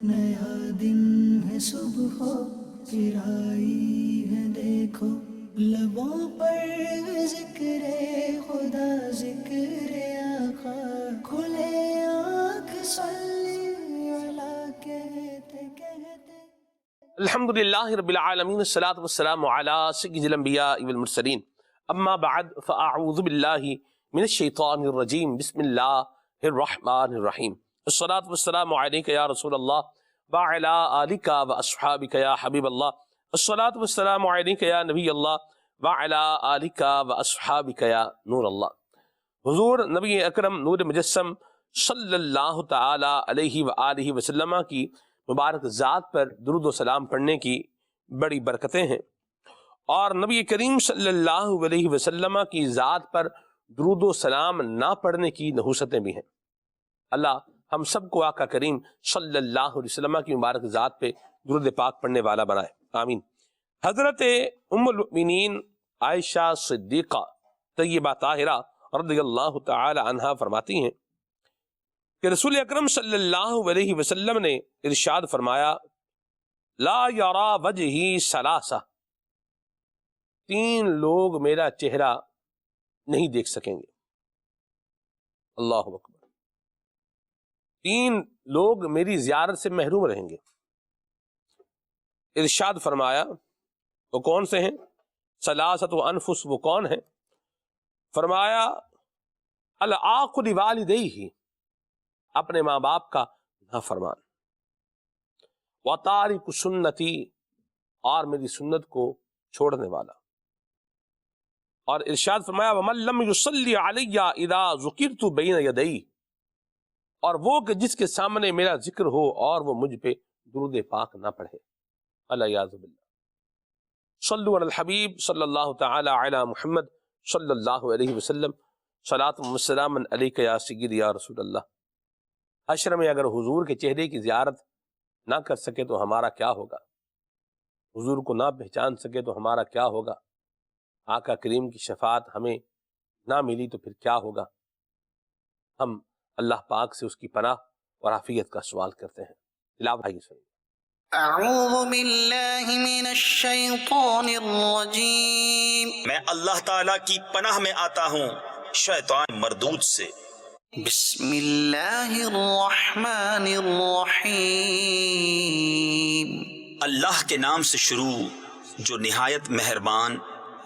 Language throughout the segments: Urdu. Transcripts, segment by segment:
نیا دن ہے صبح پھر آئی ہے دیکھو، لبوں پر ذکر خدا ذکر آقا، کھلے آنکھ صلی اللہ کہتے کہتے۔ الحمدللہ رب العالمین، الصلاۃ والسلام علی سید الانبیاء والمرسلین، اما بعد فاعوذ باللہ من الشیطان الرجیم، بسم اللہ الرحمن الرحیم۔ الصلاۃ والسلام علیک یا رسول اللہ وعلی آلک واصحابک یا حبیب اللہ، الصلاۃ والسلام علیک یا نبی اللہ وعلی آلک واصحابک یا نور اللہ۔ حضور نبی اکرم نور مجسم صلی اللہ تعالی علیہ وآلہ وسلم کی مبارک ذات پر درود و سلام پڑھنے کی بڑی برکتیں ہیں، اور نبی کریم صلی اللہ علیہ وسلم کی ذات پر درود و سلام نہ پڑھنے کی نحوستیں بھی ہیں۔ اللہ ہم سب کو آقا کریم صلی اللہ علیہ وسلم کی مبارک ذات پہ درود پاک پڑھنے والا بنائے، آمین۔ حضرت ام المؤمنین عائشہ صدیقہ طیبہ طاہرہ رضی اللہ تعالی عنہا فرماتی ہیں کہ رسول اکرم صلی اللہ علیہ وسلم نے ارشاد فرمایا، لا یرا وجہی ثلاثہ، تین لوگ میرا چہرہ نہیں دیکھ سکیں گے۔ اللہ اکبر، تین لوگ میری زیارت سے محروم رہیں گے۔ ارشاد فرمایا وہ کون سے ہیں؟ ثلاثۃ انفس، وہ کون ہیں؟ فرمایا العاق لوالدیہ، اپنے ماں باپ کا نافرمان، وتارک سنتی، اور میری سنت کو چھوڑنے والا، اور ارشاد فرمایا ومن لم یصلی علی اذا ذکرت بین یدی، اور وہ کہ جس کے سامنے میرا ذکر ہو اور وہ مجھ پہ درود پاک نہ پڑھے، الیاذ باللہ۔ صلو علی الحبیب صلی اللہ تعالی علی محمد صلی اللہ علیہ وسلم، صلاۃ و سلام علیک یا سیدی یا رسول اللہ۔ حشر میں اگر حضور کے چہرے کی زیارت نہ کر سکے تو ہمارا کیا ہوگا؟ حضور کو نہ پہچان سکے تو ہمارا کیا ہوگا؟ آقا کریم کی شفاعت ہمیں نہ ملی تو پھر کیا ہوگا؟ ہم اللہ پاک سے اس کی پناہ اور عافیت کا سوال کرتے ہیں۔ تلاوت آئیے سنیں۔ اعوذ باللہ من الشیطان الرجیم، میں اللہ تعالیٰ کی پناہ میں آتا ہوں شیطان مردود سے۔ بسم اللہ الرحمن الرحیم، اللہ کے نام سے شروع جو نہایت مہربان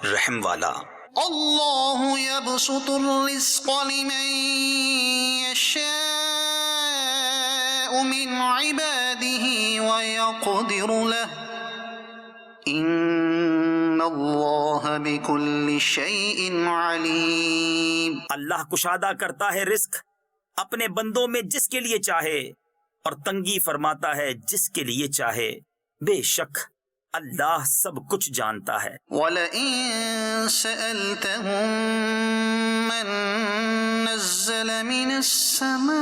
رحم والا۔ اللہ یبسط الرزق لمن یشاء من عباده ویقدر له، ان اللہ بكل شیء علیم۔ اللہ کشادہ کرتا ہے رزق اپنے بندوں میں جس کے لیے چاہے، اور تنگی فرماتا ہے جس کے لیے چاہے، بے شک اللہ سب کچھ جانتا ہے۔ وَلَئِن سَأَلْتَهُم مَّن نَّزَّلَ مِنَ السَّمَاءِ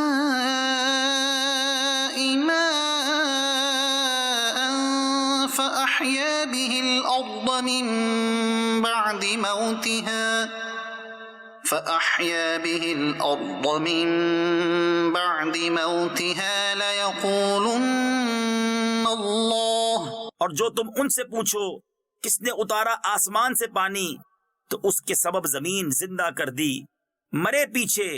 مَاءً فَأَحْيَا بِهِ الْأَرْضَ مِن بَعْدِ مَوْتِهَا لَيَقُولُنَّ اللَّهُ، اور جو تم ان سے پوچھو کس نے اتارا آسمان سے پانی تو اس کے سبب زمین زندہ کر دی، مرے پیچھے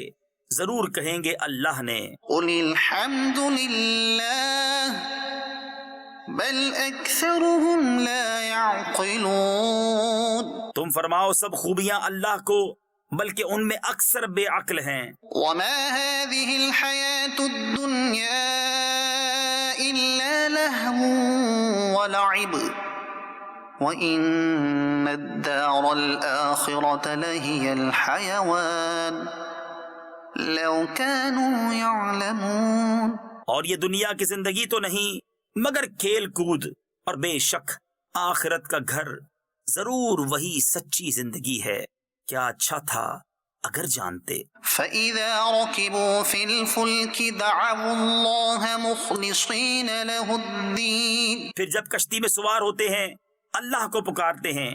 ضرور کہیں گے اللہ نے۔ قُلِ الْحَمْدُ لِلَّهِ بَلْ أَكْثَرُهُمْ لَا يَعْقِلُونَ، تم فرماؤ سب خوبیاں اللہ کو، بلکہ ان میں اکثر بے عقل ہیں۔ وَمَا هَذِهِ الْحَيَاةُ الدُّنْيَا إِلَّا لَهْوٌ وَلَعِبٌ وَإِنَّ الدَّارَ الْآخِرَةَ لَهِيَ الْحَيَوَانُ لَوْ كَانُوا يَعْلَمُونَ، اور یہ دنیا کی زندگی تو نہیں مگر کھیل کود، اور بے شک آخرت کا گھر ضرور وہی سچی زندگی ہے، کیا اچھا تھا اگر جانتے۔ فَإِذَا رَكِبُوا فِي الْفُلْكِ دَعَوُا اللَّهَ مُخْلِصِينَ لَهُ الدِّينَ، پھر جب کشتی میں سوار ہوتے ہیں اللہ کو پکارتے ہیں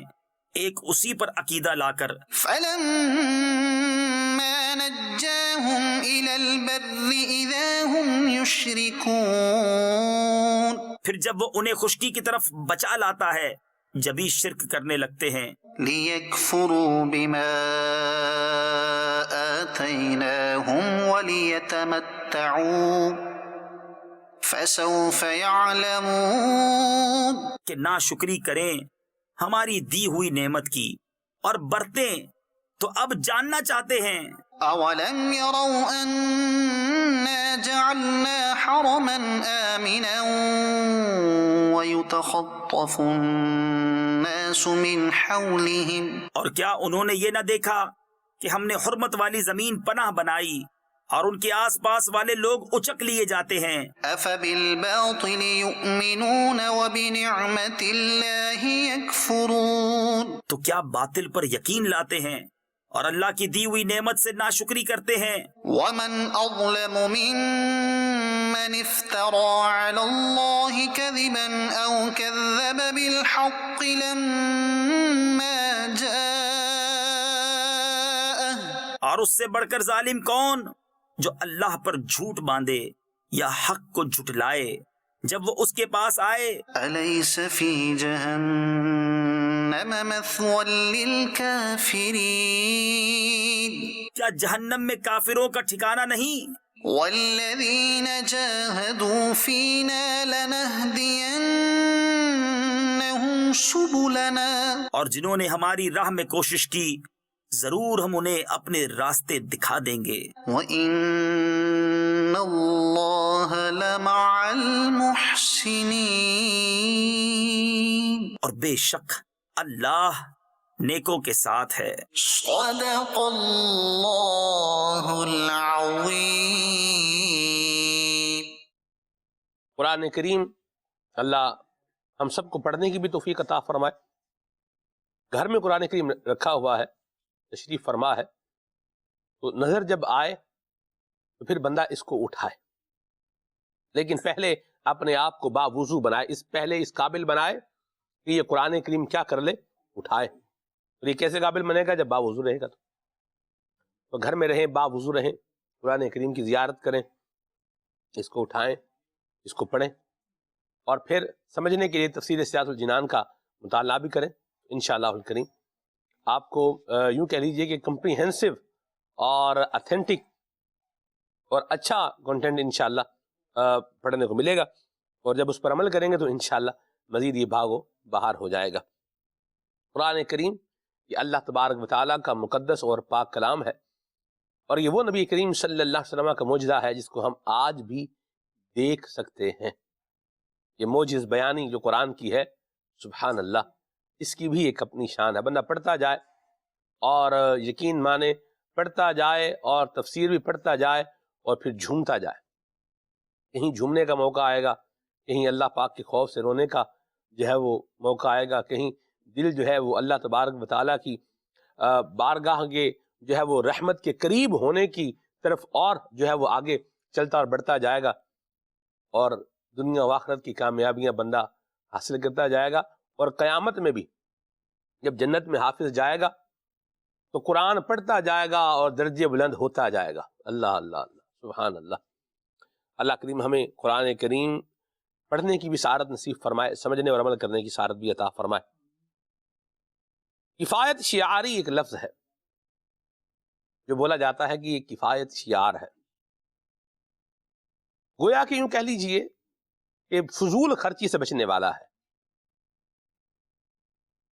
ایک اسی پر عقیدہ لا کر۔ فَلَمَّا نَجَّاهُمْ نجاهم إلى البر إذا هم يشركون. پھر جب وہ انہیں خشکی کی طرف بچا لاتا ہے جبھی شرک کرنے لگتے ہیں. ليكفروا بما آتيناهم وليتمتعوا فسوف يعلمون. کہ ناشکری کریں ہماری دی ہوئی نعمت کی اور برتیں تو اب جاننا چاہتے ہیں. أولم يروا أنا جعلنا حرما آمنا ويتخطف الناس من حولهم. اور کیا انہوں نے یہ نہ دیکھا کہ ہم نے حرمت والی زمین پناہ بنائی اور ان کے آس پاس والے لوگ اچک لیے جاتے ہیں. أفبالباطل يؤمنون وبنعمة الله يكفرون. تو کیا باطل پر یقین لاتے ہیں اور اللہ کی دی ہوئی نعمت سے ناشکری کرتے ہیں. ومن أظلم ممن افترى على الله كذبا أو كذب بالحق لما جاءه. اور اس سے بڑھ کر ظالم کون جو اللہ پر جھوٹ باندھے یا حق کو جھٹلائے جب وہ اس کے پاس آئے. أليس في جهنم مثوى للكافرين. کیا جہنم میں کافروں کا ٹھکانہ نہیں؟ والذين جاهدوا فينا لنهدينهم سبلنا. اور جنہوں نے ہماری راہ میں کوشش کی ضرور ہم انہیں اپنے راستے دکھا دیں گے. وَإِنَّ اللَّهَ لَمَعَ الْمُحْسِنِينَ. اور بے شک اللہ نیکوں کے ساتھ ہے. صدق اللہ العظیم. قرآن کریم اللہ ہم سب کو پڑھنے کی بھی توفیق عطا فرمائے. گھر میں قرآن کریم رکھا ہوا ہے، تشریف فرما ہے، تو نظر جب آئے تو پھر بندہ اس کو اٹھائے، لیکن پہلے اپنے آپ کو باوضو بنائے، پہلے اس قابل بنائے کہ یہ قرآن کریم کیا کر لے، اٹھائے. اور یہ کیسے قابل بنے گا؟ جب باوضو رہے گا. تو گھر میں رہیں، باوضو رہیں، قرآن کریم کی زیارت کریں، اس کو اٹھائیں، اس کو پڑھیں، اور پھر سمجھنے کے لیے تفسیر سیاست الجنان کا مطالعہ بھی کریں انشاءاللہ الکریم. آپ کو یوں کہہ لیجئے کہ کمپریہنسو اور اتھینٹک اور اچھا کنٹینٹ انشاءاللہ پڑھنے کو ملے گا، اور جب اس پر عمل کریں گے تو انشاءاللہ مزید یہ بھاگو باہر ہو جائے گا. قرآن کریم یہ اللہ تبارک و تعالیٰ کا مقدس اور پاک کلام ہے، اور یہ وہ نبی کریم صلی اللہ علیہ وسلم کا معجزہ ہے جس کو ہم آج بھی دیکھ سکتے ہیں. یہ معجز بیانی جو قرآن کی ہے، سبحان اللہ، اس کی بھی ایک اپنی شان ہے. بندہ پڑھتا جائے اور یقین مانے، پڑھتا جائے اور تفسیر بھی پڑھتا جائے اور پھر جھومتا جائے. کہیں جھومنے کا موقع آئے گا، کہیں اللہ پاک کے خوف سے رونے کا جو ہے وہ موقع آئے گا، کہیں دل جو ہے وہ اللہ تبارک و تعالیٰ کی بارگاہ کے جو ہے وہ رحمت کے قریب ہونے کی طرف اور جو ہے وہ آگے چلتا اور بڑھتا جائے گا، اور دنیا و آخرت کی کامیابیاں بندہ حاصل کرتا جائے گا. اور قیامت میں بھی جب جنت میں حافظ جائے گا تو قرآن پڑھتا جائے گا اور درجے بلند ہوتا جائے گا. اللہ اللہ اللہ، سبحان اللہ. اللہ کریم ہمیں قرآن کریم پڑھنے کی بھی سعادت نصیب فرمائے، سمجھنے اور عمل کرنے کی سعادت بھی عطا فرمائے. کفایت شعاری ایک لفظ ہے جو بولا جاتا ہے کہ یہ کفایت شعار ہے. گویا کہ یوں کہہ لیجئے کہ فضول خرچی سے بچنے والا ہے.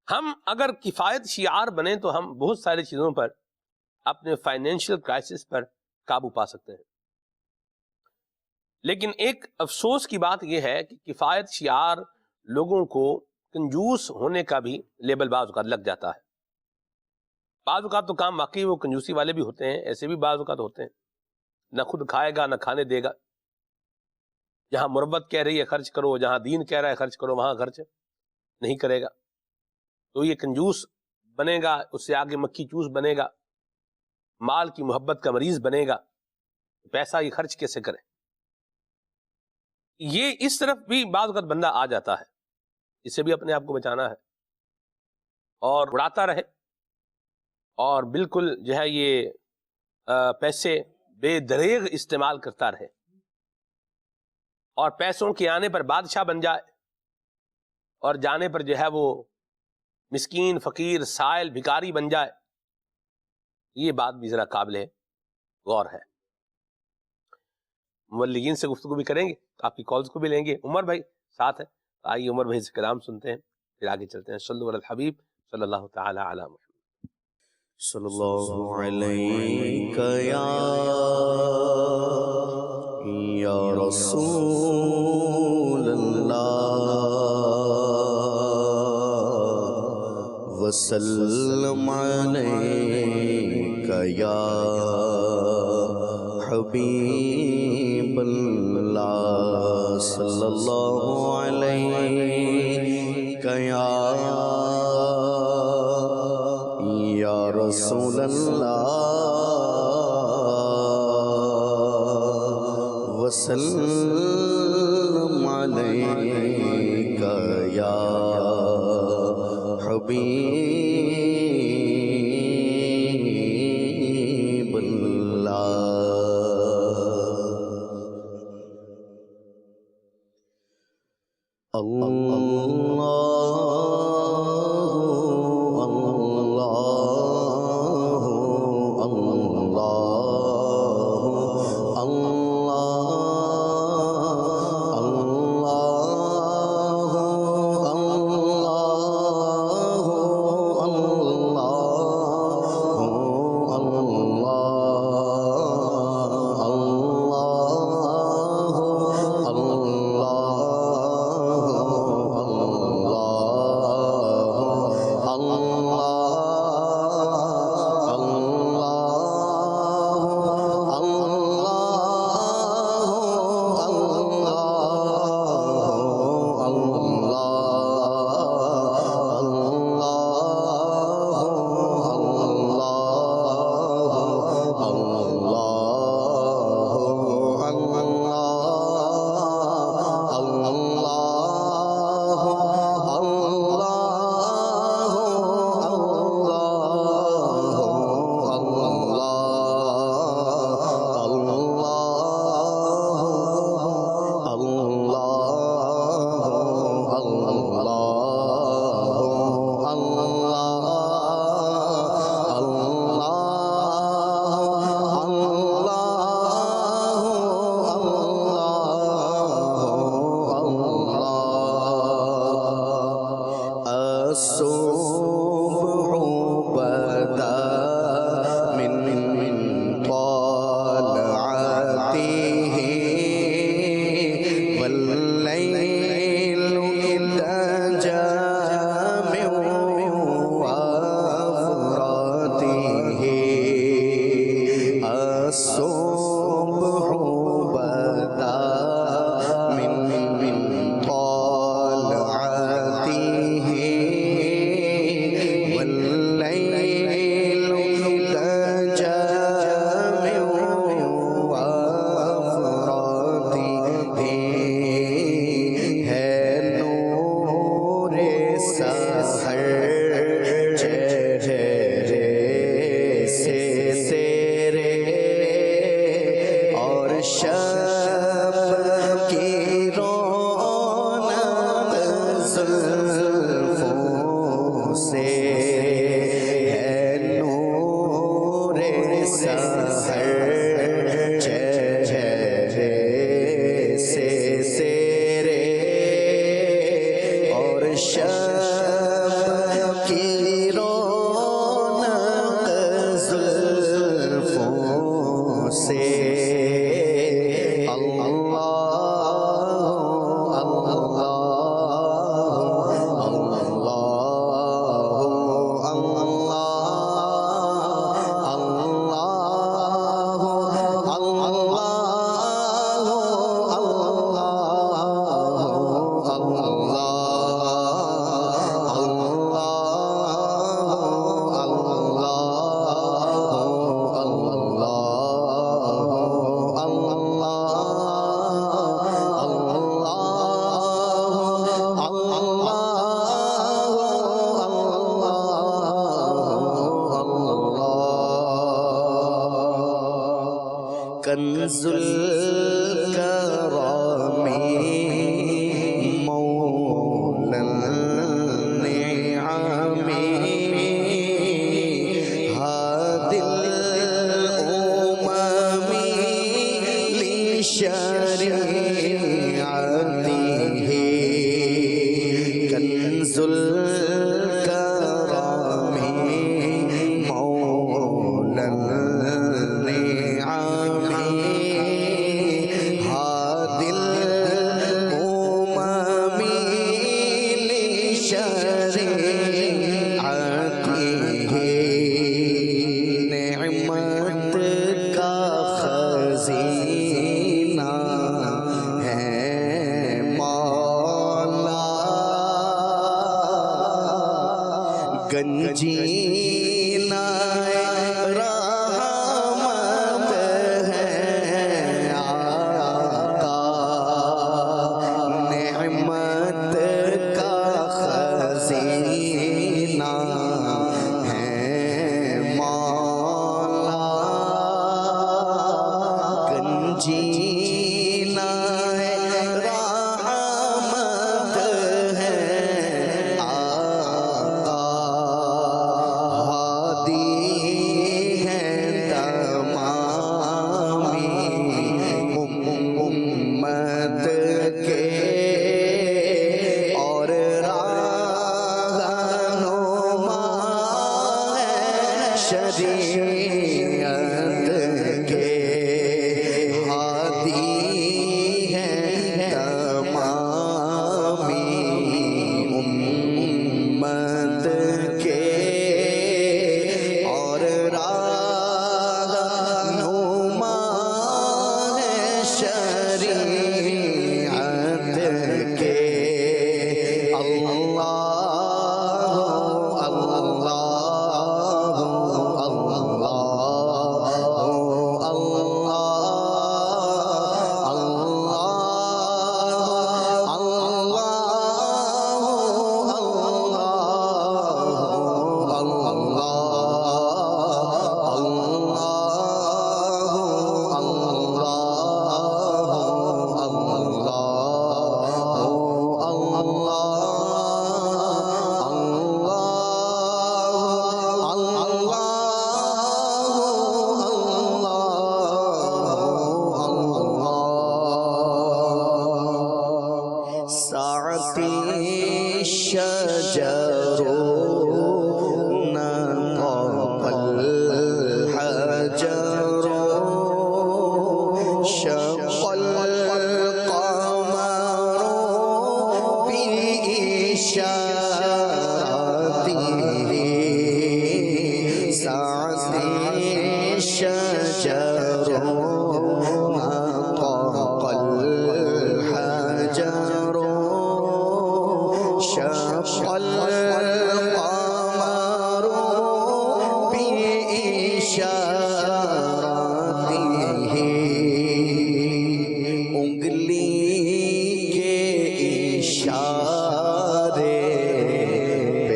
ہم اگر کفایت شعار بنیں تو ہم بہت ساری چیزوں پر، اپنے فائنینشیل کرائسس پر قابو پا سکتے ہیں. لیکن ایک افسوس کی بات یہ ہے کہ کفایت شعار لوگوں کو کنجوس ہونے کا بھی لیبل بعض اوقات لگ جاتا ہے. بعض اوقات تو کام واقعی وہ کنجوسی والے بھی ہوتے ہیں، ایسے بھی بعض اوقات ہوتے ہیں، نہ خود کھائے گا نہ کھانے دے گا. جہاں مربت کہہ رہی ہے خرچ کرو، جہاں دین کہہ رہا ہے خرچ کرو، وہاں خرچ نہیں کرے گا. تو یہ کنجوس بنے گا، اس سے آگے مکھی چوس بنے گا، مال کی محبت کا مریض بنے گا. پیسہ یہ خرچ کیسے کرے؟ یہ اس طرف بھی بعض وقت بندہ آ جاتا ہے. اس سے بھی اپنے آپ کو بچانا ہے اور اڑاتا رہے، اور بالکل جو ہے یہ پیسے بے دریغ استعمال کرتا رہے اور پیسوں کے آنے پر بادشاہ بن جائے اور جانے پر جو ہے وہ مسکین، فقیر، سائل، بھکاری بن جائے، یہ بات بھی ذرا قابل غور ہے۔ مبلغین سے گفتگو بھی کریں گے، آپ کی کالز کو بھی لیں گے۔ عمر بھائی ساتھ ہے، آئیے عمر بھائی سے کلام سنتے ہیں، پھر آگے چلتے ہیں۔ صلی اللہ علی الحبیب صلی اللہ تعالی علی محمد۔ صلی اللہ علیک یا رسول اللہ وسلم علیک یا حبیب اللہ صلی اللہ علیک یا رسول اللہ وسلم علیک یا حبیب اللہ۔ کنز الکرام مولا النعم هادي الأمم لشريعته کنز الکرام مولا النعم هادي الأمم لشريعته نعمت کا خزینہ ہے مولا گنجینہ رحمت ہے آقا نعمت کا خزینہ ہے مولا گنجینہ رحمت ہے آقا ہادی ہے تمامی امت کے اور رہنما ہے شریعت کے ہادی ہے تمامی امت کے اور رہنما ہے شریعت کے اللہ ساعتی شجر نطق الحجر شق القمر بإشارته ساعتی شجر نطق الحجر شق القمر بإشارته انگلی کے اشارے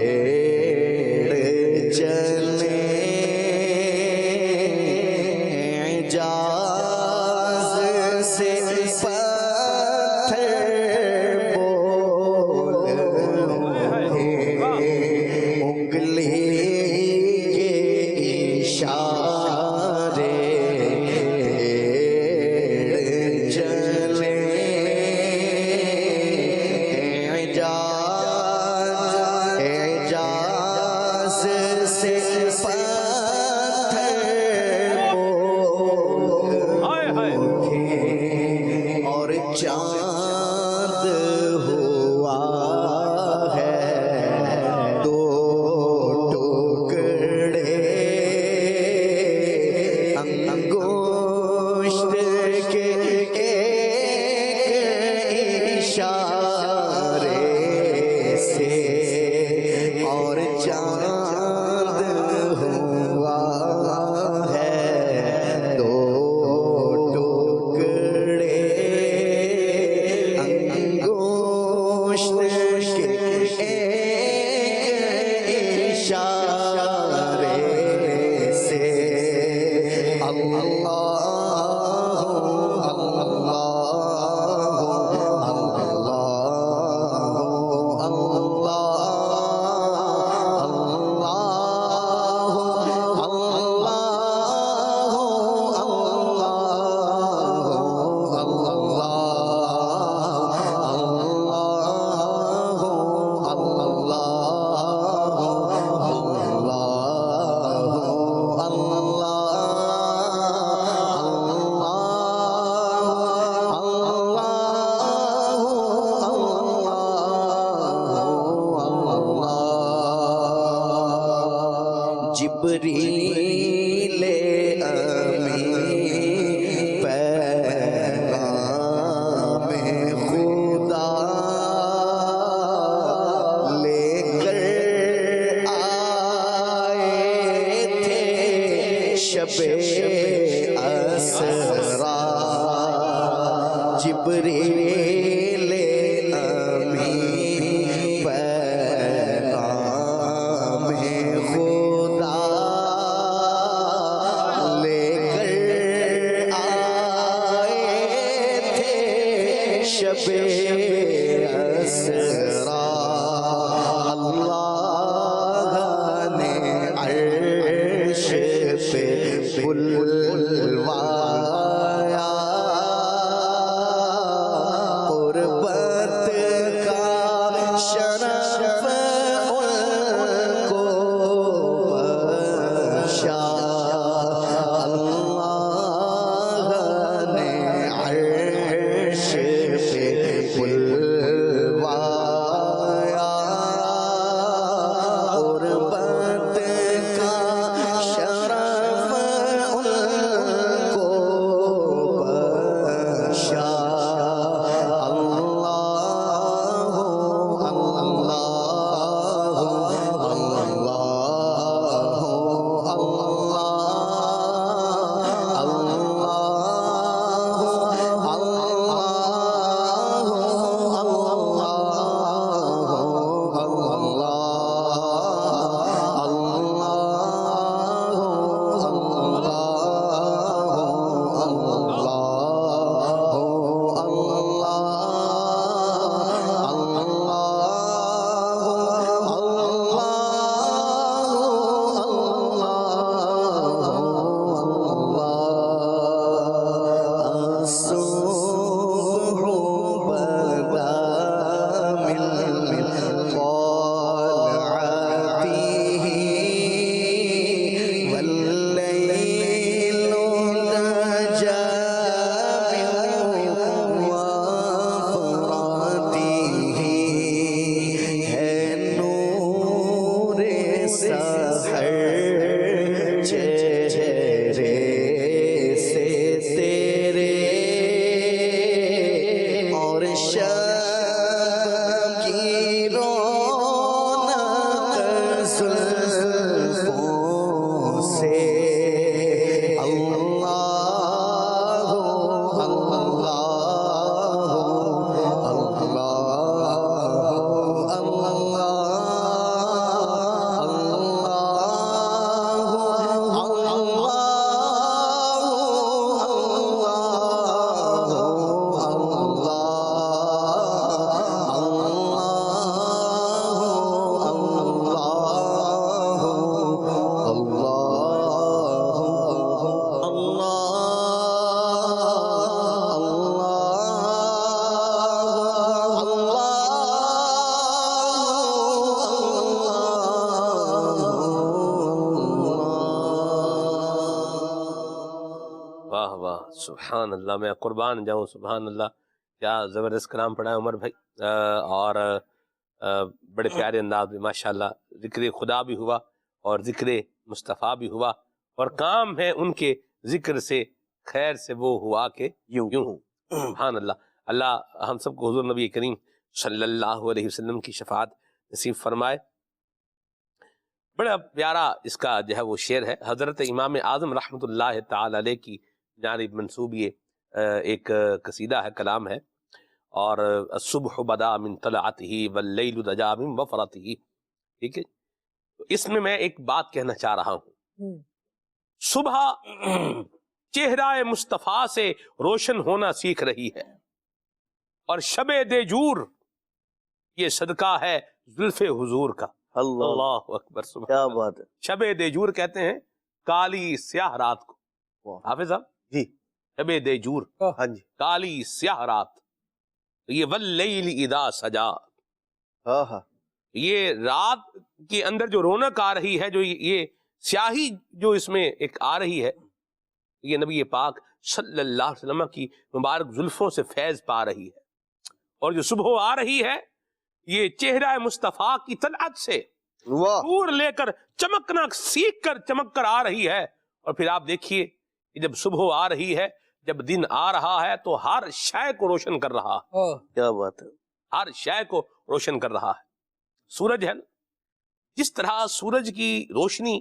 پیڑ چلے اعجاز سے پتھر جبریل امین پیغام خدا لے کر آئے تھے شب اسرا جبریل امین پیغام خدا لے کر آئے تھے شب اسرا اللہ نے عرش پہ بلوایا قربت کا شرف ان کو بخشا اللہ نے عرش پہ بلوایا قربت کا شرف ان کو بخشا سبحان اللہ، میں قربان جاؤں، سبحان اللہ، کیا زبردست کلام پڑھا ہے عمر بھائی، اور بڑے پیارے انداز میں ماشاءاللہ ذکر خدا بھی ہوا اور ذکر مصطفیٰ بھی ہوا، اور کام ہے ان کے ذکر سے خیر سے وہ ہوا کہ یوں سبحان اللہ۔ اللہ ہم سب کو حضور نبی کریم صلی اللہ علیہ وسلم کی شفاعت نصیب فرمائے۔ بڑا پیارا اس کا جو ہے وہ شعر ہے، حضرت امام اعظم رحمۃ اللہ تعالی علیہ کی جانب منسوب یہ ایک قصیدہ ہے، کلام ہے، اور الصبح بدا من طلعته واللیل دجا من وفرته، ٹھیک ہے۔ اس میں ایک بات کہنا چاہ رہا ہوں، صبح چہرہ مصطفیٰ سے روشن ہونا سیکھ رہی ہے، اور شب دیجور یہ صدقہ ہے زلف حضور کا۔ اللہ اکبر، کیا بات ہے۔ شب دیجور کہتے ہیں کالی سیاہ رات کو، حافظ صاحب جی، شب دیجور، ہاں جی، کالی سیاہ رات، یہ واللیل اذا سجا، یہ رات کے اندر جو رونق آ رہی ہے، جو یہ سیاہی جو اس میں ایک آ رہی ہے، یہ نبی پاک صلی اللہ علیہ وسلم کی مبارک زلفوں سے فیض پا رہی ہے، اور جو صبح آ رہی ہے یہ چہرہ مصطفیٰ کی طلعت سے، واہ نور لے کر چمکنا سیکھ کر چمک کر آ رہی ہے. اور پھر آپ دیکھیے کہ جب صبح آ رہی ہے، جب دن آ رہا ہے تو ہر شے کو روشن کر رہا ہے. کیا بات ہے. ہر شے کو روشن کر رہا ہے. سورج ہے نا، جس طرح سورج کی روشنی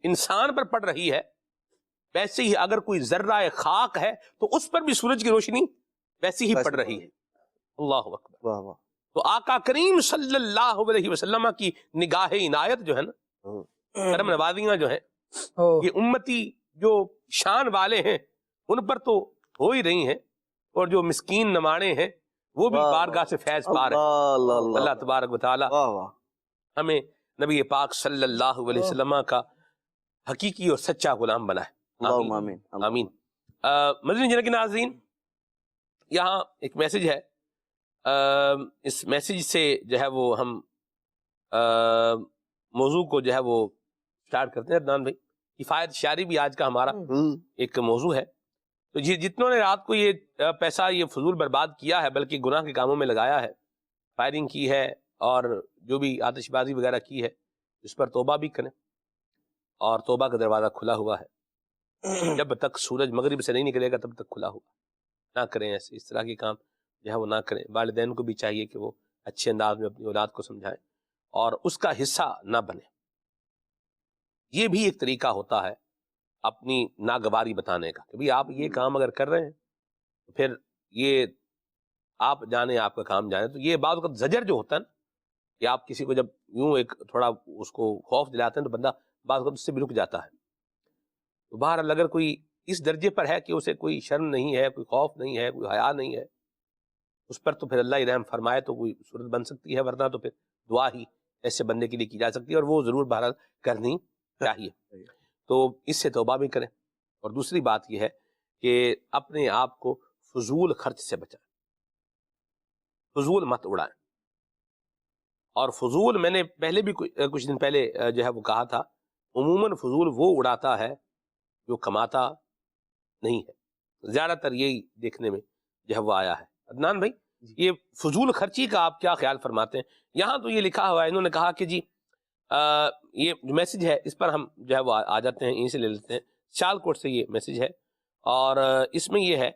انسان پر پڑ رہی ہے، ویسے ہی اگر کوئی ذرہ خاک ہے تو اس پر بھی سورج کی روشنی ویسی ہی پڑ رہی ہے. اللہ اکبر. واہ واہ. تو آقا کریم صلی اللہ علیہ وسلم کی نگاہ عنایت جو ہے نا، کرم نوازیاں جو ہیں، یہ امتی جو شان والے ہیں ان پر تو ہو ہی رہی ہیں، اور جو مسکین نمانے ہیں وہ بھی بارگاہ سے فیض پا رہے ہیں. اللہ تبارک و تعالی ہمیں نبی پاک صلی اللہ علیہ وسلم کا حقیقی اور سچا غلام بنائے. آمین. آمین. مدنی چینل کے ناظرین، یہاں ایک میسج ہے. اس میسج سے جو ہے وہ ہم موضوع کو جو ہے وہ سٹارٹ کرتے ہیں. عدنان بھائی، کفایت شعری بھی آج کا ہمارا ایک موضوع ہے. تو جتنوں نے رات کو یہ پیسہ یہ فضول برباد کیا ہے، بلکہ گناہ کے کاموں میں لگایا ہے، فائرنگ کی ہے اور جو بھی آتش بازی وغیرہ کی ہے، اس پر توبہ بھی کریں. اور توبہ کا دروازہ کھلا ہوا ہے. جب تک سورج مغرب سے نہیں نکلے گا تب تک کھلا ہوا. نہ کریں ایسے اس طرح کے کام جو ہے وہ نہ کریں. والدین کو بھی چاہیے کہ وہ اچھے انداز میں اپنی اولاد کو سمجھائیں اور اس کا حصہ نہ بنے. یہ بھی ایک طریقہ ہوتا ہے اپنی ناگواری بتانے کا کہ بھئی آپ یہ کام اگر کر رہے ہیں تو پھر یہ آپ جانیں، آپ کا کام جانیں. تو یہ بعض وقت زجر جو ہوتا ہے نا، کہ آپ کسی کو جب یوں ایک تھوڑا اس کو خوف دلاتے ہیں تو بندہ بعض وقت اس سے بھی رک جاتا ہے. تو بہرحال اگر کوئی اس درجے پر ہے کہ اسے کوئی شرم نہیں ہے، کوئی خوف نہیں ہے، کوئی حیا نہیں ہے، اس پر تو پھر اللہ رحم فرمائے تو کوئی صورت بن سکتی ہے، ورنہ تو پھر دعا ہی ایسے بندے کے لیے کی جا سکتی ہے، اور وہ ضرور بہرحال کرنی چاہیے. تو اس سے توبہ بھی کریں. اور دوسری بات یہ ہے کہ اپنے آپ کو فضول خرچ سے بچائیں، فضول مت اڑائیں. اور فضول میں نے پہلے بھی کچھ دن پہلے جو ہے وہ کہا تھا، عموماً فضول وہ اڑاتا ہے جو کماتا نہیں ہے. زیادہ تر یہی دیکھنے میں جو ہے وہ آیا ہے. عدنان بھائی، یہ فضول خرچی کا آپ کیا خیال فرماتے ہیں؟ یہاں تو یہ لکھا ہوا ہے، انہوں نے کہا کہ جی یہ جو میسج ہے اس پر ہم جو ہے وہ آ جاتے ہیں، یہیں سے لے لیتے ہیں. سیال کوٹ سے یہ میسج ہے، اور اس میں یہ ہے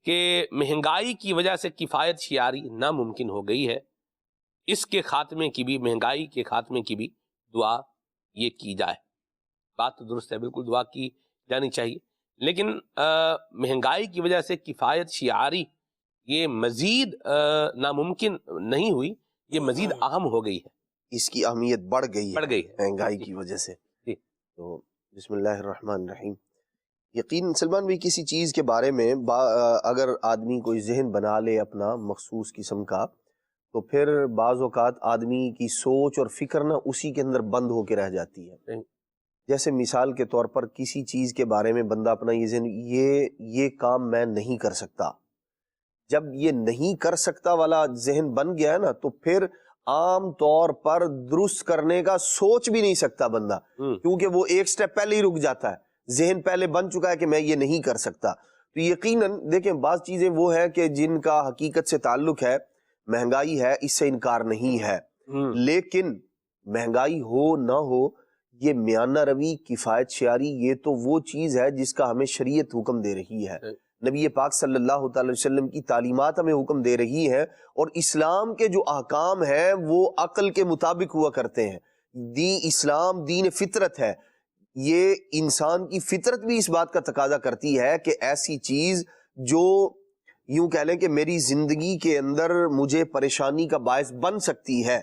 کہ مہنگائی کی وجہ سے کفایت شعاری ناممکن ہو گئی ہے. اس کے خاتمے کی بھی، مہنگائی کے خاتمے کی بھی دعا یہ کی جائے. بات تو درست ہے، بالکل دعا کی جانی چاہیے، لیکن مہنگائی کی وجہ سے کفایت شعاری یہ مزید ناممکن نہیں ہوئی، یہ مزید اہم ہو گئی ہے. اس کی اہمیت بڑھ گئی ہے مہنگائی جی. کی وجہ سے. جی. تو بسم اللہ الرحمن الرحیم. یقین سلمان بھی کسی چیز کے بارے میں اگر آدمی کوئی ذہن بنا لے اپنا مخصوص قسم کا، تو پھر بعض اوقات آدمی کی سوچ اور فکر نہ اسی کے اندر بند ہو کے رہ جاتی ہے. جیسے مثال کے طور پر کسی چیز کے بارے میں بندہ اپنا یہ ذہن، یہ کام میں نہیں کر سکتا. جب یہ نہیں کر سکتا والا ذہن بن گیا ہے نا، تو پھر عام طور پر درست کرنے کا سوچ بھی نہیں سکتا بندہ، کیونکہ وہ ایک سٹیپ پہلے ہی رک جاتا ہے. ذہن پہلے بن چکا ہے کہ میں یہ نہیں کر سکتا. تو یقیناً دیکھیں، بعض چیزیں وہ ہے کہ جن کا حقیقت سے تعلق ہے، مہنگائی ہے، اس سے انکار نہیں ہے، لیکن مہنگائی ہو نہ ہو، یہ میانہ روی، کفایت شعاری، یہ تو وہ چیز ہے جس کا ہمیں شریعت حکم دے رہی ہے. نبی پاک صلی اللہ تعالی وسلم کی تعلیمات ہمیں حکم دے رہی ہیں، اور اسلام کے جو احکام ہیں وہ عقل کے مطابق ہوا کرتے ہیں. اسلام دین فطرت ہے. یہ انسان کی فطرت بھی اس بات کا تقاضا کرتی ہے کہ ایسی چیز جو یوں کہہ لیں کہ میری زندگی کے اندر مجھے پریشانی کا باعث بن سکتی ہے،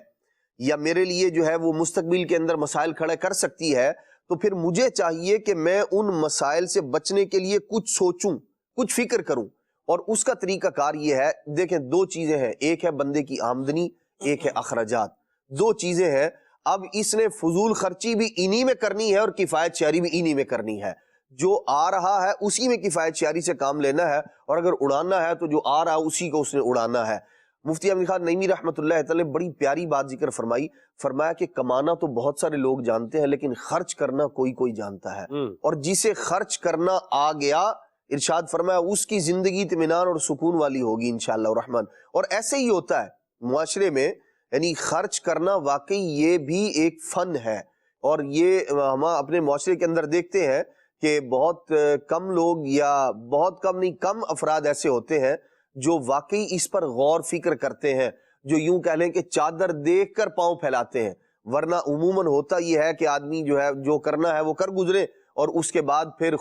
یا میرے لیے جو ہے وہ مستقبل کے اندر مسائل کھڑے کر سکتی ہے، تو پھر مجھے چاہیے کہ میں ان مسائل سے بچنے کے لیے کچھ سوچوں، کچھ فکر کروں. اور اس کا طریقہ کار یہ ہے، دیکھیں دو چیزیں ہیں، ایک ہے بندے کی آمدنی، ایک ہے اخراجات. دو چیزیں ہیں. اب اس نے فضول خرچی بھی انہی میں کرنی ہے اور کفایت شعری بھی انہی میں کرنی ہے. جو آ رہا ہے اسی میں کفایت شعری سے کام لینا ہے، اور اگر اڑانا ہے تو جو آ رہا ہے اسی کو اس نے اڑانا ہے. مفتی امین خان نعیمی رحمۃ اللہ تعالی بڑی پیاری بات ذکر فرمایا کہ کمانا تو بہت سارے لوگ جانتے ہیں، لیکن خرچ کرنا کوئی جانتا ہے. اور جسے خرچ کرنا آ گیا، ارشاد فرمایا اس کی زندگی اطمینان اور سکون والی ہوگی انشاءاللہ الرحمن. اور ایسے ہی ہوتا ہے معاشرے میں یعنی خرچ کرنا واقعی یہ بھی ایک فن ہے، اور یہ ہم اپنے معاشرے کے اندر دیکھتے ہیں کہ بہت کم لوگ، یا بہت کم نہیں، کم افراد ایسے ہوتے ہیں جو واقعی اس پر غور فکر کرتے ہیں، جو یوں کہہ لیں کہ چادر دیکھ کر پاؤں پھیلاتے ہیں، ورنہ عموماً ہوتا یہ ہے کہ آدمی جو ہے جو کرنا ہے وہ کر گزرے، اور اس کے بعد پھر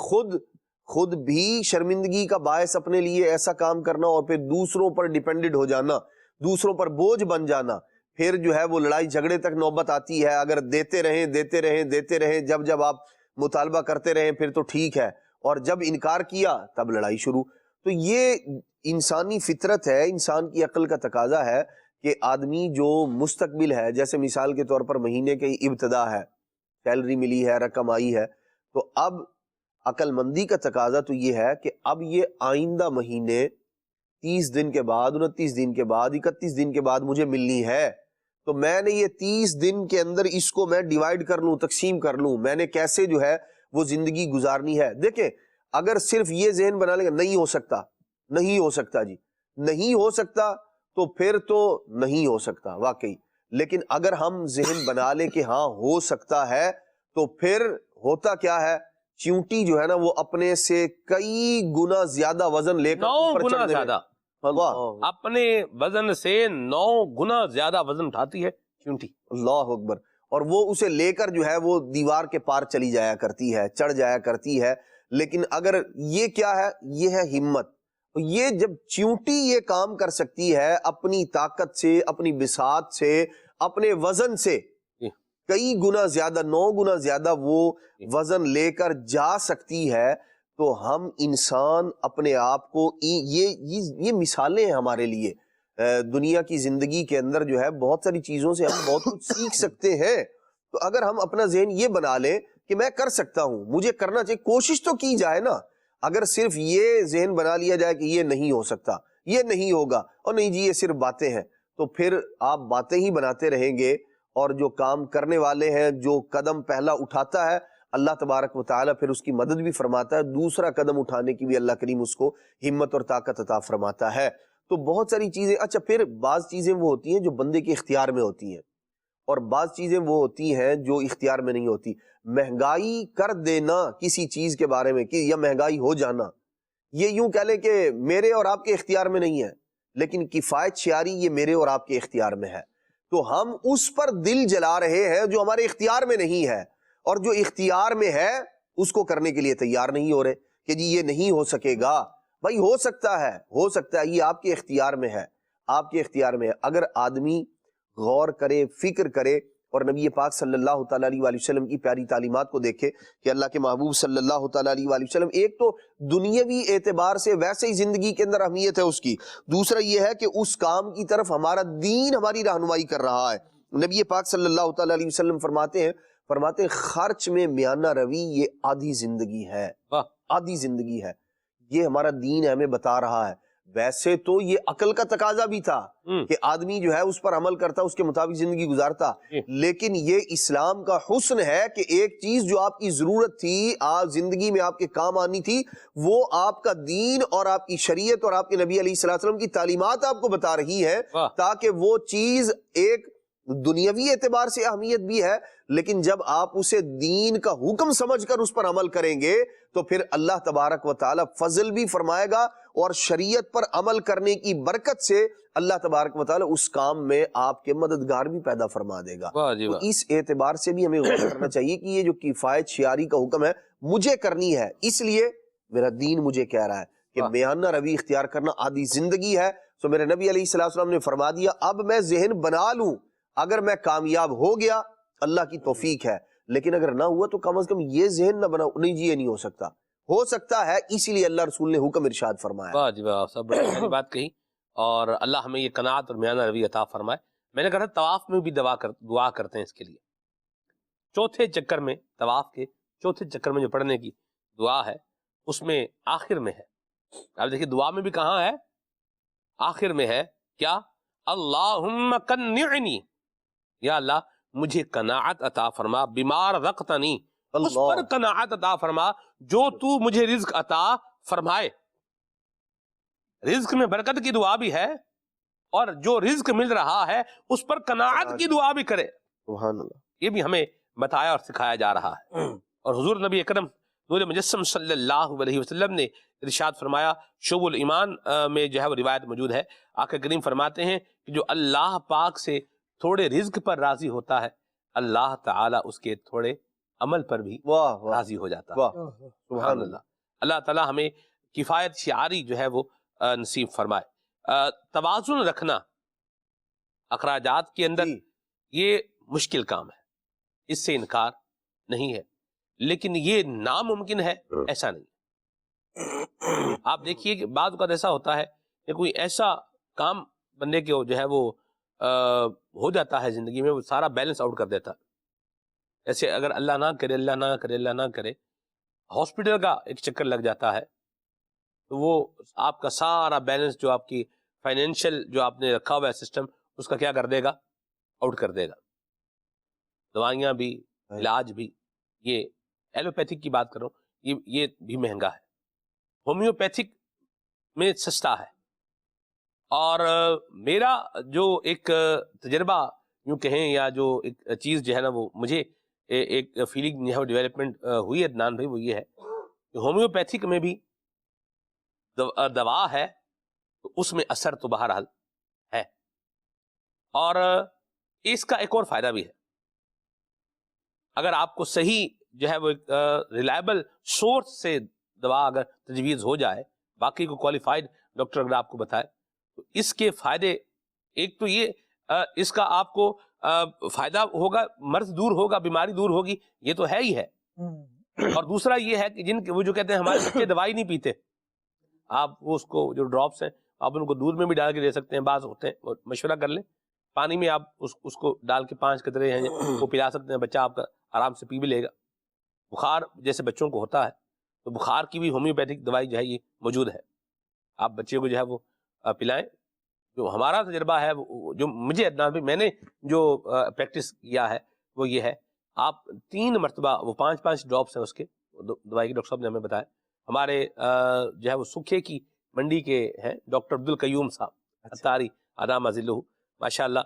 خود بھی شرمندگی کا باعث اپنے لیے ایسا کام کرنا، اور پھر دوسروں پر ڈیپینڈڈ ہو جانا، دوسروں پر بوجھ بن جانا، پھر جو ہے وہ لڑائی جھگڑے تک نوبت آتی ہے۔ اگر دیتے رہیں، جب آپ مطالبہ کرتے رہیں پھر تو ٹھیک ہے، اور جب انکار کیا تب لڑائی شروع۔ تو یہ انسانی فطرت ہے، انسان کی عقل کا تقاضا ہے کہ آدمی جو مستقبل ہے، جیسے مثال کے طور پر مہینے کی ابتدا ہے، سیلری ملی ہے، رقم آئی ہے، تو اب عقل مندی کا تقاضا تو یہ ہے کہ اب یہ آئندہ مہینے 30 دن کے بعد، 29 دن کے بعد، 31 دن کے بعد مجھے ملنی ہے، تو میں نے یہ 30 دن کے اندر اس کو میں ڈیوائیڈ کر لوں، تقسیم کر لوں، میں نے کیسے جو ہے وہ زندگی گزارنی ہے۔ دیکھیں، اگر صرف یہ ذہن بنا لیں گے نہیں ہو سکتا جی، نہیں ہو سکتا، تو پھر تو نہیں ہو سکتا واقعی۔ لیکن اگر ہم ذہن بنا لیں کہ ہاں ہو سکتا ہے، تو پھر ہوتا کیا ہے، چیونٹی جو ہے نا وہ اپنے سے کئی گنا زیادہ وزن لے کر 9 اوپر گنا چڑھنے میں، زیادہ، اللہ اپنے وزن سے 9 گنا زیادہ وزن اٹھاتی ہے چونٹی۔ اللہ اکبر، اور وہ اسے لے کر جو ہے وہ دیوار کے پار چلی جایا کرتی ہے، چڑھ جایا کرتی ہے۔ لیکن اگر یہ کیا ہے، یہ ہے ہمت۔ یہ جب چیونٹی یہ کام کر سکتی ہے اپنی طاقت سے، اپنی بساط سے، اپنے وزن سے کئی گنا زیادہ، 9 گنا زیادہ وہ وزن لے کر جا سکتی ہے، تو ہم انسان اپنے آپ کو یہ مثالیں ہیں ہمارے لیے۔ دنیا کی زندگی کے اندر جو ہے بہت ساری چیزوں سے ہم بہت کچھ سیکھ سکتے ہیں۔ تو اگر ہم اپنا ذہن یہ بنا لیں کہ میں کر سکتا ہوں، مجھے کرنا چاہیے، کوشش تو کی جائے نا۔ اگر صرف یہ ذہن بنا لیا جائے کہ یہ نہیں ہو سکتا، یہ نہیں ہوگا، اور نہیں جی یہ صرف باتیں ہیں، تو پھر آپ باتیں ہی بناتے رہیں گے، اور جو کام کرنے والے ہیں، جو قدم پہلا اٹھاتا ہے، اللہ تبارک و تعالیٰ پھر اس کی مدد بھی فرماتا ہے، دوسرا قدم اٹھانے کی بھی اللہ کریم اس کو ہمت اور طاقت عطا فرماتا ہے۔ تو بہت ساری چیزیں، اچھا پھر بعض چیزیں وہ ہوتی ہیں جو بندے کے اختیار میں ہوتی ہیں، اور بعض چیزیں وہ ہوتی ہیں جو اختیار میں نہیں ہوتی۔ مہنگائی کر دینا کسی چیز کے بارے میں، کہ یا مہنگائی ہو جانا، یہ یوں کہہ لیں کہ میرے اور آپ کے اختیار میں نہیں ہے، لیکن کفایت شعاری یہ میرے اور آپ کے اختیار میں ہے۔ تو ہم اس پر دل جلا رہے ہیں جو ہمارے اختیار میں نہیں ہے، اور جو اختیار میں ہے اس کو کرنے کے لیے تیار نہیں ہو رہے کہ جی یہ نہیں ہو سکے گا۔ بھائی ہو سکتا ہے، یہ آپ کے اختیار میں ہے، آپ کے اختیار میں ہے۔ اگر آدمی غور کرے، فکر کرے، اور نبی پاک صلی اللہ تعالیٰ علیہ وآلہ وسلم کی پیاری تعلیمات کو دیکھے کہ اللہ کے محبوب صلی اللہ تعالیٰ علیہ وآلہ وسلم، ایک تو دنیاوی اعتبار سے ویسے ہی زندگی کے اندر اہمیت ہے اس کی، دوسرا یہ ہے کہ اس کام کی طرف ہمارا دین ہماری رہنمائی کر رہا ہے۔ نبی پاک صلی اللہ تعالیٰ علیہ وسلم فرماتے ہیں خرچ میں میانہ روی یہ آدھی زندگی ہے، آدھی زندگی ہے۔ یہ ہمارا دین ہمیں بتا رہا ہے۔ ویسے تو یہ عقل کا تقاضا بھی تھا کہ آدمی جو ہے اس پر عمل کرتا، اس کے مطابق زندگی گزارتا، لیکن یہ اسلام کا حسن ہے کہ ایک چیز جو آپ کی ضرورت تھی، آپ زندگی میں آپ کے کام آنی تھی، وہ آپ کا دین اور آپ کی شریعت اور آپ کے نبی علیہ الصلوۃ والسلام کی تعلیمات آپ کو بتا رہی ہے، تاکہ وہ چیز ایک دنیاوی اعتبار سے اہمیت بھی ہے، لیکن جب آپ اسے دین کا حکم سمجھ کر اس پر عمل کریں گے تو پھر اللہ تبارک و تعالی فضل بھی فرمائے گا، اور شریعت پر عمل کرنے کی برکت سے اللہ تبارک و تعالی اس کام میں آپ کے مددگار بھی پیدا فرما دے گا۔ تو اس اعتبار سے بھی ہمیں غور کرنا چاہیے کہ یہ جو کفایت شعاری کا حکم ہے مجھے کرنی ہے، اس لیے میرا دین مجھے کہہ رہا ہے کہ میانہ روی اختیار کرنا آدھی زندگی ہے۔ تو میرے نبی علیہ الصلوۃ والسلام نے فرما دیا اب میں ذہن بنا لوں، اگر میں کامیاب ہو گیا اللہ کی توفیق ہے، لیکن اگر نہ ہوا تو کم از کم یہ ذہن نہ بناؤ نہیں جی یہ نہیں ہو سکتا ہے، اسی لیے اللہ رسول نے حکم ارشاد فرمایا۔ واہ جی واہ، سب بڑی بات کہی، اور اللہ ہمیں یہ قناعت اور میانہ روی عطا فرمائے۔ میں نے کہا طواف میں بھی دعا کرتے ہیں اس کے لیے، چوتھے چکر میں، طواف کے چوتھے چکر میں جو پڑھنے کی دعا ہے اس میں آخر میں ہے، اب دیکھیے دعا میں بھی کہاں ہے، آخر میں ہے کیا، اللہم قنعنی، یا اللہ مجھے قناعت عطا فرما، بیمار رقتنی، اس پر قناعت عطا فرما جو تو مجھے رزق عطا فرمائے۔ رزق میں برکت کی دعا بھی ہے اور جو رزق مل رہا ہے اس پر قناعت کی دعا بھی کرے. سبحان اللہ. یہ بھی ہمیں بتایا اور سکھایا جا رہا ہے. اور حضور نبی اکرم نور مجسم صلی اللہ علیہ وسلم نے ارشاد فرمایا, شعب الایمان میں جو ہے وہ روایت موجود ہے, آقا کریم فرماتے ہیں کہ جو اللہ پاک سے تھوڑے رزق پر راضی ہوتا ہے, اللہ تعالیٰ اس کے تھوڑے عمل پر بھی واہ واہ راضی ہو جاتا ہے. واہ. سبحان اللہ. اللہ تعالیٰ ہمیں کفایت شعاری جو ہے وہ نصیب فرمائے. توازن رکھنا اخراجات کے اندر جی. یہ مشکل کام ہے, اس سے انکار نہیں ہے, لیکن یہ ناممکن ہے ایسا نہیں. آپ دیکھیے کہ بعض اوقات ایسا ہوتا ہے کہ کوئی ایسا کام بندے کے جو ہے وہ ہو جاتا ہے زندگی میں, وہ سارا بیلنس آؤٹ کر دیتا ہے. ایسے اگر اللہ نہ کرے, اللہ نہ کرے, اللہ نہ کرے, ہاسپٹل کا ایک چکر لگ جاتا ہے تو وہ آپ کا سارا بیلنس جو آپ کی فائنینشیل جو آپ نے رکھا ہوا ہے سسٹم, اس کا کیا کر دے گا, آؤٹ کر دے گا. دوائیاں بھی, علاج بھی, یہ ایلوپیتھک کی بات کروں, یہ بھی مہنگا ہے. ہومیوپیتھک میں سستا ہے. اور میرا جو ایک تجربہ یوں کہیں یا جو ایک چیز جو ہے نا وہ مجھے ایک فیلنگ ڈیولپمنٹ ہوئی ہے عدنان بھائی, وہ یہ ہے کہ ہومیوپیتھک میں بھی دوا ہے تو اس میں اثر تو بہرحال ہے, اور اس کا ایک اور فائدہ بھی ہے. اگر آپ کو صحیح جو ہے وہ ریلائبل سورس سے دوا اگر تجویز ہو جائے, باقی کو کوالیفائڈ ڈاکٹر اگر آپ کو بتائے, تو اس کے فائدے, ایک تو یہ اس کا آپ کو فائدہ ہوگا, مرض دور ہوگا, بیماری دور ہوگی, یہ تو ہے ہی ہے. اور دوسرا یہ ہے کہ جن وہ جو کہتے ہیں ہمارے بچے دوائی نہیں پیتے, آپ وہ اس کو جو ڈراپس ہیں آپ ان کو دودھ میں بھی ڈال کے دے سکتے ہیں. بعض ہوتے ہیں, مشورہ کر لیں, پانی میں آپ اس کو ڈال کے 5 قطرے ہیں وہ پلا سکتے ہیں, بچہ آپ کا آرام سے پی بھی لے گا. بخار جیسے بچوں کو ہوتا ہے تو بخار کی بھی ہومیوپیتھک دوائی جو ہے یہ موجود ہے, آپ بچے کو جو ہے وہ پلائیں. جو ہمارا تجربہ ہے, جو مجھے عدنان بھائی میں نے جو پریکٹس کیا ہے وہ یہ ہے, آپ 3 مرتبہ وہ 5 ڈراپس ہیں اس کے دوائی کے, ڈاکٹر صاحب نے ہمیں بتایا. ہمارے جو ہے وہ سکھے کی منڈی کے ہیں ڈاکٹر عبدالقیوم صاحب اتاری ادام ذلہ, ماشاء اللہ.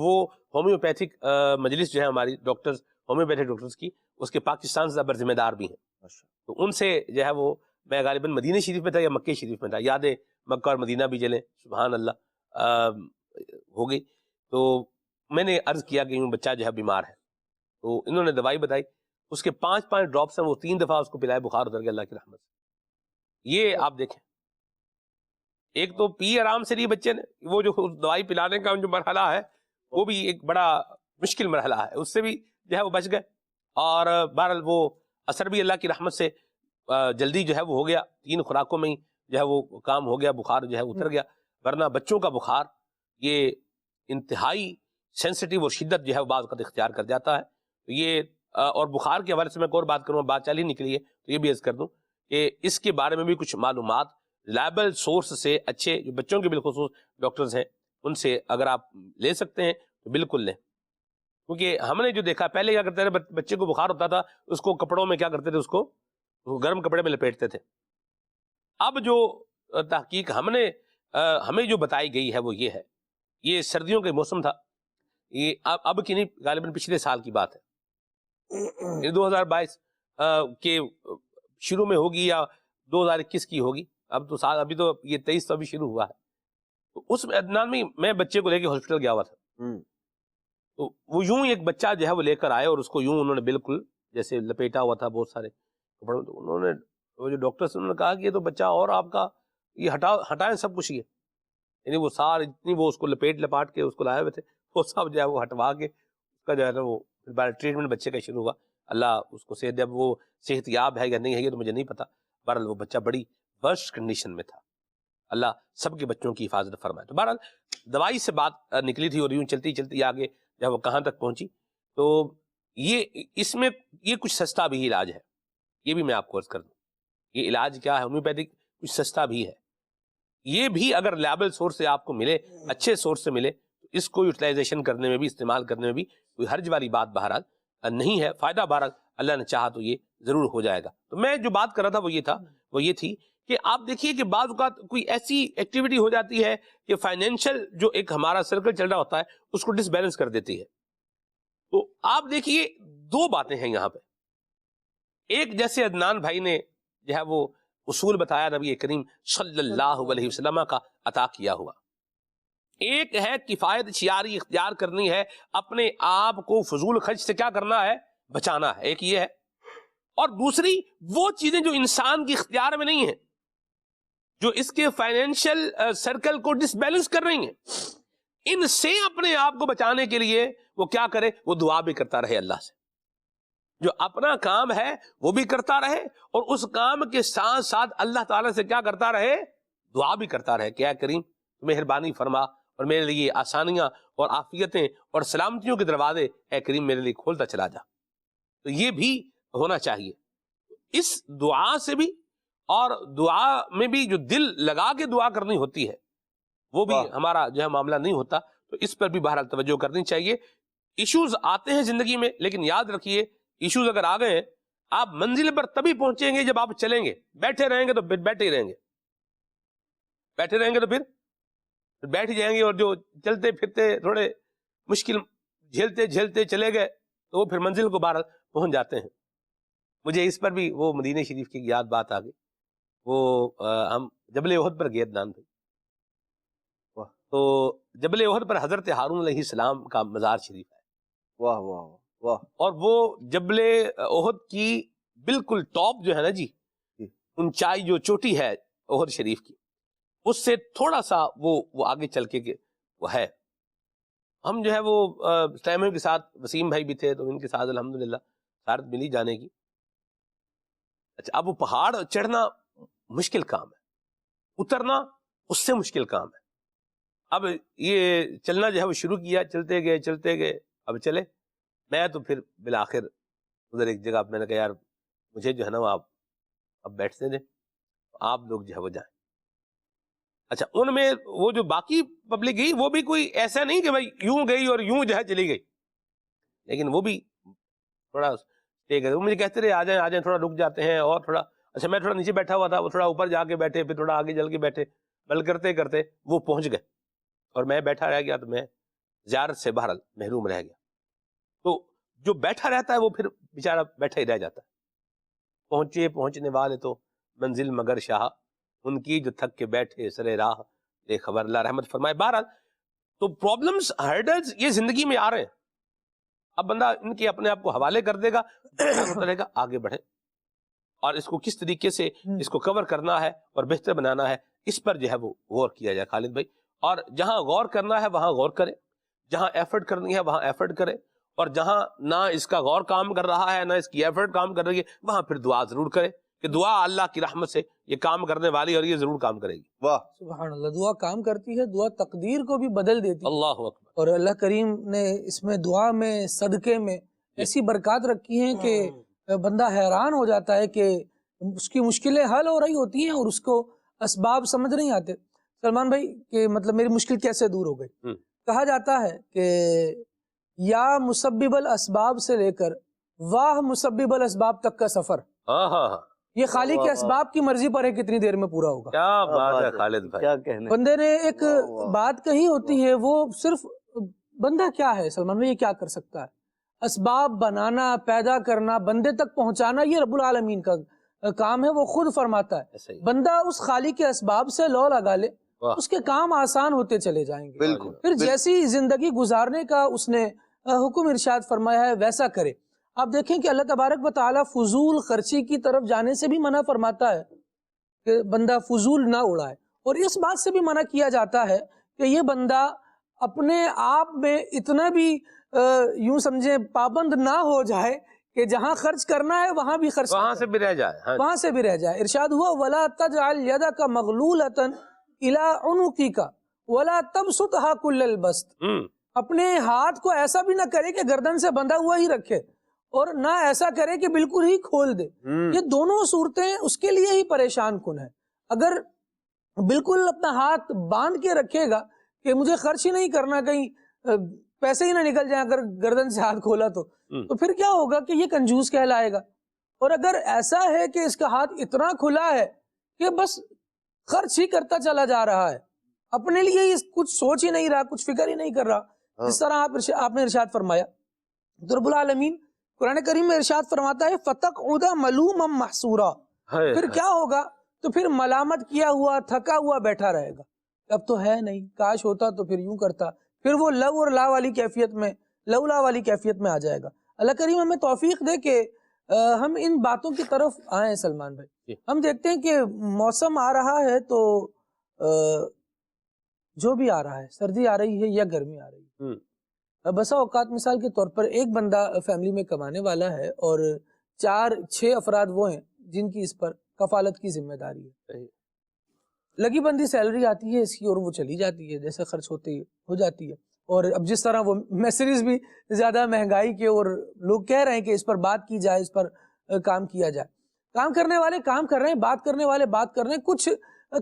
وہ ہومیوپیتھک مجلس جو ہے ہماری ڈاکٹرز ہومیوپیتھک ڈاکٹرز کی, اس کے پاکستان سے زبر ذمہ دار بھی ہیں. تو ان سے جو ہے وہ میں غالباً مدینہ شریف میں تھا یا مکہ شریف میں تھا, یادیں مکہ اور مدینہ بھی جلیں, سبحان اللہ ہو گئی. تو میں نے عرض کیا کہ یوں بچہ جو ہے بیمار ہے, تو انہوں نے دوائی بتائی, اس کے 5 ڈراپس ہیں, وہ 3 دفعہ اس کو پلائے, بخار اتر گیا اللہ کی رحمت سے. یہ آپ دیکھیں, ایک تو پی آرام سے لیے بچے نے, وہ جو دوائی پلانے کا جو مرحلہ ہے وہ بھی ایک بڑا مشکل مرحلہ ہے, اس سے بھی جو ہے وہ بچ گئے. اور بہرحال وہ اثر بھی اللہ کی رحمت سے جلدی جو ہے وہ ہو گیا, 3 خوراکوں میں ہی جو ہے وہ کام ہو گیا, بخار جو ہے اتر گیا. ورنہ بچوں کا بخار یہ انتہائی سینسٹیو اور شدت جو ہے وہ بعض وقت اختیار کر جاتا ہے. تو یہ اور بخار کے حوالے سے میں ایک اور بات کروں, بات چل ہی نکلی ہے تو یہ بھی عرض کر دوں کہ اس کے بارے میں بھی کچھ معلومات ریلائبل سورس سے, اچھے جو بچوں کے بالخصوص ڈاکٹرز ہیں ان سے اگر آپ لے سکتے ہیں تو بالکل لیں. کیونکہ ہم نے جو دیکھا پہلے کیا کرتے تھے, بچے کو بخار ہوتا تھا اس کو کپڑوں میں کیا کرتے تھے, اس کو گرم کپڑے میں لپیٹتے تھے. اب جو تحقیق ہمیں جو بتائی گئی ہے وہ یہ ہے, یہ سردیوں کا موسم تھا, یہ اب کی نہیں, غالباً پچھلے سال کی بات ہے, 2022 کے شروع میں ہوگی یا 2021 کی ہوگی. اب تو سال, ابھی تو یہ 23 تو ابھی شروع ہوا ہے. تو اس عدنان میں بچے کو لے کے ہاسپٹل گیا ہوا تھا, تو وہ یوں ایک بچہ جو ہے وہ لے کر آئے اور اس کو یوں انہوں نے بالکل جیسے لپیٹا ہوا تھا بہت سارے کپڑوں. تو انہوں نے وہ جو ڈاکٹر سے انہوں نے کہا کہ یہ تو بچہ اور آپ کا یہ ہٹائیں سب کچھ, یہ یعنی وہ سارے اتنی وہ اس کو لپاٹ کے اس کو لائے ہوئے تھے, وہ سب جو ہے وہ ہٹوا کے اس کا جو ہے نا وہ ٹریٹمنٹ بچے کا شروع ہوا. اللہ اس کو صحت دے, اب وہ صحت یاب ہے یا نہیں ہے یہ تو مجھے نہیں پتا. بہرحال وہ بچہ بڑی ورسٹ کنڈیشن میں تھا, اللہ سب کے بچوں کی حفاظت فرمائے. تو بہرحال دوائی سے بات نکلی تھی اور یوں چلتی چلتی آگے جب وہ کہاں تک پہنچی, تو یہ اس میں یہ کچھ سستا بھی علاج ہے, یہ بھی میں آپ کو عرض کر دوں. یہ علاج کیا ہے ہومیوپیتھک, کچھ سستا بھی ہے. یہ بھی اگر لیبل سورس سے آپ کو ملے, اچھے سورس سے ملے, تو اس کو یوٹیلائزیشن کرنے میں بھی, استعمال کرنے میں بھی کوئی حرج والی بات بہرحال نہیں ہے. فائدہ بہرحال اللہ نے چاہا تو یہ ضرور ہو جائے گا. تو میں جو بات کر رہا تھا وہ یہ تھی کہ کہ آپ دیکھیے کہ بعض اوقات کوئی ایسی ایکٹیویٹی ہو جاتی ہے کہ فائنینشیل جو ایک ہمارا سرکل چل رہا ہوتا ہے اس کو ڈس بیلنس کر دیتی ہے. تو آپ دیکھیے دو باتیں ہیں یہاں پہ. ایک جیسے عدنان بھائی نے جو ہے وہ اصول بتایا نبی کریم صلی اللہ علیہ وسلم کا عطا کیا ہوا. ایک ہے کفایت شیاری اختیار کرنی ہے، اپنے آپ کو فضول خرچ سے کیا کرنا ہے، بچانا ہے، ایک یہ ہے. اور دوسری وہ چیزیں جو انسان کی اختیار میں نہیں ہیں، جو اس کے فائنینشیل سرکل کو ڈس بیلنس کر رہی ہیں، ان سے اپنے آپ کو بچانے کے لیے وہ کیا کرے، وہ دعا بھی کرتا رہے اللہ سے. جو اپنا کام ہے وہ بھی کرتا رہے اور اس کام کے ساتھ ساتھ اللہ تعالیٰ سے کیا کرتا رہے، دعا بھی کرتا رہے کہ اے کریم مہربانی فرما اور میرے لیے آسانیاں اور عافیتیں اور سلامتیوں کے دروازے اے کریم میرے لیے کھولتا چلا جا. تو یہ بھی ہونا چاہیے. اس دعا سے بھی اور دعا میں بھی جو دل لگا کے دعا کرنی ہوتی ہے وہ بھی ہمارا جو ہے معاملہ نہیں ہوتا. تو اس پر بھی بہرحال توجہ کرنی چاہیے. ایشوز آتے ہیں زندگی میں، لیکن یاد رکھیے ایشوز اگر آ گئے ہیں آپ منزل پر تبھی پہنچیں گے جب آپ چلیں گے. بیٹھے رہیں گے تو پھر بیٹھے ہی رہیں گے، بیٹھے رہیں گے تو پھر بیٹھ ہی جائیں گے. اور جو چلتے پھرتے تھوڑے مشکل جھیلتے جھیلتے چلے گئے تو وہ پھر منزل کو بہرحال پہنچ جاتے ہیں. مجھے اس پر بھی وہ مدینہ شریف کی یاد بات آ گئی. وہ ہم جبل احد پر گئے عدنان بھائی، تو جبل احد پر حضرت ہارون علیہ السلام کا مزار شریف ہے. واہ واہ واہ. اور وہ جبل احد کی بالکل ٹاپ جو ہے نا جی، اونچائی جو چوٹی ہے احد شریف کی، اس سے تھوڑا سا وہ آگے چل کے وہ ہے. ہم جو ہے وہ ٹائموں کے ساتھ وسیم بھائی بھی تھے تو ان کے ساتھ الحمدللہ سارت ملی جانے کی. اچھا اب وہ پہاڑ چڑھنا مشکل کام ہے، اترنا اس سے مشکل کام ہے. اب یہ چلنا جو ہے وہ شروع کیا، چلتے گئے. اب چلے میں تو پھر بالآخر ادھر ایک جگہ میں نے کہا یار مجھے جو ہے نا وہ آپ اب بیٹھتے دیں، آپ لوگ جو ہے وہ جائیں. اچھا ان میں وہ جو باقی پبلک گئی وہ بھی کوئی ایسا نہیں کہ بھائی یوں گئی اور یوں جو ہے چلی گئی، لیکن وہ بھی تھوڑا وہ مجھے کہتے رہے آ جائیں تھوڑا رک جاتے ہیں اور تھوڑا. اچھا میں تھوڑا نیچے بیٹھا ہوا تھا، وہ تھوڑا اوپر جا کے بیٹھے، پھر تھوڑا آگے چل کے بیٹھے، بل کرتے کرتے وہ پہنچ گئے اور میں بیٹھا رہ گیا. تو میں زیارت سے بہرحال محروم رہ گیا. تو جو بیٹھا رہتا ہے وہ پھر بیچارہ بیٹھا ہی رہ جاتا ہے. پہنچنے والے تو منزل مگر شاہ، ان کی جو تھک کے بیٹھے سرے راہ بے خبر، اللہ رحمت فرمائے. بہرحال تو پرابلمز ہرڈلز یہ زندگی میں آ رہے ہیں. اب بندہ ان کے اپنے آپ کو حوالے کر دے گا، رہے گا آگے بڑھے اور اس کو کس طریقے سے اس کو کور کرنا ہے اور بہتر بنانا ہے اس پر جو ہے وہ غور کیا جائے خالد بھائی. اور جہاں غور کرنا ہے وہاں غور کرے، جہاں ایفرٹ کرنی ہے وہاں ایفرٹ کرے، اور جہاں نہ اس کا غور کام کر رہا ہے نہ اس کی ایفرٹ کام کر رہی ہے وہاں پھر دعا ضرور کرے کہ دعا اللہ کی رحمت سے یہ کام کرنے والی اور یہ ضرور کام کرے گی. واہ سبحان اللہ. دعا کام کرتی ہے، دعا تقدیر کو بھی بدل دیتی ہے. اللہ اکبر. اور اللہ کریم نے اس میں دعا میں صدقے میں ایسی برکات رکھی ہیں کہ بندہ حیران ہو جاتا ہے کہ اس کی مشکلیں حل ہو رہی ہوتی ہیں اور اس کو اسباب سمجھ نہیں آتے. سلمان بھائی کہ مطلب میری مشکل کیسے دور ہو گئی. کہا جاتا ہے کہ یا مسبب الاسباب سے لے کر واہ مسبب الاسباب تک کا سفر یہ خالق کے اسباب کی مرضی پر ہے کتنی دیر میں پورا ہوگا. کیا بات ہے خالد بھائی، کیا کہنے. بندے نے ایک بات کہی ہوتی ہے، وہ صرف بندہ کیا ہے سلمان بھائی، یہ کیا کر سکتا ہے؟ اسباب بنانا، پیدا کرنا، بندے تک پہنچانا یہ رب العالمین کا کام ہے. وہ خود فرماتا ہے بندہ اس خالق کے اسباب سے لو لگا لے، اس کے کام آسان ہوتے چلے جائیں گے. بالکل. پھر جیسی زندگی گزارنے کا اس نے حکم ارشاد فرمایا ہے ویسا کرے. آپ دیکھیں کہ اللہ تبارک و تعالیٰ فضول خرچی کی طرف جانے سے بھی منع فرماتا ہے کہ بندہ فضول نہ اڑائے، اور اس بات سے بھی منع کیا جاتا ہے کہ یہ بندہ اپنے آپ میں اتنا بھی یوں سمجھے پابند نہ ہو جائے کہ جہاں خرچ کرنا ہے وہاں بھی خرچ وہاں سے بھی رہ جائے، وہاں سے بھی رہ جائے. ارشاد ہوا وَلَا تَجْعَلْ يَدَكَ مَغْلُولَةً إِلَىٰ عُنُقِكَ وَلَا تَبْسُطْهَا كُلَّ الْبَسْطِ. اپنے ہاتھ کو ایسا بھی نہ کرے کہ گردن سے بندھا ہوا ہی رکھے اور نہ ایسا کرے کہ بالکل ہی کھول دے. یہ دونوں صورتیں اس کے لیے ہی پریشان کن ہے. اگر بالکل اپنا ہاتھ باندھ کے رکھے گا کہ مجھے خرچ ہی نہیں کرنا، کہیں پیسے ہی نہ نکل جائیں اگر گردن سے ہاتھ کھولا تو پھر کیا ہوگا کہ یہ کنجوس کہلائے گا. اور اگر ایسا ہے کہ اس کا ہاتھ اتنا کھلا ہے کہ بس خرچ ہی کرتا چلا جا رہا ہے، اپنے لیے ہی کچھ سوچ ہی نہیں رہا، کچھ فکر ہی نہیں کر رہا. جس طرح آپ نے ارشاد فرمایا تو رب العالمین قرآن کریم میں ارشاد فرماتا ہے فَتَقْعُدَ مَلُومًا مَحْسُورًا، پھر کیا ہوگا؟ تو پھر ملامت کیا ہوا تھکا ہوا بیٹھا رہے گا. اب تو ہے نہیں، کاش ہوتا تو پھر یوں کرتا، پھر وہ لو اور لا والی کیفیت میں، لولا والی کیفیت میں آ جائے گا. اللہ کریم ہمیں توفیق دے کہ ہم ان باتوں کی طرف آئیں. سلمان بھائی، ہم دیکھتے ہیں کہ موسم آ رہا ہے تو جو بھی آ رہا ہے، سردی آ رہی ہے یا گرمی آ رہی ہے، بسا اوقات مثال کے طور پر ایک بندہ فیملی میں کمانے والا ہے اور 4-6 افراد وہ ہیں جن کی اس پر کفالت کی ذمہ داری ہے. لگی بندی سیلری آتی ہے اس کی اور وہ چلی جاتی ہے، جیسے خرچ ہوتے ہو جاتی ہے. اور اب جس طرح وہ میسیجز بھی زیادہ مہنگائی کے، اور لوگ کہہ رہے ہیں کہ اس پر بات کی جائے، اس پر کام کیا جائے. کام کرنے والے کام کر رہے ہیں، بات کرنے والے بات کر رہے ہیں. کچھ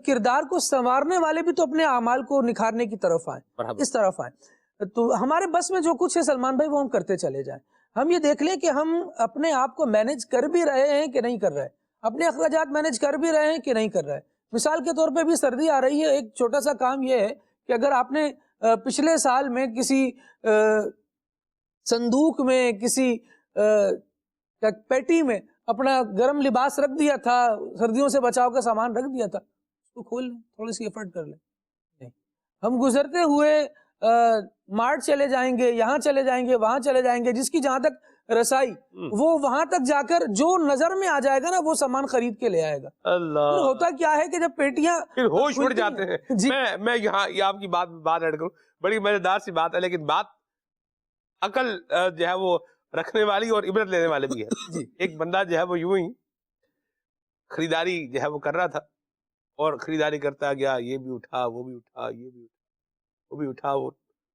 کردار کو سنوارنے والے بھی تو اپنے اعمال کو نکھارنے کی طرف آئیں، اس طرف آئیں. تو ہمارے بس میں جو کچھ ہے سلمان بھائی وہ ہم کرتے چلے جائیں. ہم یہ دیکھ لیں کہ ہم اپنے آپ کو مینج کر بھی رہے ہیں کہ نہیں کر رہے، اپنے اخراجات مینج کر بھی رہے ہیں کہ نہیں کر رہے. مثال کے طور پہ بھی سردی آ رہی ہے، ایک چھوٹا سا کام یہ ہے کہ اگر آپ نے پچھلے سال میں کسی صندوق میں، کسی پیٹی میں اپنا گرم لباس رکھ دیا تھا، سردیوں سے بچاؤ کا سامان رکھ دیا تھا، اس کو کھول لیں، تھوڑی سی ایفرٹ کر لیں. نہیں، ہم گزرتے ہوئے مارٹ چلے جائیں گے، یہاں چلے جائیں گے، وہاں چلے جائیں گے، جس کی جہاں تک رسائی وہ وہاں تک جا کر جو نظر میں آ جائے گا نا وہ سامان خرید کے لے آئے گا. اللہ، ہوتا کیا ہے کہ جب پیٹیاں پھر ہوش اڑ جاتے ہیں. جی میں یہاں یہ آپ کی بات ایڈ کروں، بڑی مزیدار سی بات ہے، لیکن بات عقل جو ہے وہ رکھنے والی اور عبرت لینے والے بھی ہے. جی ایک بندہ جو ہے وہ یوں ہی خریداری جو ہے وہ کر رہا تھا، اور خریداری کرتا گیا، یہ بھی اٹھا، وہ بھی اٹھا، یہ بھی اٹھا، وہ بھی اٹھا. وہ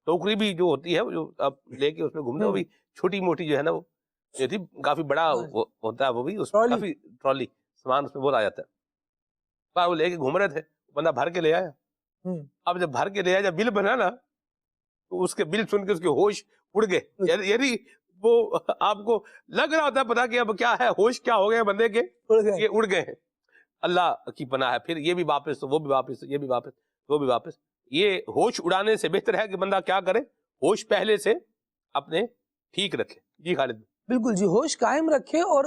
ٹوکری بھی جو ہوتی ہے جو آپ لے کے اس میں گھومتے، وہ بھی چھوٹی موٹی جو ہے نا وہ یہ تھی، کافی بڑا ہوتا ہے وہ بھی، اس میں کافی ٹرالی سامان اس میں بہت آ جاتا ہے. وہ لے کے گھوم رہے تھے، بندہ بھر کے لے آیا. اب جب بھر کے لے آیا، جب بل بنا نا تو اس کے بل سن کے اس کے ہوش اڑ گئے. یعنی وہ آپ کو لگ رہا ہوتا ہے پتا کہ اب کیا ہے، ہوش کیا ہو گئے بندے کے، یہ اڑ گئے ہیں. اللہ کی پناہ ہے. پھر یہ بھی واپس، وہ بھی واپس، یہ بھی واپس، وہ بھی واپس. یہ ہوش اڑانے سے بہتر ہے کہ بندہ کیا کرے، ہوش پہلے سے اپنے ٹھیک رکھے. جی خالد. بالکل جی، ہوش قائم رکھے اور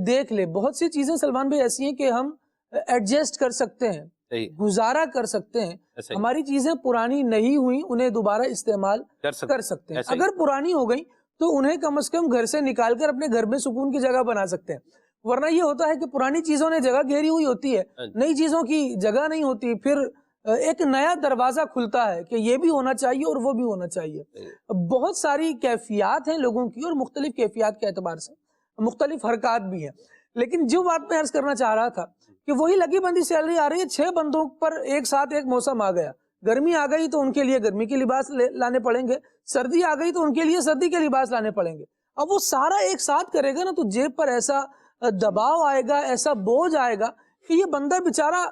دیکھ لے. بہت سی چیزیں سلمان بھائی ایسی ہیں کہ ہم ایڈجسٹ کر سکتے ہیں، گزارا کر سکتے ہیں. ہماری چیزیں پرانی نہیں ہوئی، انہیں دوبارہ استعمال کر سکتے ہیں. اگر پرانی ہو گئی تو انہیں کم از کم گھر سے نکال کر اپنے گھر میں سکون کی جگہ بنا سکتے ہیں. ورنہ یہ ہوتا ہے کہ پرانی چیزوں نے جگہ گھیری ہوئی ہوتی ہے، نئی چیزوں کی جگہ نہیں ہوتی. پھر ایک نیا دروازہ کھلتا ہے کہ یہ بھی ہونا چاہیے اور وہ بھی ہونا چاہیے. بہت ساری کیفیات ہیں لوگوں کی، اور مختلف کیفیات کے اعتبار سے مختلف حرکات بھی ہیں. لیکن جو بات میں عرض کرنا چاہ رہا تھا کہ وہی لگی بندی سیلری آ رہی ہے، 6 بندوں پر ایک ساتھ ایک موسم آ گیا. گرمی آ گئی تو ان کے لیے گرمی کے لباس لانے پڑیں گے، سردی آ گئی تو ان کے لیے سردی کے لباس لانے پڑیں گے. اب وہ سارا ایک ساتھ کرے گا نا تو جیب پر ایسا دباؤ آئے گا، ایسا بوجھ آئے گا کہ یہ بندہ بیچارہ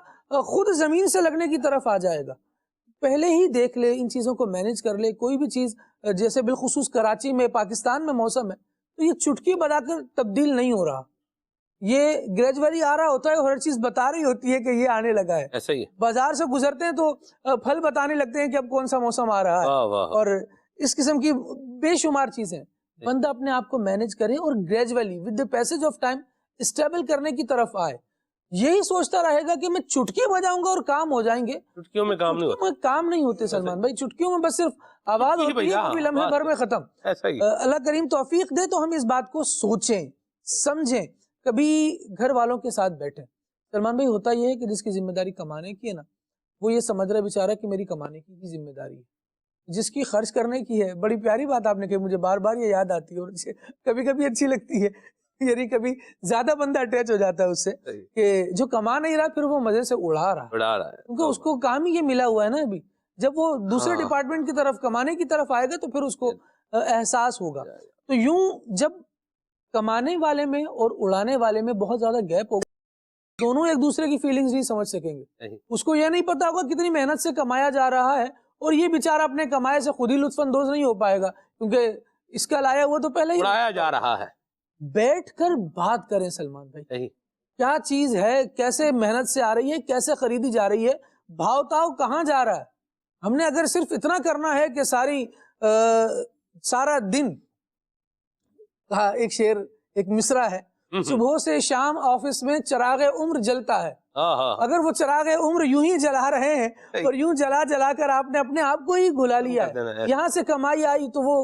خود زمین سے لگنے کی طرف آ جائے گا. پہلے ہی دیکھ لے، ان چیزوں کو مینج کر لے. کوئی بھی چیز جیسے بالخصوص کراچی میں، پاکستان میں موسم ہے تو یہ چٹکی بجا کر تبدیل نہیں ہو رہا، یہ گریجولی آ رہا ہوتا ہے، اور ہر چیز بتا رہی ہوتی ہے کہ یہ آنے لگا ہے. ایسا ہی ہے. بازار سے گزرتے ہیں تو پھل بتانے لگتے ہیں کہ اب کون سا موسم آ رہا ہے، اور اس قسم کی بے شمار چیزیں. بندہ اپنے آپ کو مینج کرے اور gradually with the passage of time stable کرنے کی طرف آئے. یہی سوچتا رہے گا کہ میں چٹکی بجاؤں گا اور کام ہو جائیں گے. چٹکیوں میں کام نہیں ہوتا، کام نہیں ہوتے سلمان بھائی. چٹکیوں میں بس صرف آواز ہوتی ہے، وہ بھی لمحے بھر میں ختم. اللہ کریم توفیق دے تو ہم اس بات کو سوچیں، سمجھیں، کبھی گھر والوں کے ساتھ بیٹھیں. سلمان بھائی ہوتا یہ ہے کہ جس کی ذمہ داری کمانے کی ہے نا، وہ یہ سمجھ رہا ہے بیچارہ کہ میری کمانے کی ذمہ داری ہے. جس کی خرچ کرنے کی ہے، بڑی پیاری بات آپ نے کہی، مجھے بار بار یہ یاد آتی ہے اور کبھی کبھی اچھی لگتی ہے. یعنی کبھی زیادہ بندہ اٹیچ ہو جاتا ہے اس سے کہ جو کما نہیں رہا پھر وہ مزے سے اڑا رہا ہے، کیونکہ اس کو کام ہی یہ ملا ہوا ہے نا. ابھی جب وہ دوسرے ڈپارٹمنٹ کی طرف، کمانے کی طرف آئے گا تو پھر اس کو احساس ہوگا. تو یوں جب کمانے والے میں اور اڑانے والے میں بہت زیادہ گیپ ہوگا، دونوں ایک دوسرے کی فیلنگز نہیں سمجھ سکیں گے. اس کو یہ نہیں پتا ہوگا کتنی محنت سے کمایا جا رہا ہے، اور یہ بیچارہ اپنے کمائے سے خود ہی لطف اندوز نہیں ہو پائے گا، کیونکہ اس کا لایا وہ تو پہلے ہی اڑایا جا رہا ہے. بیٹھ کر بات کریں سلمان بھائی. کیا چیز ہے، کیسے محنت سے آ رہی ہے، کیسے خریدی جا رہی ہے، بھاؤ تاؤ کہاں جا رہا ہے. ہم نے اگر صرف اتنا کرنا ہے کہ سارا دن، ایک شعر، ایک مصرع ہے، صبح سے شام آفس میں چراغ عمر جلتا ہے. اگر وہ چراغ عمر یوں ہی جلا رہے ہیں اور یوں جلا جلا کر آپ نے اپنے آپ کو ہی گھلا لیا ہے. یہاں سے کمائی آئی تو وہ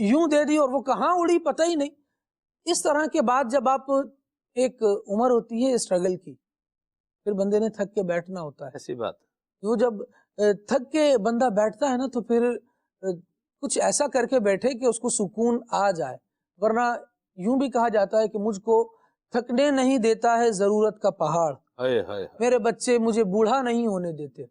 یوں دے دی اور وہ کہاں اڑی پتہ ہی نہیں. اس طرح کے بعد جب آپ، ایک عمر ہوتی ہے اسٹرگل کی، پھر بندے نے تھک کے بیٹھنا ہوتا ہے. ایسی بات. وہ جب تھک کے بندہ بیٹھتا ہے نا تو پھر کچھ ایسا کر کے بیٹھے کہ اس کو سکون آ جائے. ورنہ یوں بھی کہا جاتا ہے کہ مجھ کو تھکنے نہیں دیتا ہے ضرورت کا پہاڑ، میرے بچے مجھے بوڑھا نہیں ہونے دیتے.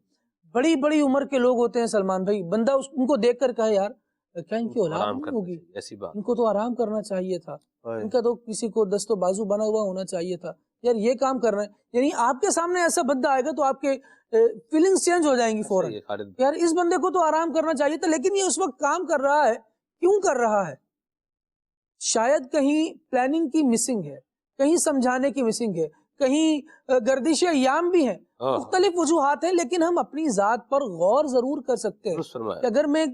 بڑی بڑی عمر کے لوگ ہوتے ہیں سلمان بھائی، بندہ ان کو دیکھ کر کہے یار کیا ان کی اولاد نہیں ہوگی، ایسی بات. ان کو تو آرام کرنا چاہیے تھا، ان کا تو کسی کو دست و بازو بنا ہوا ہونا چاہیے تھا، یار یہ کام کر رہے ہیں. یعنی آپ کے سامنے ایسا بندہ آئے گا تو آپ کے فیلنگز چینج ہو جائیں گی فوراً. یار اس بندے کو تو آرام کرنا چاہیے تھا، لیکن یہ اس وقت کام کر رہا ہے، کیوں کر رہا ہے؟ شاید کہیں پلاننگ کی مسنگ ہے، کہیں سمجھانے کی مسنگ ہے، کہیں گردش ایام بھی ہیں، مختلف وجوہات ہیں. لیکن ہم اپنی ذات پر غور ضرور کر سکتے ہیں کہ اگر میں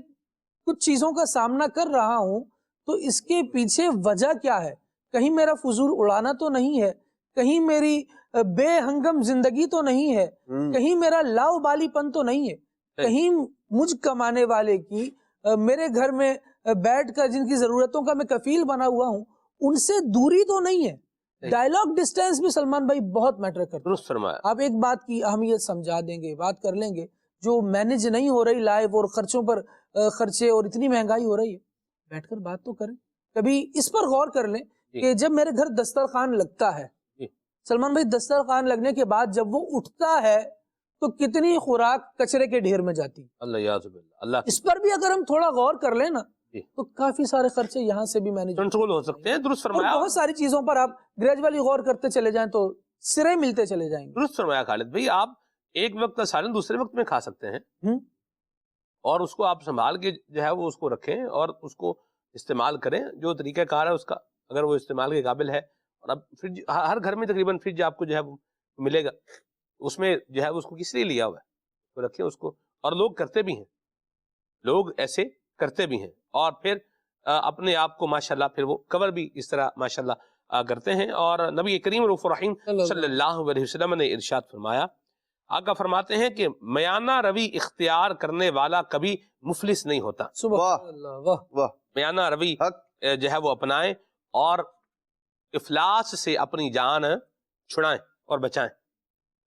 کچھ چیزوں کا سامنا کر رہا ہوں تو اس کے پیچھے وجہ کیا ہے. کہیں میرا فضول اڑانا تو نہیں ہے، کہیں میری بے ہنگم زندگی تو نہیں ہے، کہیں میرا لاؤبالی پن تو نہیں ہے، کہیں مجھ کمانے والے کی میرے گھر میں بیٹھ کر جن کی ضرورتوں کا میں کفیل بنا ہوا ہوں ان سے دوری تو نہیں ہے. ڈائلاگ ڈسٹینس بھی سلمان بھائی بہت میٹر کرتا ہے. آپ ایک بات کی اہمیت سمجھا دیں گے، بات کر لیں گے، جو مینج نہیں ہو رہی لائف اور خرچوں پر خرچے اور اتنی مہنگائی ہو رہی ہے، بیٹھ کر بات تو کریں. کبھی اس پر غور کر لیں کہ جب میرے گھر دسترخوان لگتا ہے سلمان بھائی، دسترخوان لگنے کے بعد جب وہ اٹھتا ہے تو کتنی خوراک کچرے کے ڈھیر میں جاتی. اللہ، اس پر بھی اگر ہم تھوڑا غور کر لیں نا تو کافی سارے خرچے یہاں سے بھی مینج کنٹرول ہو سکتے ہیں. درست فرمایا. بہت ساری چیزوں پر آپ گریجولی غور کرتے چلے جائیں تو سرے ملتے چلے جائیں گے. درست فرمایا خالد بھائی. آپ ایک وقت کا سالن دوسرے وقت میں کھا سکتے ہیں اور اس کو آپ سنبھال کے جو ہے وہ اس کو رکھیں اور اس کو استعمال کریں. جو طریقہ کار ہے اس کا، اگر وہ استعمال کے قابل ہے، اور اب فریج ہر گھر میں تقریباً فریج آپ کو جو ہے وہ ملے گا، اس میں جو ہے اس کو کس لیے لیا ہوا ہے تو رکھیں اس کو. اور لوگ کرتے بھی ہیں، لوگ ایسے کرتے بھی ہیں اور پھر اپنے آپ کو ماشاءاللہ پھر وہ کور بھی اس طرح ماشاءاللہ کرتے ہیں. اور نبی کریم رؤوف الرحیم صلی اللہ علیہ وسلم نے ارشاد فرمایا، آقا فرماتے ہیں کہ میانہ روی اختیار کرنے والا کبھی مفلس نہیں ہوتا. سبحان اللہ، واہ واہ. میانہ روی جو ہے وہ اپنائیں اور افلاس سے اپنی جان چھڑائیں اور بچائیں.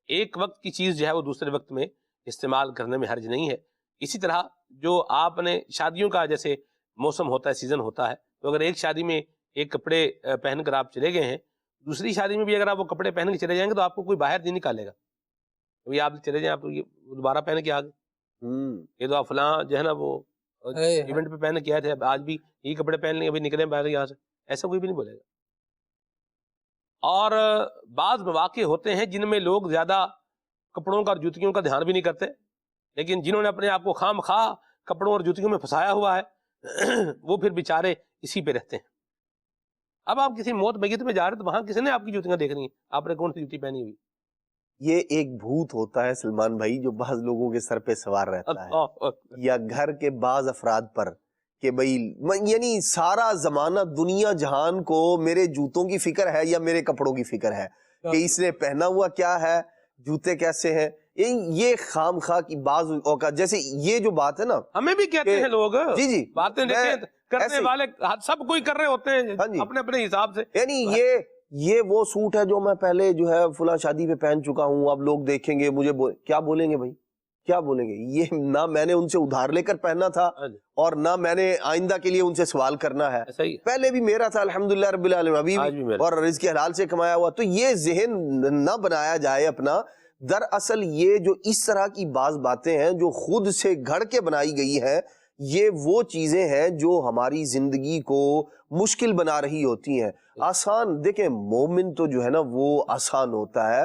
ایک وقت کی چیز جو ہے وہ دوسرے وقت میں استعمال کرنے میں حرج نہیں ہے. اسی طرح جو آپ نے شادیوں کا جیسے موسم ہوتا ہے، سیزن ہوتا ہے، تو اگر ایک شادی میں ایک کپڑے پہن کر آپ چلے گئے ہیں، دوسری شادی میں بھی اگر آپ وہ کپڑے پہن کے چلے جائیں گے تو آپ کو کوئی باہر نہیں نکالے گا. ابھی آپ چلے جائیں، آپ یہ دوبارہ پہن کے آ گئے، یہ تو آپ فلاں جو ہے نا وہ ایونٹ پہ پہن کے آئے تھے، آج بھی یہ کپڑے پہن لیں، ابھی نکلیں باہر یہاں سے، ایسا کوئی بھی نہیں بولے گا. اور بعض مواقع ہوتے ہیں جن میں لوگ زیادہ کپڑوں کا اور جوتیوں کا دھیان بھی نہیں کرتے، لیکن جنہوں نے اپنے آپ کو خام خواہ کپڑوں اور جوتیوں میں پھنسایا ہوا ہے وہ پھر بیچارے اسی پہ رہتے ہیں. اب آپ کسی موت میت میں جا رہے تو وہاں کسی نے آپ کی جوتیاں دیکھنی ہیں، آپ نے کون سی جوتی پہنی ہوئی. یہ ایک بھوت ہوتا ہے سلمان بھائی جو بعض لوگوں کے سر پہ سوار رہتا ہے یا گھر کے بعض افراد پر، کہ بھئی یعنی سارا زمانہ دنیا جہان کو میرے جوتوں کی فکر ہے یا میرے کپڑوں کی فکر ہے کہ اس نے پہنا ہوا کیا ہے، جوتے کیسے ہیں. یہ خام خواہ کی بعض اوقات، جیسے یہ جو بات ہے نا، ہمیں بھی کہتے ہیں لوگ جی باتیں کرنے والے سب کوئی کر رہے ہوتے ہیں اپنے اپنے حساب سے. یعنی یہ وہ سوٹ ہے جو میں پہلے جو ہے فلاں شادی پہ پہن چکا ہوں، اب لوگ دیکھیں گے مجھے کیا بولیں گے بھائی، کیا بولیں گے. یہ نہ میں نے ان سے ادھار لے کر پہننا تھا اور نہ میں نے آئندہ کے لیے ان سے سوال کرنا ہے. پہلے بھی میرا تھا الحمدللہ رب العالمین، ابھی بھی، اور رزق حلال سے کمایا ہوا. تو یہ ذہن نہ بنایا جائے اپنا. دراصل یہ جو اس طرح کی بعض باتیں ہیں جو خود سے گھڑ کے بنائی گئی ہیں، یہ وہ چیزیں ہیں جو ہماری زندگی کو مشکل بنا رہی ہوتی ہیں. آسان دیکھیں، مومن تو جو ہے نا وہ آسان ہوتا ہے،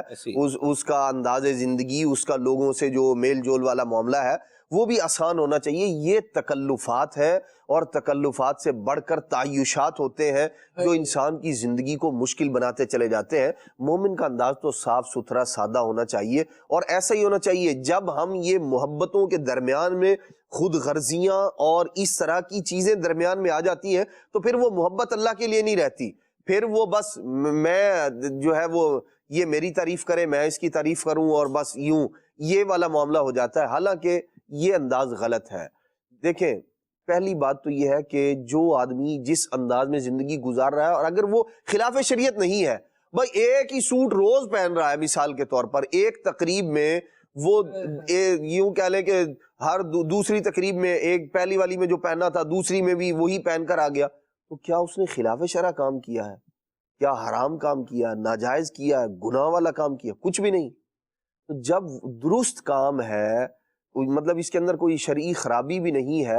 اس کا انداز زندگی، اس کا لوگوں سے جو میل جول والا معاملہ ہے وہ بھی آسان ہونا چاہیے. یہ تکلفات ہے اور تکلفات سے بڑھ کر تعیشات ہوتے ہیں جو انسان کی زندگی کو مشکل بناتے چلے جاتے ہیں. مومن کا انداز تو صاف ستھرا سادہ ہونا چاہیے اور ایسا ہی ہونا چاہیے. جب ہم یہ محبتوں کے درمیان میں خود غرضیاں اور اس طرح کی چیزیں درمیان میں آ جاتی ہیں تو پھر وہ محبت اللہ کے لیے نہیں رہتی. پھر وہ بس میں جو ہے وہ یہ میری تعریف کرے میں اس کی تعریف کروں اور بس یوں یہ والا معاملہ ہو جاتا ہے. حالانکہ یہ انداز غلط ہے. دیکھیں پہلی بات تو یہ ہے کہ جو آدمی جس انداز میں زندگی گزار رہا ہے اور اگر وہ خلاف شریعت نہیں ہے، بھائی ایک ہی سوٹ روز پہن رہا ہے مثال کے طور پر، ایک تقریب میں وہ یوں کہہ لیں کہ ہر دوسری تقریب میں ایک پہلی والی میں جو پہنا تھا دوسری میں بھی وہی پہن کر آ گیا، تو کیا اس نے خلاف شرع کام کیا ہے؟ کیا حرام کام کیا، ناجائز کیا، گناہ والا کام کیا؟ کچھ بھی نہیں. تو جب درست کام ہے مطلب اس کے اندر کوئی شرعی خرابی بھی نہیں ہے،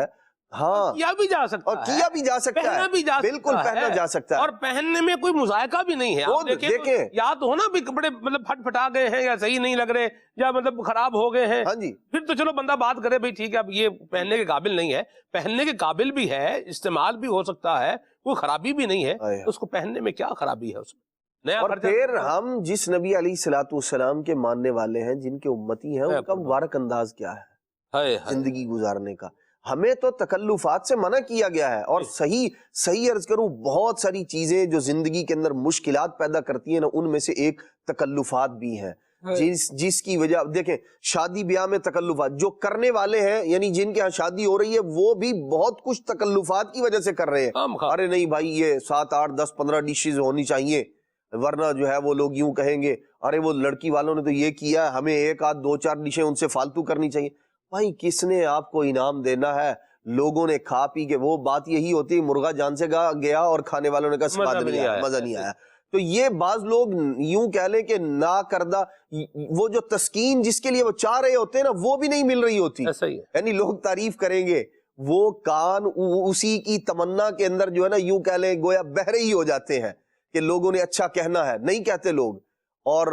ہاں کیا بھی جا سکتا اور کیا بھی جا سکتا پہنا ہے، بھی جا بالکل سکتا پہنا ہے، جا سکتا ہے. اور پہننے میں کوئی مذائقہ بھی نہیں ہے. آپ دیکھیں یا تو ہونا بھی کپڑے مطلب پھٹ پھٹا گئے ہیں یا صحیح نہیں لگ رہے یا مطلب خراب ہو گئے ہیں، ہاں جی پھر تو چلو بندہ بات کرے بھئی ٹھیک ہے اب یہ پہننے کے قابل نہیں ہے. پہننے کے قابل بھی ہے، استعمال بھی ہو سکتا ہے، کوئی خرابی بھی نہیں ہے، اس کو پہننے میں کیا خرابی ہے اس میں؟ نیا اور پھر ہم جس نبی علیہ الصلوۃ والسلام کے ماننے والے ہیں، جن کے امتی ہیں، ان کا مبارک انداز کیا ہے زندگی گزارنے کا؟ ہمیں تو تکلفات سے منع کیا گیا ہے. اور صحیح عرض کروں بہت ساری چیزیں جو زندگی کے اندر مشکلات پیدا کرتی ہیں نا، ان میں سے ایک تکلفات بھی ہیں جس کی وجہ دیکھیں شادی بیاہ میں تکلفات جو کرنے والے ہیں یعنی جن کے ہاں شادی ہو رہی ہے وہ بھی بہت کچھ تکلفات کی وجہ سے کر رہے ہیں. ارے نہیں بھائی یہ 7 8 10 15 ڈشز ہونی چاہیے ورنہ جو ہے وہ لوگ یوں کہیں گے ارے وہ لڑکی والوں نے تو یہ کیا، ہمیں 1 8 2 4 ڈشیں ان سے فالتو کرنی چاہیے. بھائی کس نے آپ کو انعام دینا ہے؟ لوگوں نے کھا پی کے، وہ بات یہی ہوتی ہے مرغا جان سے گیا اور کھانے والوں نے کہا سواد نہیں آیا، مزہ نہیں آیا. تو یہ بعض لوگ یوں کہہ لیں کہ نا کردہ وہ جو تسکین جس کے لیے وہ چاہ رہے ہوتے ہیں نا وہ بھی نہیں مل رہی ہوتی. یعنی لوگ تعریف کریں گے، وہ کان اسی کی تمنا کے اندر جو ہے نا یوں کہہ لیں گویا بہرے ہی ہو جاتے ہیں کہ لوگوں نے اچھا کہنا ہے، نہیں کہتے لوگ، اور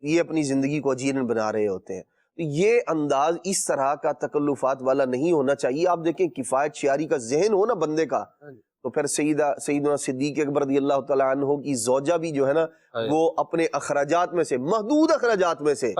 یہ اپنی زندگی کو اجیرن بنا رہے ہوتے ہیں. یہ انداز اس طرح کا تکلفات والا نہیں ہونا چاہیے. آپ دیکھیں کفایت شعاری کا ذہن ہو نا بندے کا، تو پھر سیدنا صدیق اکبر رضی اللہ تعالیٰ عنہ کی زوجہ بھی جو ہے نا وہ اپنے اخراجات میں سے، محدود اخراجات میں سے،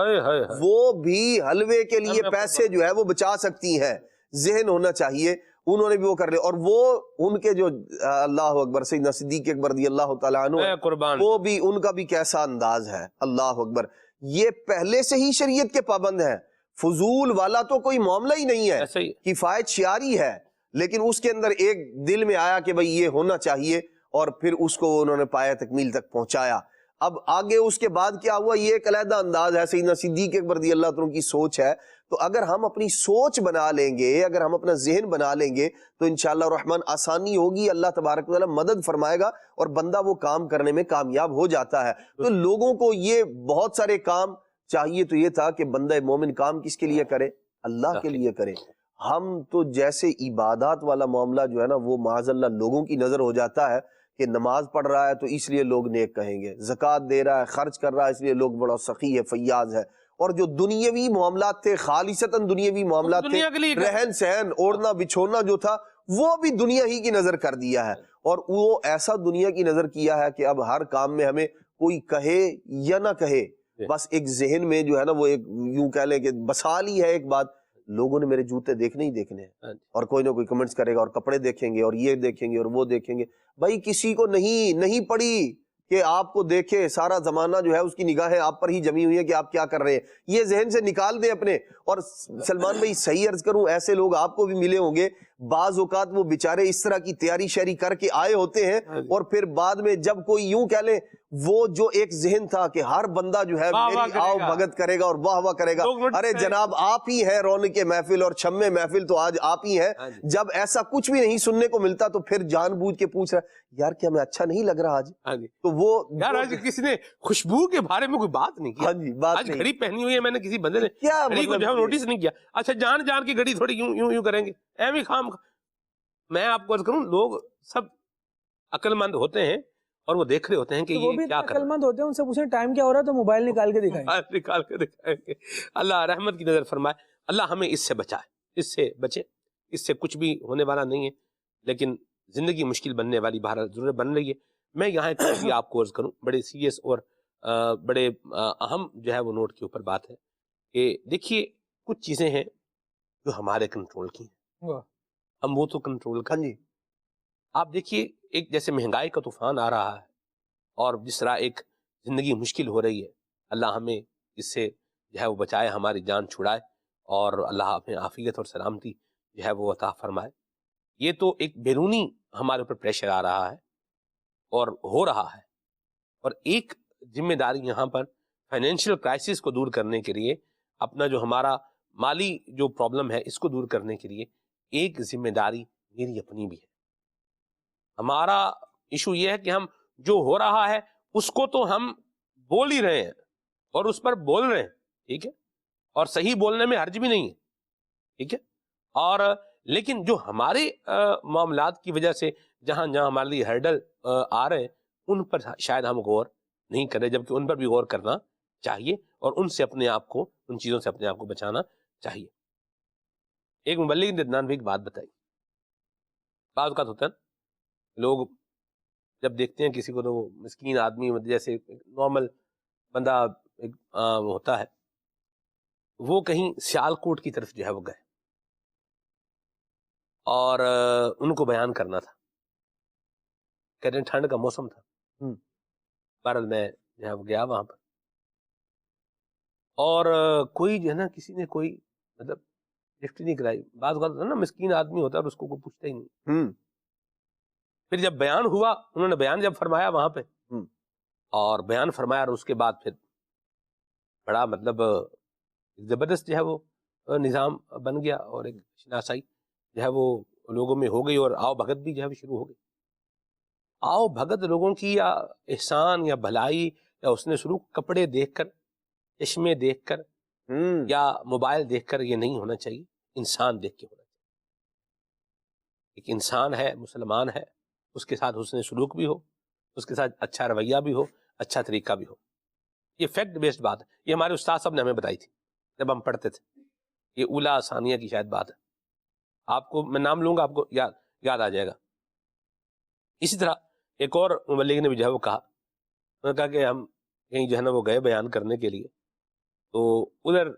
وہ بھی حلوے کے لیے پیسے جو ہے وہ بچا سکتی ہیں. ذہن ہونا چاہیے. انہوں نے بھی وہ کر لیا. اور وہ ان کے جو اللہ اکبر سیدنا صدیق اکبر رضی اللہ تعالیٰ عنہ، وہ بھی ان کا بھی کیسا انداز ہے، اللہ اکبر. یہ پہلے سے ہی شریعت کے پابند ہیں، فضول والا تو کوئی معاملہ ہی نہیں ہے، کفایت شعاری ہے، لیکن اس کے اندر ایک دل میں آیا کہ بھئی یہ ہونا چاہیے اور پھر اس کو انہوں نے پایا تکمیل تک پہنچایا. اب آگے اس کے بعد کیا ہوا، یہ ایک علیحدہ انداز ہے، سیدنا صدیق اکبر رضی اللہ عنہ کی سوچ ہے. تو اگر ہم اپنی سوچ بنا لیں گے، اگر ہم اپنا ذہن بنا لیں گے تو انشاءاللہ الرحمن آسانی ہوگی، اللہ تبارک و تعالی مدد فرمائے گا اور بندہ وہ کام کرنے میں کامیاب ہو جاتا ہے. تو لوگوں کو یہ بہت سارے کام چاہیے تو یہ تھا کہ بندہ مومن کام کس کے لیے کرے؟ اللہ کے لیے کرے. ہم تو جیسے عبادات والا معاملہ جو ہے نا وہ معاذ اللہ لوگوں کی نظر ہو جاتا ہے کہ نماز پڑھ رہا ہے تو اس لیے لوگ نیک کہیں گے، زکوٰۃ دے رہا ہے خرچ کر رہا ہے اس لیے لوگ بڑا سخی ہے فیاض ہے. اور جو دنیاوی معاملات تھے، خالصتاً دنیاوی معاملات تھے، رہن سہن اوڑھنا بچھوڑنا جو تھا وہ بھی دنیا ہی کی نظر کر دیا ہے. اور وہ ایسا دنیا کی نظر کیا ہے کہ اب ہر کام میں ہمیں کوئی کہے یا نہ کہے، بس ایک ذہن میں جو ہے نا وہ ایک یوں کہہ لیں کہ بسا لی ہے ایک بات، لوگوں نے میرے جوتے دیکھنے ہی دیکھنے ہیں اور کوئی نہ کوئی کمنٹس کرے گا اور کپڑے دیکھیں گے اور یہ دیکھیں گے اور وہ دیکھیں گے. بھائی کسی کو نہیں پڑی کہ آپ کو دیکھے، سارا زمانہ جو ہے اس کی نگاہیں آپ پر ہی جمی ہوئی ہیں کہ آپ کیا کر رہے ہیں. یہ ذہن سے نکال دیں اپنے. اور سلمان بھائی صحیح عرض کروں ایسے لوگ آپ کو بھی ملے ہوں گے، بعض اوقات وہ بیچارے اس طرح کی تیاری شہری کر کے آئے ہوتے ہیں اور پھر بعد میں جب کوئی یوں کہہ لیں وہ جو ایک ذہن تھا کہ ہر بندہ جو ہے میری آؤ بھگت کرے گا اور واہ واہ کرے گا، ارے جناب آپ ہی ہیں رونق محفل اور شمع محفل تو آج آپ ہی ہیں. جب ایسا کچھ بھی نہیں سننے کو ملتا تو پھر جان بوجھ کے پوچھ رہا یار کیا میں اچھا نہیں لگ رہا آج؟ تو وہ یار آج کسی نے خوشبو کے بارے میں کوئی بات نہیں کی. ہاں جی بات آج گھڑی پہنی ہوئی ہے، میں نے کسی بندے نے کیا گھڑی کو جو نوٹس نہیں کیا. اچھا جان کی گھڑی تھوڑی یوں کریں گے ایویں خام. میں آپ کو عرض کروں لوگ سب عقل مند ہوتے ہیں اور وہ دیکھ رہے ہوتے ہیں کہ یہ کیا کر رہے ہیں. عقل مند ہوتے ہیں، ان سے پوچھیں ٹائم کیا ہو رہا ہے تو موبائل نکال کے دکھائیں. اللہ رحمت کی نظر فرمائے، اللہ ہمیں اس سے بچائے. اس سے بچیں، اس سے کچھ بھی ہونے والا نہیں ہے، لیکن زندگی مشکل بننے والی بہرحال ضرورت بن رہی ہے۔ میں یہاں ایک چیز آپ کو عرض کروں، بڑے سیریس اور بڑے اہم جو ہے وہ نوٹ کے اوپر بات ہے کہ دیکھیے کچھ چیزیں ہیں جو ہمارے کنٹرول کی ہیں، واہ، ہم وہ تو کنٹرول ہاں کریں۔ جی، آپ دیکھیے ایک جیسے مہنگائی کا طوفان آ رہا ہے اور جس طرح ایک زندگی مشکل ہو رہی ہے، اللہ ہمیں اس سے جو ہے وہ بچائے، ہماری جان چھڑائے، اور اللہ ہمیں عافیت اور سلامتی جو ہے وہ عطا فرمائے۔ یہ تو ایک بیرونی ہمارے اوپر پریشر آ رہا ہے اور ہو رہا ہے، اور ایک ذمہ داری یہاں پر فائنینشیل کرائسس کو دور کرنے کے لیے، اپنا جو ہمارا مالی جو پرابلم ہے اس کو دور کرنے کے لیے ایک ذمہ داری میری اپنی بھی ہے۔ ہمارا ایشو یہ ہے کہ ہم جو ہو رہا ہے اس کو تو ہم بول ہی رہے ہیں اور اس پر بول رہے ہیں، ٹھیک ہے، اور صحیح بولنے میں حرج بھی نہیں ہے، ٹھیک ہے، اور لیکن جو ہمارے معاملات کی وجہ سے جہاں جہاں ہمارے لیے ہرڈل آ رہے ہیں ان پر شاید ہم غور نہیں کر رہے، جبکہ ان پر بھی غور کرنا چاہیے اور ان سے اپنے آپ کو، ان چیزوں سے اپنے آپ کو بچانا چاہیے۔ ایک مبلغ نے عدنان بھائی ایک بات بتائی، بعض اوقات ہوتا ہے نا، لوگ جب دیکھتے ہیں کسی کو تو وہ مسکین آدمی جیسے نارمل بندہ ایک ہوتا ہے، وہ کہیں سیالکوٹ کی طرف جو ہے وہ گئے اور ان کو بیان کرنا تھا، کہتے ہیں ٹھنڈ کا موسم تھا، بہرحال میں جو ہے وہ گیا وہاں پر، اور کوئی جو ہے نا کسی نے کوئی مطلب لفٹ نہیں کرائی۔ بعض اوقات ہوتا ہے نا مسکین آدمی ہوتا ہے اور اس کو کوئی پوچھتا ہی نہیں۔ پھر جب بیان ہوا، انہوں نے بیان جب فرمایا وہاں پہ، اور بیان فرمایا، اور اس کے بعد پھر بڑا مطلب زبردست جو ہے وہ نظام بن گیا، اور ایک شناسائی جو ہے وہ لوگوں میں ہو گئی، اور آؤ بھگت بھی جو ہے وہ شروع ہو گئی۔ آؤ بھگت لوگوں کی یا احسان یا بھلائی یا اس نے شروع کپڑے دیکھ کر، چشمے دیکھ کر یا موبائل دیکھ کر یہ نہیں ہونا چاہیے، انسان دیکھ کے ہونا چاہیے۔ ایک انسان ہے، مسلمان ہے، اس کے ساتھ حسن سلوک بھی ہو، اس کے ساتھ اچھا رویہ بھی ہو، اچھا طریقہ بھی ہو۔ یہ فیکٹ بیسڈ بات ہے، یہ ہمارے استاد صاحب نے ہمیں بتائی تھی جب ہم پڑھتے تھے، یہ اولا ثانیہ کی شاید بات ہے، آپ کو میں نام لوں گا، آپ کو یاد آ جائے گا۔ اسی طرح ایک اور مبلغ نے بھی جو ہے وہ کہا، انہوں نے کہا کہ ہم کہیں جو ہے نا وہ گئے بیان کرنے کے لیے، تو ادھر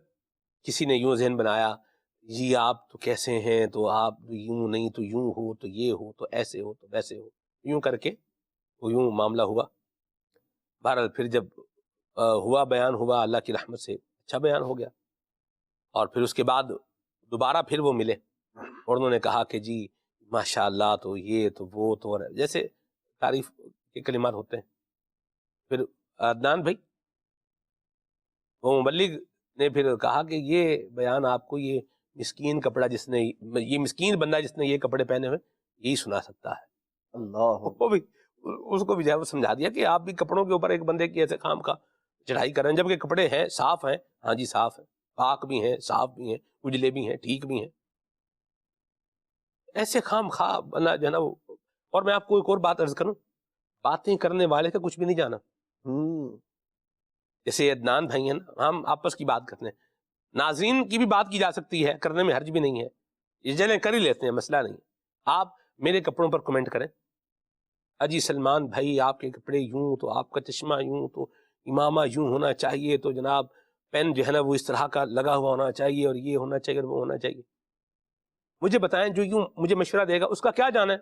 کسی نے یوں ذہن بنایا، جی آپ تو کیسے ہیں، تو آپ یوں نہیں تو یوں ہو، تو یہ ہو، تو ایسے ہو، تو ویسے ہو، یوں کر کے وہ یوں معاملہ ہوا۔ بہرحال پھر جب ہوا بیان ہوا، اللہ کی رحمت سے اچھا بیان ہو گیا، اور پھر اس کے بعد دوبارہ پھر وہ ملے اور انہوں نے کہا کہ جی ماشاء اللہ، تو یہ تو وہ تو، اور جیسے تعریف کے کلمات ہوتے ہیں۔ پھر عدنان بھائی وہ مبلغ نے پھر کہا کہ یہ بیان آپ کو یہ مسکین کپڑا جس نے، یہ مسکین بندہ جس نے یہ کپڑے پہنے ہوئے، یہی سنا سکتا ہے۔ اللہ، وہ بھی اس کو بھی جو ہے وہ سمجھا دیا کہ آپ بھی کپڑوں کے اوپر ایک بندے کی ایسے خام کا چڑھائی کر رہے ہیں، جبکہ کپڑے ہیں، صاف ہیں، ہاں جی صاف ہیں، پاک بھی ہیں، صاف بھی ہیں، اجلے بھی ہیں، ٹھیک بھی ہیں، ایسے خام خواہ بنا جو ہے نا وہ۔ اور میں آپ کو ایک اور بات عرض کروں، باتیں کرنے والے کا کچھ بھی نہیں جانا۔ جیسے عدنان بھائی ہیں نا، ہم آپس کی بات کرتے ہیں، ناظرین کی بھی بات کی جا سکتی ہے، کرنے میں حرج بھی نہیں ہے، یہ چلیں کر ہی لیتے ہیں، مسئلہ نہیں۔ آپ میرے کپڑوں پر کمنٹ کریں، اجی سلمان بھائی آپ کے کپڑے یوں، تو آپ کا چشمہ یوں، تو امامہ یوں ہونا چاہیے، تو جناب پین جو ہے نا وہ اس طرح کا لگا ہوا ہونا چاہیے، اور یہ ہونا چاہیے، اور وہ ہونا چاہیے۔ مجھے بتائیں جو یوں مجھے مشورہ دے گا اس کا کیا جانا ہے؟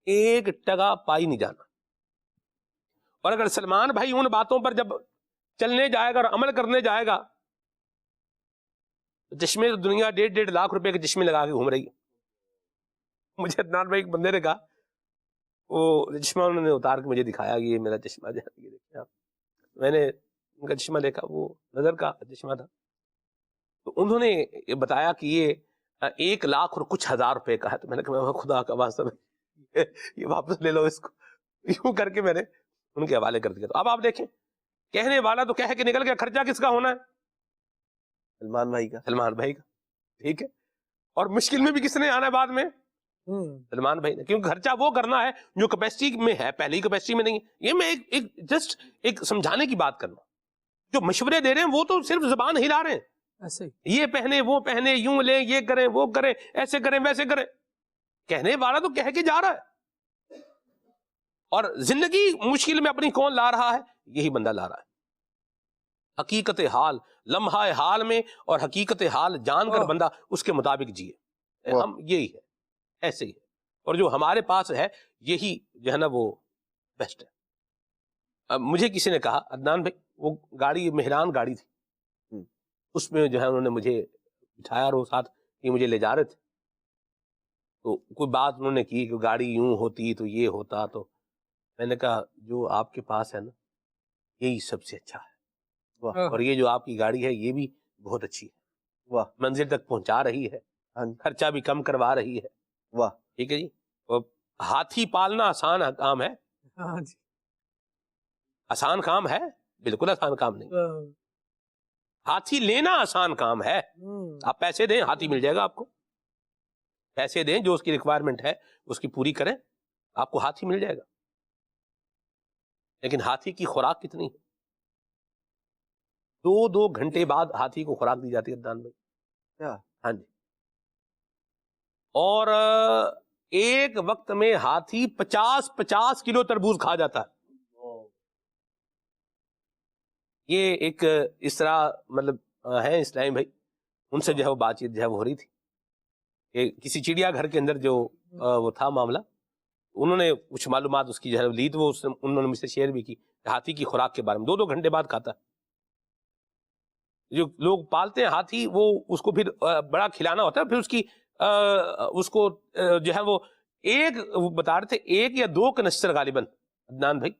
ایک ٹگا پائی نہیں جانا۔ اور اگر سلمان بھائی ان باتوں پر جب چلنے جائے گا اور عمل کرنے جائے گا، چشمے تو دنیا 1.5 لاکھ روپے کے چشمے لگا کے گھوم رہی ہے۔ مجھے عدنان بھائی ایک بندے نے کہا، وہ چشمہ انہوں نے اتار کے مجھے دکھایا، یہ میرا چشمہ جو ہے، یہ دیکھیں آپ۔ میں نے ان کا چشمہ دیکھا، وہ نظر کا چشمہ تھا، تو انہوں نے یہ بتایا کہ یہ 1 لاکھ اور کچھ ہزار روپے کا ہے۔ تو میں نے کہا خدا کا واسطہ یہ واپس لے لو اس کو، یوں کر کے میں نے ان کے حوالے کر دیا۔ تو اب آپ دیکھیں، کہنے والا تو کہہ کے نکل گیا، خرچہ کس کا ہونا ہے؟ سلمان بھائی کا، سلمان بھائی کا، ٹھیک ہے۔ اور مشکل میں بھی کس نے آنا ہے بعد میں؟ سلمان بھائی نے، کیونکہ خرچہ وہ کرنا ہے جو کیپیسٹی میں ہے، پہلے ہی کیپیسٹی میں نہیں ہے۔ یہ میں ایک جسٹ ایک سمجھانے کی بات کرنا، جو مشورے دے رہے ہیں وہ تو صرف زبان ہلا رہے ہیں، ایسے ہی یہ پہنے وہ پہنے، یوں لیں یہ کریں وہ کریں، ایسے کریں ویسے کریں. کہنے والا تو کہہ کے جا رہا ہے، اور زندگی مشکل میں اپنی کون لا رہا ہے؟ یہی بندہ لا رہا ہے. حقیقت حال لمحہ حال میں اور حقیقت حال جان کر بندہ اس کے مطابق جیے. ہم یہی ہے، ایسے ہی ہے. اور جو ہمارے پاس ہے یہی جو ہے نا وہ بیسٹ ہے. اب مجھے کسی نے کہا عدنان بھائی وہ گاڑی مہران گاڑی تھی، اس میں جو ہے انہوں نے مجھے بٹھایا اور وہ ساتھ یہ مجھے لے جا رہے تھے، تو کوئی بات انہوں نے کی کہ گاڑی یوں ہوتی تو یہ ہوتا. تو میں نے کہا جو آپ کے پاس ہے نا یہی سب سے اچھا ہے، اور یہ جو آپ کی گاڑی ہے یہ بھی بہت اچھی ہے، واہ منزل تک پہنچا رہی ہے، خرچہ بھی کم کروا رہی ہے. واہ ٹھیک ہے جی. اور ہاتھی پالنا آسان کام ہے؟ ہاں جی آسان کام ہے؟ بالکل آسان کام نہیں. ہاتھی لینا آسان کام ہے. آپ پیسے دیں ہاتھی مل جائے گا آپ کو، پیسے دیں جو اس کی ریکوائرمنٹ ہے اس کی پوری کریں آپ کو ہاتھی مل جائے گا. لیکن ہاتھی کی خوراک کتنی ہے؟ 2 گھنٹے بعد ہاتھی کو خوراک دی جاتی ہے عدنان بھائی. کیا؟ ہاں جی. اور ایک وقت میں ہاتھی 50 کلو تربوز کھا جاتا ہے. یہ ایک اس طرح مطلب ہے اسلامی بھائی، ان سے جو ہے وہ بات چیت جو ہے وہ ہو رہی تھی کہ کسی چڑیا گھر کے اندر جو وہ تھا معاملہ، انہوں نے کچھ معلومات اس کی جو ہے لی، تو وہ انہوں نے مجھ سے شیئر بھی کی کہ ہاتھی کی خوراک کے بارے میں 2 گھنٹے بعد کھاتا ہے. جو لوگ پالتے ہیں ہاتھی وہ اس کو پھر بڑا کھلانا ہوتا ہے، پھر اس کو جو ہے وہ بتا رہے تھے 1 یا 2 کنستر غالباً عدنان بھائی،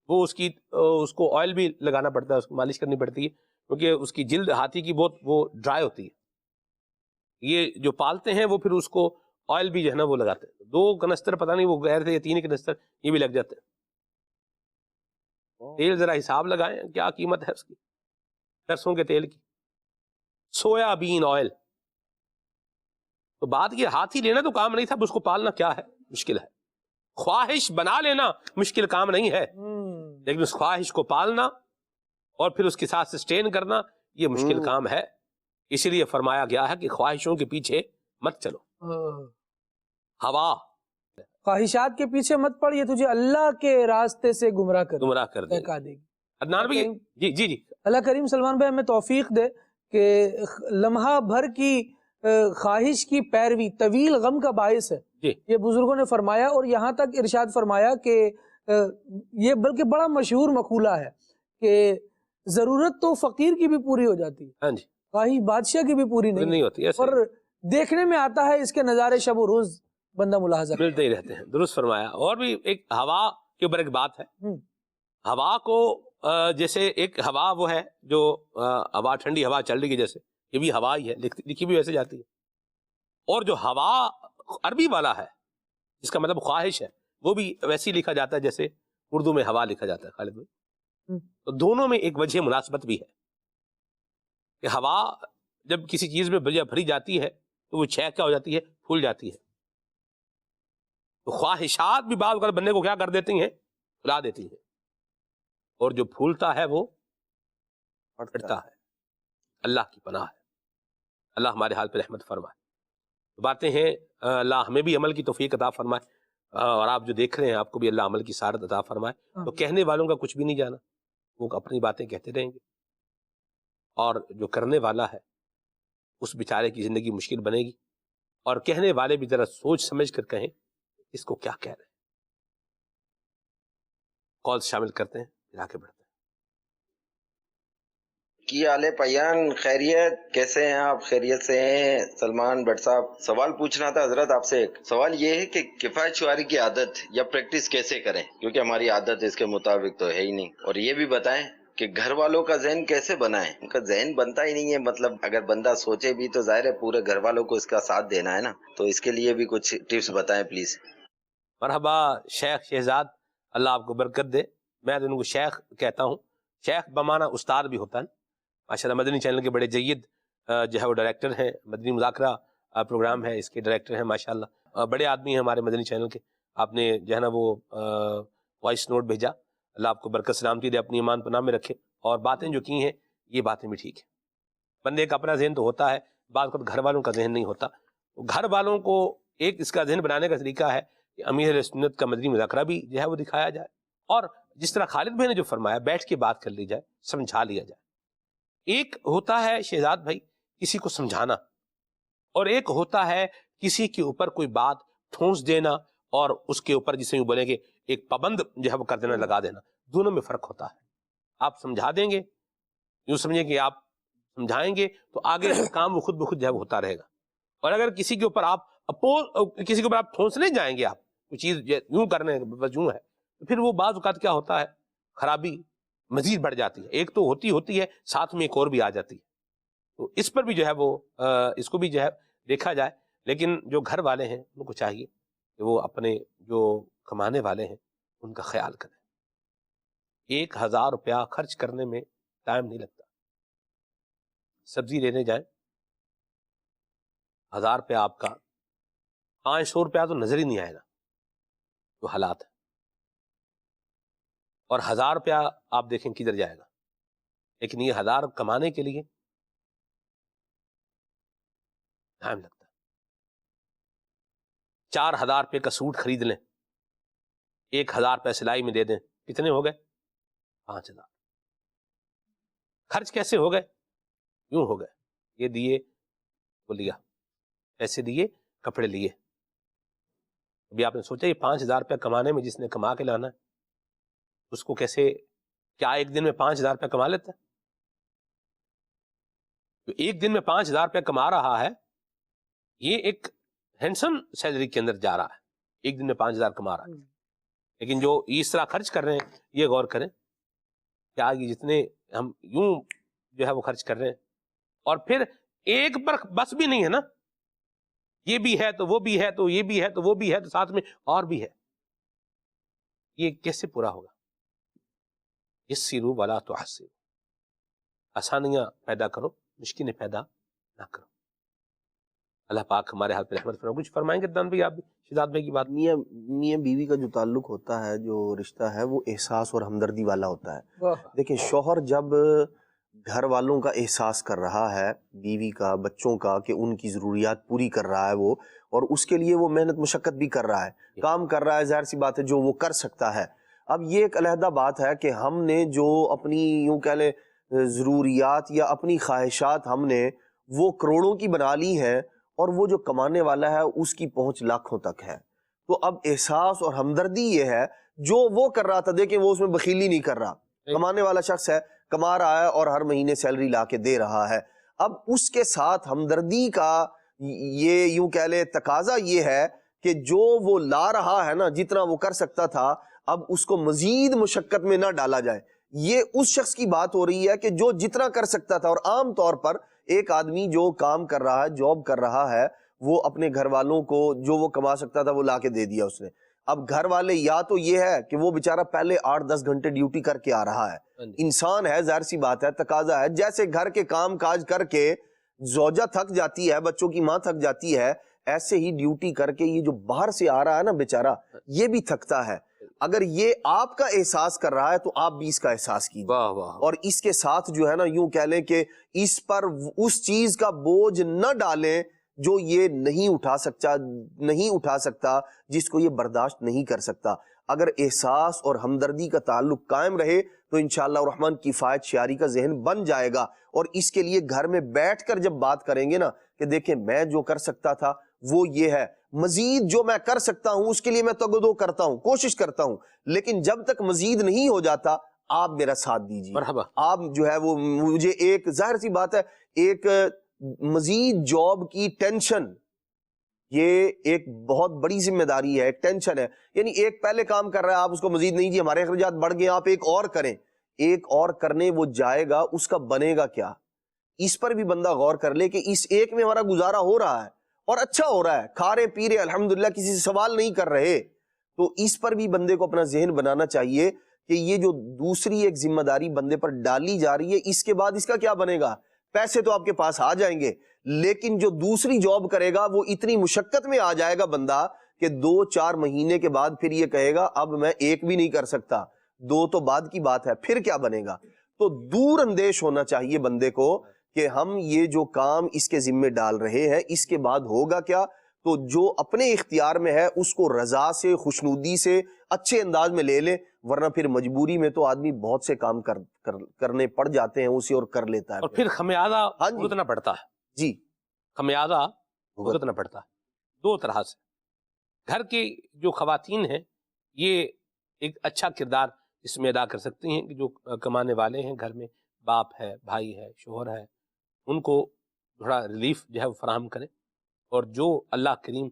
وہ اس کو آئل بھی لگانا پڑتا ہے، اس کو مالش کرنی پڑتی ہے، کیونکہ اس کی جلد ہاتھی کی بہت وہ ڈرائی ہوتی ہے. یہ جو پالتے ہیں وہ پھر اس کو آئل بھی جو ہے نا وہ لگاتے ہیں. 2 کنستر پتہ نہیں وہ غیر تھے یا 3 کنستر یہ بھی لگ جاتے ہیں. تیل ذرا حساب لگائیں کیا قیمت ہے اس کی، سرسوں کے تیل کی، سویا بین آئل. تو بات یہ ہاتھی لینا تو کام نہیں تھا، اس کو پالنا کیا ہے مشکل ہے. خواہش بنا لینا مشکل کام نہیں ہے، لیکن اس خواہش کو پالنا اور پھر اس کے ساتھ سسٹین کرنا یہ مشکل کام ہے. اسی لیے فرمایا گیا ہے کہ خواہشوں کے پیچھے مت چلو. ہوا خواہشات کے پیچھے مت پڑ، یہ تجھے اللہ کے راستے سے گمراہ کر دے دے گی. عدنان بھائی جی اللہ کریم سلمان بھائی ہمیں توفیق دے کہ لمحہ بھر کی خواہش کی پیروی طویل غم کا باعث ہے. یہ بزرگوں نے فرمایا، اور یہاں تک ارشاد فرمایا کہ یہ بلکہ بڑا مشہور مقولہ ہے کہ ضرورت تو فقیر کی بھی پوری ہو جاتی ہے، ہاں جی، خواہش بادشاہ کی بھی پوری نہیں ہوتی. اور دیکھنے میں آتا ہے اس کے نظارے شب و روز بندہ ملاحظہ ملتے ہی رہتے ہیں. درست فرمایا. اور بھی ایک ہوا کے اوپر ایک بات ہے. ہوا کو جیسے ایک ہوا وہ ہے جو ہوا ٹھنڈی ہوا چل رہی ہے، جیسے یہ بھی ہوا ہی ہے، لکھی بھی ویسے جاتی ہے. اور جو ہوا عربی والا ہے جس کا مطلب خواہش ہے وہ بھی ویسے ہی لکھا جاتا ہے جیسے اردو میں ہوا لکھا جاتا ہے. خالد بھائی تو دونوں میں ایک وجہ مناسبت بھی ہے کہ ہوا جب کسی چیز میں بھری جاتی ہے تو وہ چھیک کیا ہو جاتی ہے، پھول جاتی ہے. تو خواہشات بھی بعض اوقات بندے کو کیا کر دیتی ہیں، پھلا دیتی ہیں، اور جو پھولتا ہے وہ پھٹتا ہے. اللہ کی پناہ ہے. اللہ ہمارے حال پہ رحمت فرمائے. باتیں ہیں اللہ ہمیں بھی عمل کی توفیق عطا فرمائے، اور آپ جو دیکھ رہے ہیں آپ کو بھی اللہ عمل کی سعادت عطا فرمائے. تو کہنے والوں کا کچھ بھی نہیں جانا، وہ اپنی باتیں کہتے رہیں گے، اور جو کرنے والا ہے اس بیچارے کی زندگی مشکل بنے گی. اور کہنے والے بھی ذرا سوچ سمجھ کر کہیں اس کو کیا کہہ رہے ہیں. کال شامل کرتے ہیں پھر آگے بڑھتے ہیں. کی حال ہے پیان؟ خیریت؟ کیسے ہیں آپ؟ خیریت سے ہیں سلمان بٹ صاحب؟ سوال پوچھنا تھا حضرت آپ سے. ایک سوال یہ ہے کہ کفایت شعاری کی عادت یا پریکٹس کیسے کریں، کیونکہ ہماری عادت اس کے مطابق تو ہے ہی نہیں. اور یہ بھی بتائیں کہ گھر والوں کا ذہن کیسے بنائیں، ان کا ذہن بنتا ہی نہیں ہے. مطلب اگر بندہ سوچے بھی تو ظاہر ہے پورے گھر والوں کو اس کا ساتھ دینا ہے نا، تو اس کے لیے بھی کچھ ٹپس بتائیں پلیز. مرحبا شیخ شہزاد، اللہ آپ کو برکت دے. میں تو ان کو شیخ کہتا ہوں. شیخ بمانا استاد بھی ہوتا ہے. ماشاءاللہ مدنی چینل کے بڑے جید جو ہے وہ ڈائریکٹر ہیں، مدنی مذاکرہ پروگرام ہے اس کے ڈائریکٹر ہیں ماشاءاللہ. بڑے آدمی ہیں ہمارے مدنی چینل کے. آپ نے جو ہے نا وہ وائس نوٹ بھیجا، اللہ آپ کو برکت سلامتی دے، اپنی ایمان پناہ میں رکھے، اور باتیں جو کی ہیں یہ باتیں بھی ٹھیک ہیں. بندے کا اپنا ذہن تو ہوتا ہے، بعض وقت گھر والوں کا ذہن نہیں ہوتا. گھر والوں کو ایک اس کا ذہن بنانے کا طریقہ ہے کہ امیر اہل سنت کا مدنی مذاکرہ بھی جو ہے وہ دکھایا جائے، اور جس طرح خالد بھائی نے جو فرمایا بیٹھ کے بات کر لی جائے، سمجھا لیا جائے. ایک ہوتا ہے شہزاد بھائی کسی کو سمجھانا، اور ایک ہوتا ہے کسی کے اوپر کوئی بات ٹھونس دینا اور اس کے اوپر جسے یوں بولیں گے ایک پابند جو ہے وہ کر دینا، لگا دینا. دونوں میں فرق ہوتا ہے. آپ سمجھا دیں گے، یوں سمجھیں کہ آپ سمجھائیں گے تو آگے کام وہ خود بخود جو ہے وہ ہوتا رہے گا. اور اگر کسی کے اوپر آپ ٹھونسنے جائیں گے، آپ کوئی چیز یوں کرنے بس یوں ہے، تو پھر وہ بعض اوقات کیا ہوتا ہے خرابی مزید بڑھ جاتی ہے. ایک تو ہوتی ہے ساتھ میں ایک اور بھی آ جاتی ہے. تو اس پر بھی جو ہے وہ اس کو بھی جو ہے دیکھا جائے. لیکن جو گھر والے ہیں ان کو چاہیے کہ وہ اپنے جو کمانے والے ہیں ان کا خیال کریں. 1000 روپیہ خرچ کرنے میں ٹائم نہیں لگتا. سبزی لینے جائیں 1000 روپیہ آپ کا 500 روپیہ تو نظر ہی نہیں آئے گا، تو حالات ہے. اور 1000 روپیہ آپ دیکھیں کدھر جائے گا. لیکن یہ 1000 کمانے کے لیے ٹائم لگتا ہے. 4000 روپے کا سوٹ خرید لیں، 1000 روپے سلائی میں دے دیں، کتنے ہو گئے؟ 5000. خرچ کیسے ہو گئے؟ یوں ہو گئے، یہ دیے وہ لیا، پیسے دیے کپڑے لیے. ابھی آپ نے سوچا یہ 5000 روپے کمانے میں جس نے کما کے لانا ہے اس کو کیسے، کیا ایک دن میں 5000 روپے کما لیتا ہے؟ تو ایک دن میں 5000 روپے کما رہا ہے، یہ ایک ہینڈسم سیلری کے اندر جا رہا ہے، ایک دن میں 5000 کما رہا ہے. لیکن جو اس طرح خرچ کر رہے ہیں یہ غور کریں کہ آگے جتنے ہم یوں جو ہے وہ خرچ کر رہے ہیں، اور پھر ایک پر بس بھی نہیں ہے نا، یہ بھی ہے تو وہ بھی ہے تو یہ بھی ہے تو وہ بھی ہے تو ساتھ میں اور بھی ہے. یہ کیسے پورا ہوگا؟ یسروا ولا تعسروا، آسانیاں پیدا کرو، مشکلیں پیدا نہ کرو. اللہ پاک ہمارے حال پہ رحمت فرمائے. کچھ فرمائیں گے دان بھائی آپ بھی شہزاد بھائی کی بات؟ میاں بیوی کا جو تعلق ہوتا ہے، جو رشتہ ہے، وہ احساس اور ہمدردی والا ہوتا ہے. دیکھیں شوہر جب گھر والوں کا احساس کر رہا ہے، بیوی کا، بچوں کا، کہ ان کی ضروریات پوری کر رہا ہے وہ، اور اس کے لیے وہ محنت مشقت بھی کر رہا ہے، کام کر رہا ہے، ظاہر سی بات ہے جو وہ کر سکتا ہے. اب یہ ایک علیحدہ بات ہے کہ ہم نے جو اپنی یوں کہہ لیں ضروریات یا اپنی خواہشات ہم نے وہ کروڑوں کی بنا لی ہیں، اور وہ جو کمانے والا ہے اس کی پہنچ لاکھوں تک ہے. تو اب احساس اور ہمدردی یہ ہے جو وہ کر رہا تھا، دیکھیں وہ اس میں بخیلی نہیں کر رہا، کمانے والا شخص ہے، کما رہا ہے اور ہر مہینے سیلری لا کے دے رہا ہے. اب اس کے ساتھ ہمدردی کا یہ یوں کہہ لے تقاضا یہ ہے کہ جو وہ لا رہا ہے نا، جتنا وہ کر سکتا تھا، اب اس کو مزید مشقت میں نہ ڈالا جائے. یہ اس شخص کی بات ہو رہی ہے کہ جو جتنا کر سکتا تھا. اور عام طور پر ایک آدمی جو کام کر رہا ہے، جاب کر رہا ہے، وہ اپنے گھر والوں کو جو وہ کما سکتا تھا وہ لا کے دے دیا اس نے. اب گھر والے یا تو یہ ہے کہ وہ بیچارہ پہلے 8-10 گھنٹے ڈیوٹی کر کے آ رہا ہے، انسان ہے، ظاہر سی بات ہے، تقاضا ہے، جیسے گھر کے کام کاج کر کے زوجہ تھک جاتی ہے، بچوں کی ماں تھک جاتی ہے، ایسے ہی ڈیوٹی کر کے یہ جو باہر سے آ رہا ہے نا بیچارہ، یہ بھی تھکتا ہے. اگر یہ آپ کا احساس کر رہا ہے تو آپ بھی اس کا احساس کیجیے، اور اس کے ساتھ جو ہے نا یوں کہہ لیں کہ اس پر اس چیز کا بوجھ نہ ڈالیں جو یہ نہیں اٹھا سکتا، جس کو یہ برداشت نہیں کر سکتا. اگر احساس اور ہمدردی کا تعلق قائم رہے تو انشاءاللہ الرحمن کفایت شیاری کا ذہن بن جائے گا. اور اس کے لیے گھر میں بیٹھ کر جب بات کریں گے نا کہ دیکھیں میں جو کر سکتا تھا وہ یہ ہے، مزید جو میں کر سکتا ہوں اس کے لیے میں تگدو کرتا ہوں، کوشش کرتا ہوں، لیکن جب تک مزید نہیں ہو جاتا آپ میرا ساتھ دیجیے. مرحبا. آپ جو ہے وہ مجھے ایک ظاہر سی بات ہے، ایک مزید جاب کی ٹینشن، یہ ایک بہت بڑی ذمہ داری ہے، ایک ٹینشن ہے. یعنی ایک پہلے کام کر رہا ہے، آپ اس کو مزید نہیں، جی ہمارے اخراجات بڑھ گئے، آپ ایک اور کریں. ایک اور کرنے وہ جائے گا، اس کا بنے گا کیا؟ اس پر بھی بندہ غور کر لے کہ اس ایک میں ہمارا گزارا ہو رہا ہے اور اچھا ہو رہا ہے، کھا رہے پی رہے الحمدللہ، کسی سے سوال نہیں کر رہے. تو اس پر بھی بندے کو اپنا ذہن بنانا چاہیے کہ یہ جو دوسری ایک ذمہ داری بندے پر ڈالی جا رہی ہے، اس کے بعد اس کا کیا بنے گا؟ پیسے تو آپ کے پاس آ جائیں گے، لیکن جو دوسری جاب کرے گا وہ اتنی مشقت میں آ جائے گا بندہ کہ 2-4 مہینے کے بعد پھر یہ کہے گا اب میں ایک بھی نہیں کر سکتا، 2 تو بعد کی بات ہے، پھر کیا بنے گا؟ تو دور اندیش ہونا چاہیے بندے کو کہ ہم یہ جو کام اس کے ذمے ڈال رہے ہیں اس کے بعد ہوگا کیا، تو جو اپنے اختیار میں ہے اس کو رضا سے، خوشنودی سے، اچھے انداز میں لے لیں، ورنہ پھر مجبوری میں تو آدمی بہت سے کام کرنے پڑ جاتے ہیں اسے اور کر لیتا ہے، اور پھر خمیازہ ہاں جی بھگتنا پڑتا ہے. جی خمیازہ بھگتنا پڑتا ہے دو طرح سے. گھر کی جو خواتین ہیں یہ ایک اچھا کردار اس میں ادا کر سکتی ہیں کہ جو کمانے والے ہیں گھر میں، باپ ہے، بھائی ہے، شوہر ہے، ان کو تھوڑا ریلیف جو ہے وہ فراہم کریں، اور جو اللہ کریم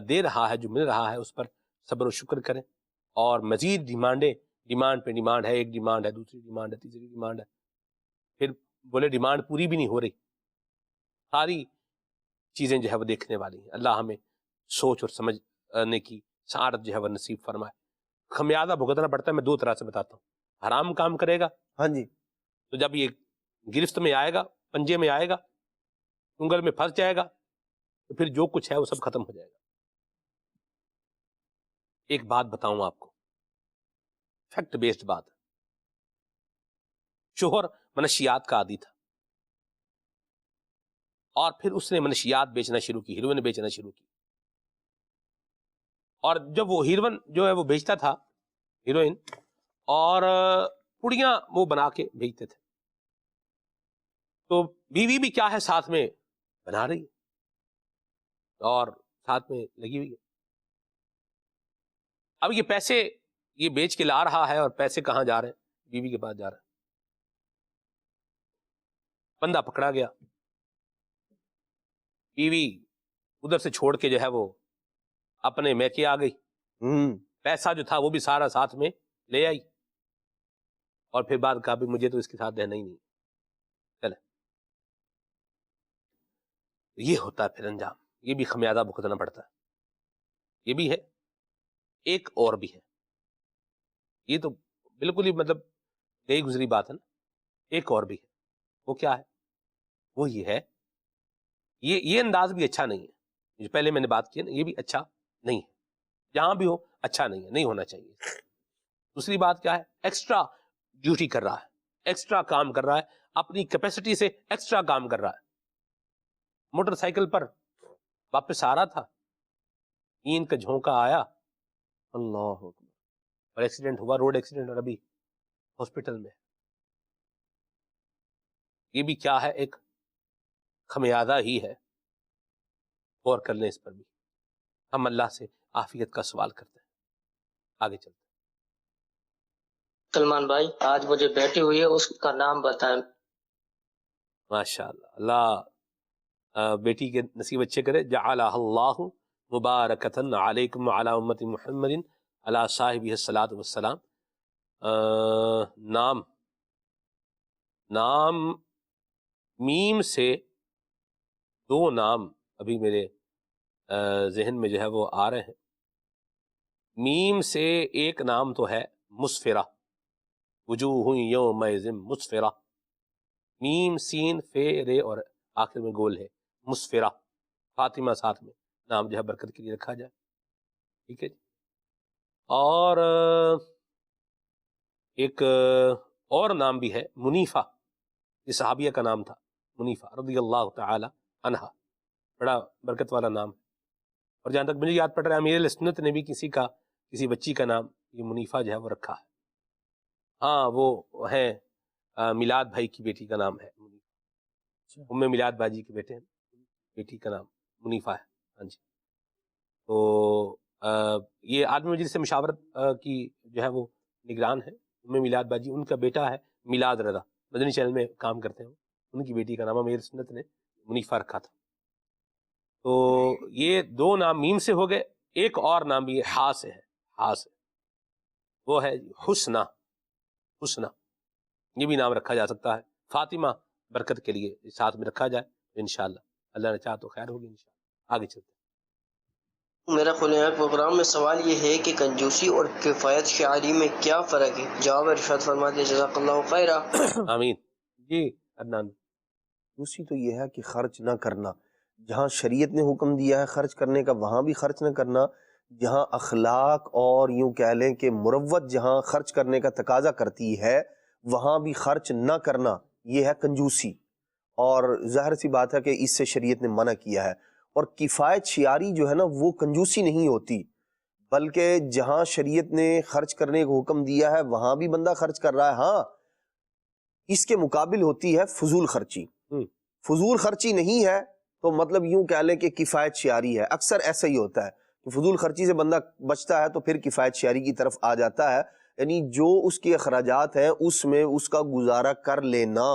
دے رہا ہے، جو مل رہا ہے، اس پر صبر و شکر کریں. اور مزید ڈیمانڈ پہ ڈیمانڈ ہے، ایک ڈیمانڈ ہے، دوسری ڈیمانڈ ہے، تیسری ڈیمانڈ ہے، پھر بولے ڈیمانڈ پوری بھی نہیں ہو رہی. ساری چیزیں جو ہے وہ دیکھنے والی ہیں. اللہ ہمیں سوچ اور سمجھنے کی سعادت جو ہے وہ نصیب فرمائے. خمیازہ بھگتنا پڑتا ہے، میں دو طرح سے بتاتا ہوں. حرام کام کرے گا ہاں جی تو جب یہ گرفت میں آئے گا، پنجے میں آئے گا، انگل میں پھنس جائے گا، تو پھر جو کچھ ہے وہ سب ختم ہو جائے گا. ایک بات بتاؤں آپ کو، فیکٹ بیسڈ بات. شوہر منشیات کا عادی تھا، اور پھر اس نے منشیات بیچنا شروع کی، ہیروئن بیچنا شروع کی. اور جب وہ ہیروئن جو ہے وہ بیچتا تھا، ہیروئن، اور پڑیاں وہ بنا کے بیچتے تھے، تو بیوی بھی کیا ہے ساتھ میں بنا رہی ہے اور ساتھ میں لگی ہوئی ہے. اب یہ پیسے یہ بیچ کے لا رہا ہے، اور پیسے کہاں جا رہے ہیں؟ بیوی کے پاس جا رہے ہیں. بندہ پکڑا گیا، بیوی ادھر سے چھوڑ کے جو ہے وہ اپنے میکے آ گئی، پیسہ جو تھا وہ بھی سارا ساتھ میں لے آئی، اور پھر بعد کہا بھی مجھے تو اس کے ساتھ رہنا ہی نہیں. چلے، یہ ہوتا ہے پھر انجام. یہ بھی خمیازہ بھگتنا پڑتا ہے. یہ بھی ہے، ایک اور بھی ہے. یہ تو بالکل ہی مطلب گئی گزری بات ہے نا. ایک اور بھی ہے. وہ کیا ہے؟ وہ یہ ہے، یہ انداز بھی اچھا نہیں ہے. جو پہلے میں نے بات کی ہے نا، یہ بھی اچھا نہیں ہے. جہاں بھی ہو اچھا نہیں ہے، نہیں ہونا چاہیے. دوسری بات کیا ہے؟ ایکسٹرا ڈیوٹی کر رہا ہے، ایکسٹرا کام کر رہا ہے، اپنی کیپیسٹی سے ایکسٹرا کام کر رہا ہے. موٹر سائیکل پر واپس آ رہا تھا، نیند کا جھونکا آیا اللہ اکبر، اور ایکسیڈنٹ ہوا، روڈ ایکسیڈنٹ، اور ابھی ہاسپٹل میں. یہ بھی کیا ہے؟ ایک خمیازہ ہی ہے. غور کر لیں اس پر بھی. ہم اللہ سے عافیت کا سوال کرتے ہیں. آگے چلتے ہیں. سلمان بھائی، آج مجھے بیٹی ہوئی ہے، اس کا نام بتائیں. ماشاء اللہ، اللہ بیٹی کے نصیب اچھے کرے. جعلہ اللہ مبارکتن علیکم وعلی امت محمد علی صاحبہ الصلاۃ والسلام. نام میم سے دو نام ابھی میرے ذہن میں جو ہے وہ آ رہے ہیں. میم سے ایک نام تو ہے مسفرہ، وجوہ یومئذ مسفرہ. میم سین فے رے اور آخر میں گول ہے، مسفرہ. فاطمہ ساتھ میں نام جو ہے برکت کے لیے رکھا جائے. ٹھیک ہے جی. اور ایک اور نام بھی ہے منیفہ. یہ صحابیہ کا نام تھا، منیفہ رضی اللہ تعالی عنہا. بڑا برکت والا نام ہے. اور جہاں تک مجھے یاد پڑ رہا ہے، امیر سنت نے بھی کسی بچی کا نام یہ منیفہ جو ہے وہ رکھا ہے. ہاں، وہ ہیں میلاد بھائی کی بیٹی کا نام ہے منیفہ. ام میلاد باجی کے بیٹے ہیں، بیٹی کا نام منیفہ ہے. ہاں جی. تو یہ آدمی مجلس سے مشاورت کی جو ہے وہ نگران ہے، ام میلاد باجی. ان کا بیٹا ہے میلاد رضا، مدنی چینل میں کام کرتے ہیں. ان کی بیٹی کا نام امیر سنت نے منیفہ رکھا تھا. تو یہ دو نام میم سے ہو گئے. ایک اور نام بھی ہا سے ہے، ہا سے، وہ ہے حسنہ. حسنہ یہ بھی نام رکھا جا سکتا ہے. فاطمہ برکت کے لیے ساتھ میں رکھا جائے انشاءاللہ. اللہ نے چاہا تو خیر ہوگی انشاءاللہ. آگے چلتے ہیں. میرا کھلے پروگرام میں سوال یہ ہے کہ کنجوسی اور کفایت شعاری میں کیا فرق ہے؟ جواب ارشاد فرما دیں. جزاک اللہ خیرہ. آمین. جی عدنان. دوسری تو یہ ہے کہ خرچ نہ کرنا. جہاں شریعت نے حکم دیا ہے خرچ کرنے کا وہاں بھی خرچ نہ کرنا. جہاں اخلاق اور یوں کہہ لیں کہ مروت جہاں خرچ کرنے کا تقاضا کرتی ہے وہاں بھی خرچ نہ کرنا، یہ ہے کنجوسی. اور ظاہر سی بات ہے کہ اس سے شریعت نے منع کیا ہے. اور کفایت شعاری جو ہے نا وہ کنجوسی نہیں ہوتی، بلکہ جہاں شریعت نے خرچ کرنے کو حکم دیا ہے وہاں بھی بندہ خرچ کر رہا ہے. ہاں اس کے مقابل ہوتی ہے فضول خرچی. فضول خرچی نہیں ہے تو مطلب یوں کہہ لیں کہ کفایت شعاری ہے. اکثر ایسا ہی ہوتا ہے کہ فضول خرچی سے بندہ بچتا ہے تو پھر کفایت شعاری کی طرف آ جاتا ہے، یعنی جو اس کے اخراجات ہیں اس میں اس کا گزارا کر لینا،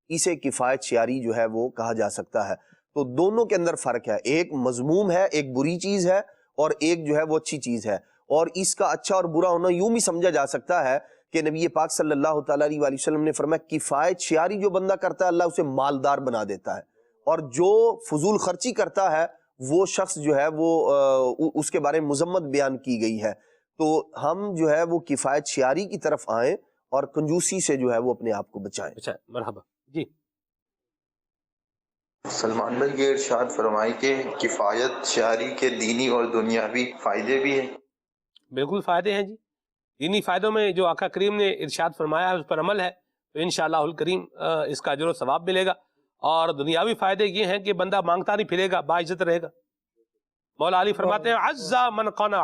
اسے کفایت شعاری جو ہے وہ کہا جا سکتا ہے. تو دونوں کے اندر فرق ہے، ایک مذموم ہے، ایک بری چیز ہے، اور ایک جو ہے وہ اچھی چیز ہے. اور اس کا اچھا اور برا ہونا یوں بھی سمجھا جا سکتا ہے کہ نبی پاک صلی اللہ تعالیٰ علیہ وآلہ وسلم نے فرمایا کفایت شعاری جو بندہ کرتا ہے اللہ اسے مالدار بنا دیتا ہے، اور جو فضول خرچی کرتا ہے وہ شخص جو ہے وہ اس کے بارے میں مذمت بیان کی گئی ہے. تو ہم جو ہے وہ کفایت شعاری کی طرف آئیں اور کنجوسی سے جو ہے وہ اپنے آپ کو بچائیں. مرحبا جی. سلمان بھائی یہ ارشاد فرمائی کہ کفایت شعاری کے دینی اور دنیاوی فائدے بھی ہیں. بالکل فائدے ہیں جی. دینی فائدوں میں جو آقا کریم نے ارشاد فرمایا ہے اس پر عمل ہے تو انشاءاللہ الکریم اس کا اجر و ثواب ملے گا. اور دنیاوی فائدے یہ ہیں کہ بندہ مانگتا نہیں پھرے گا، باعزت رہے گا. مولا علی فرماتے ہیں عز من قنع،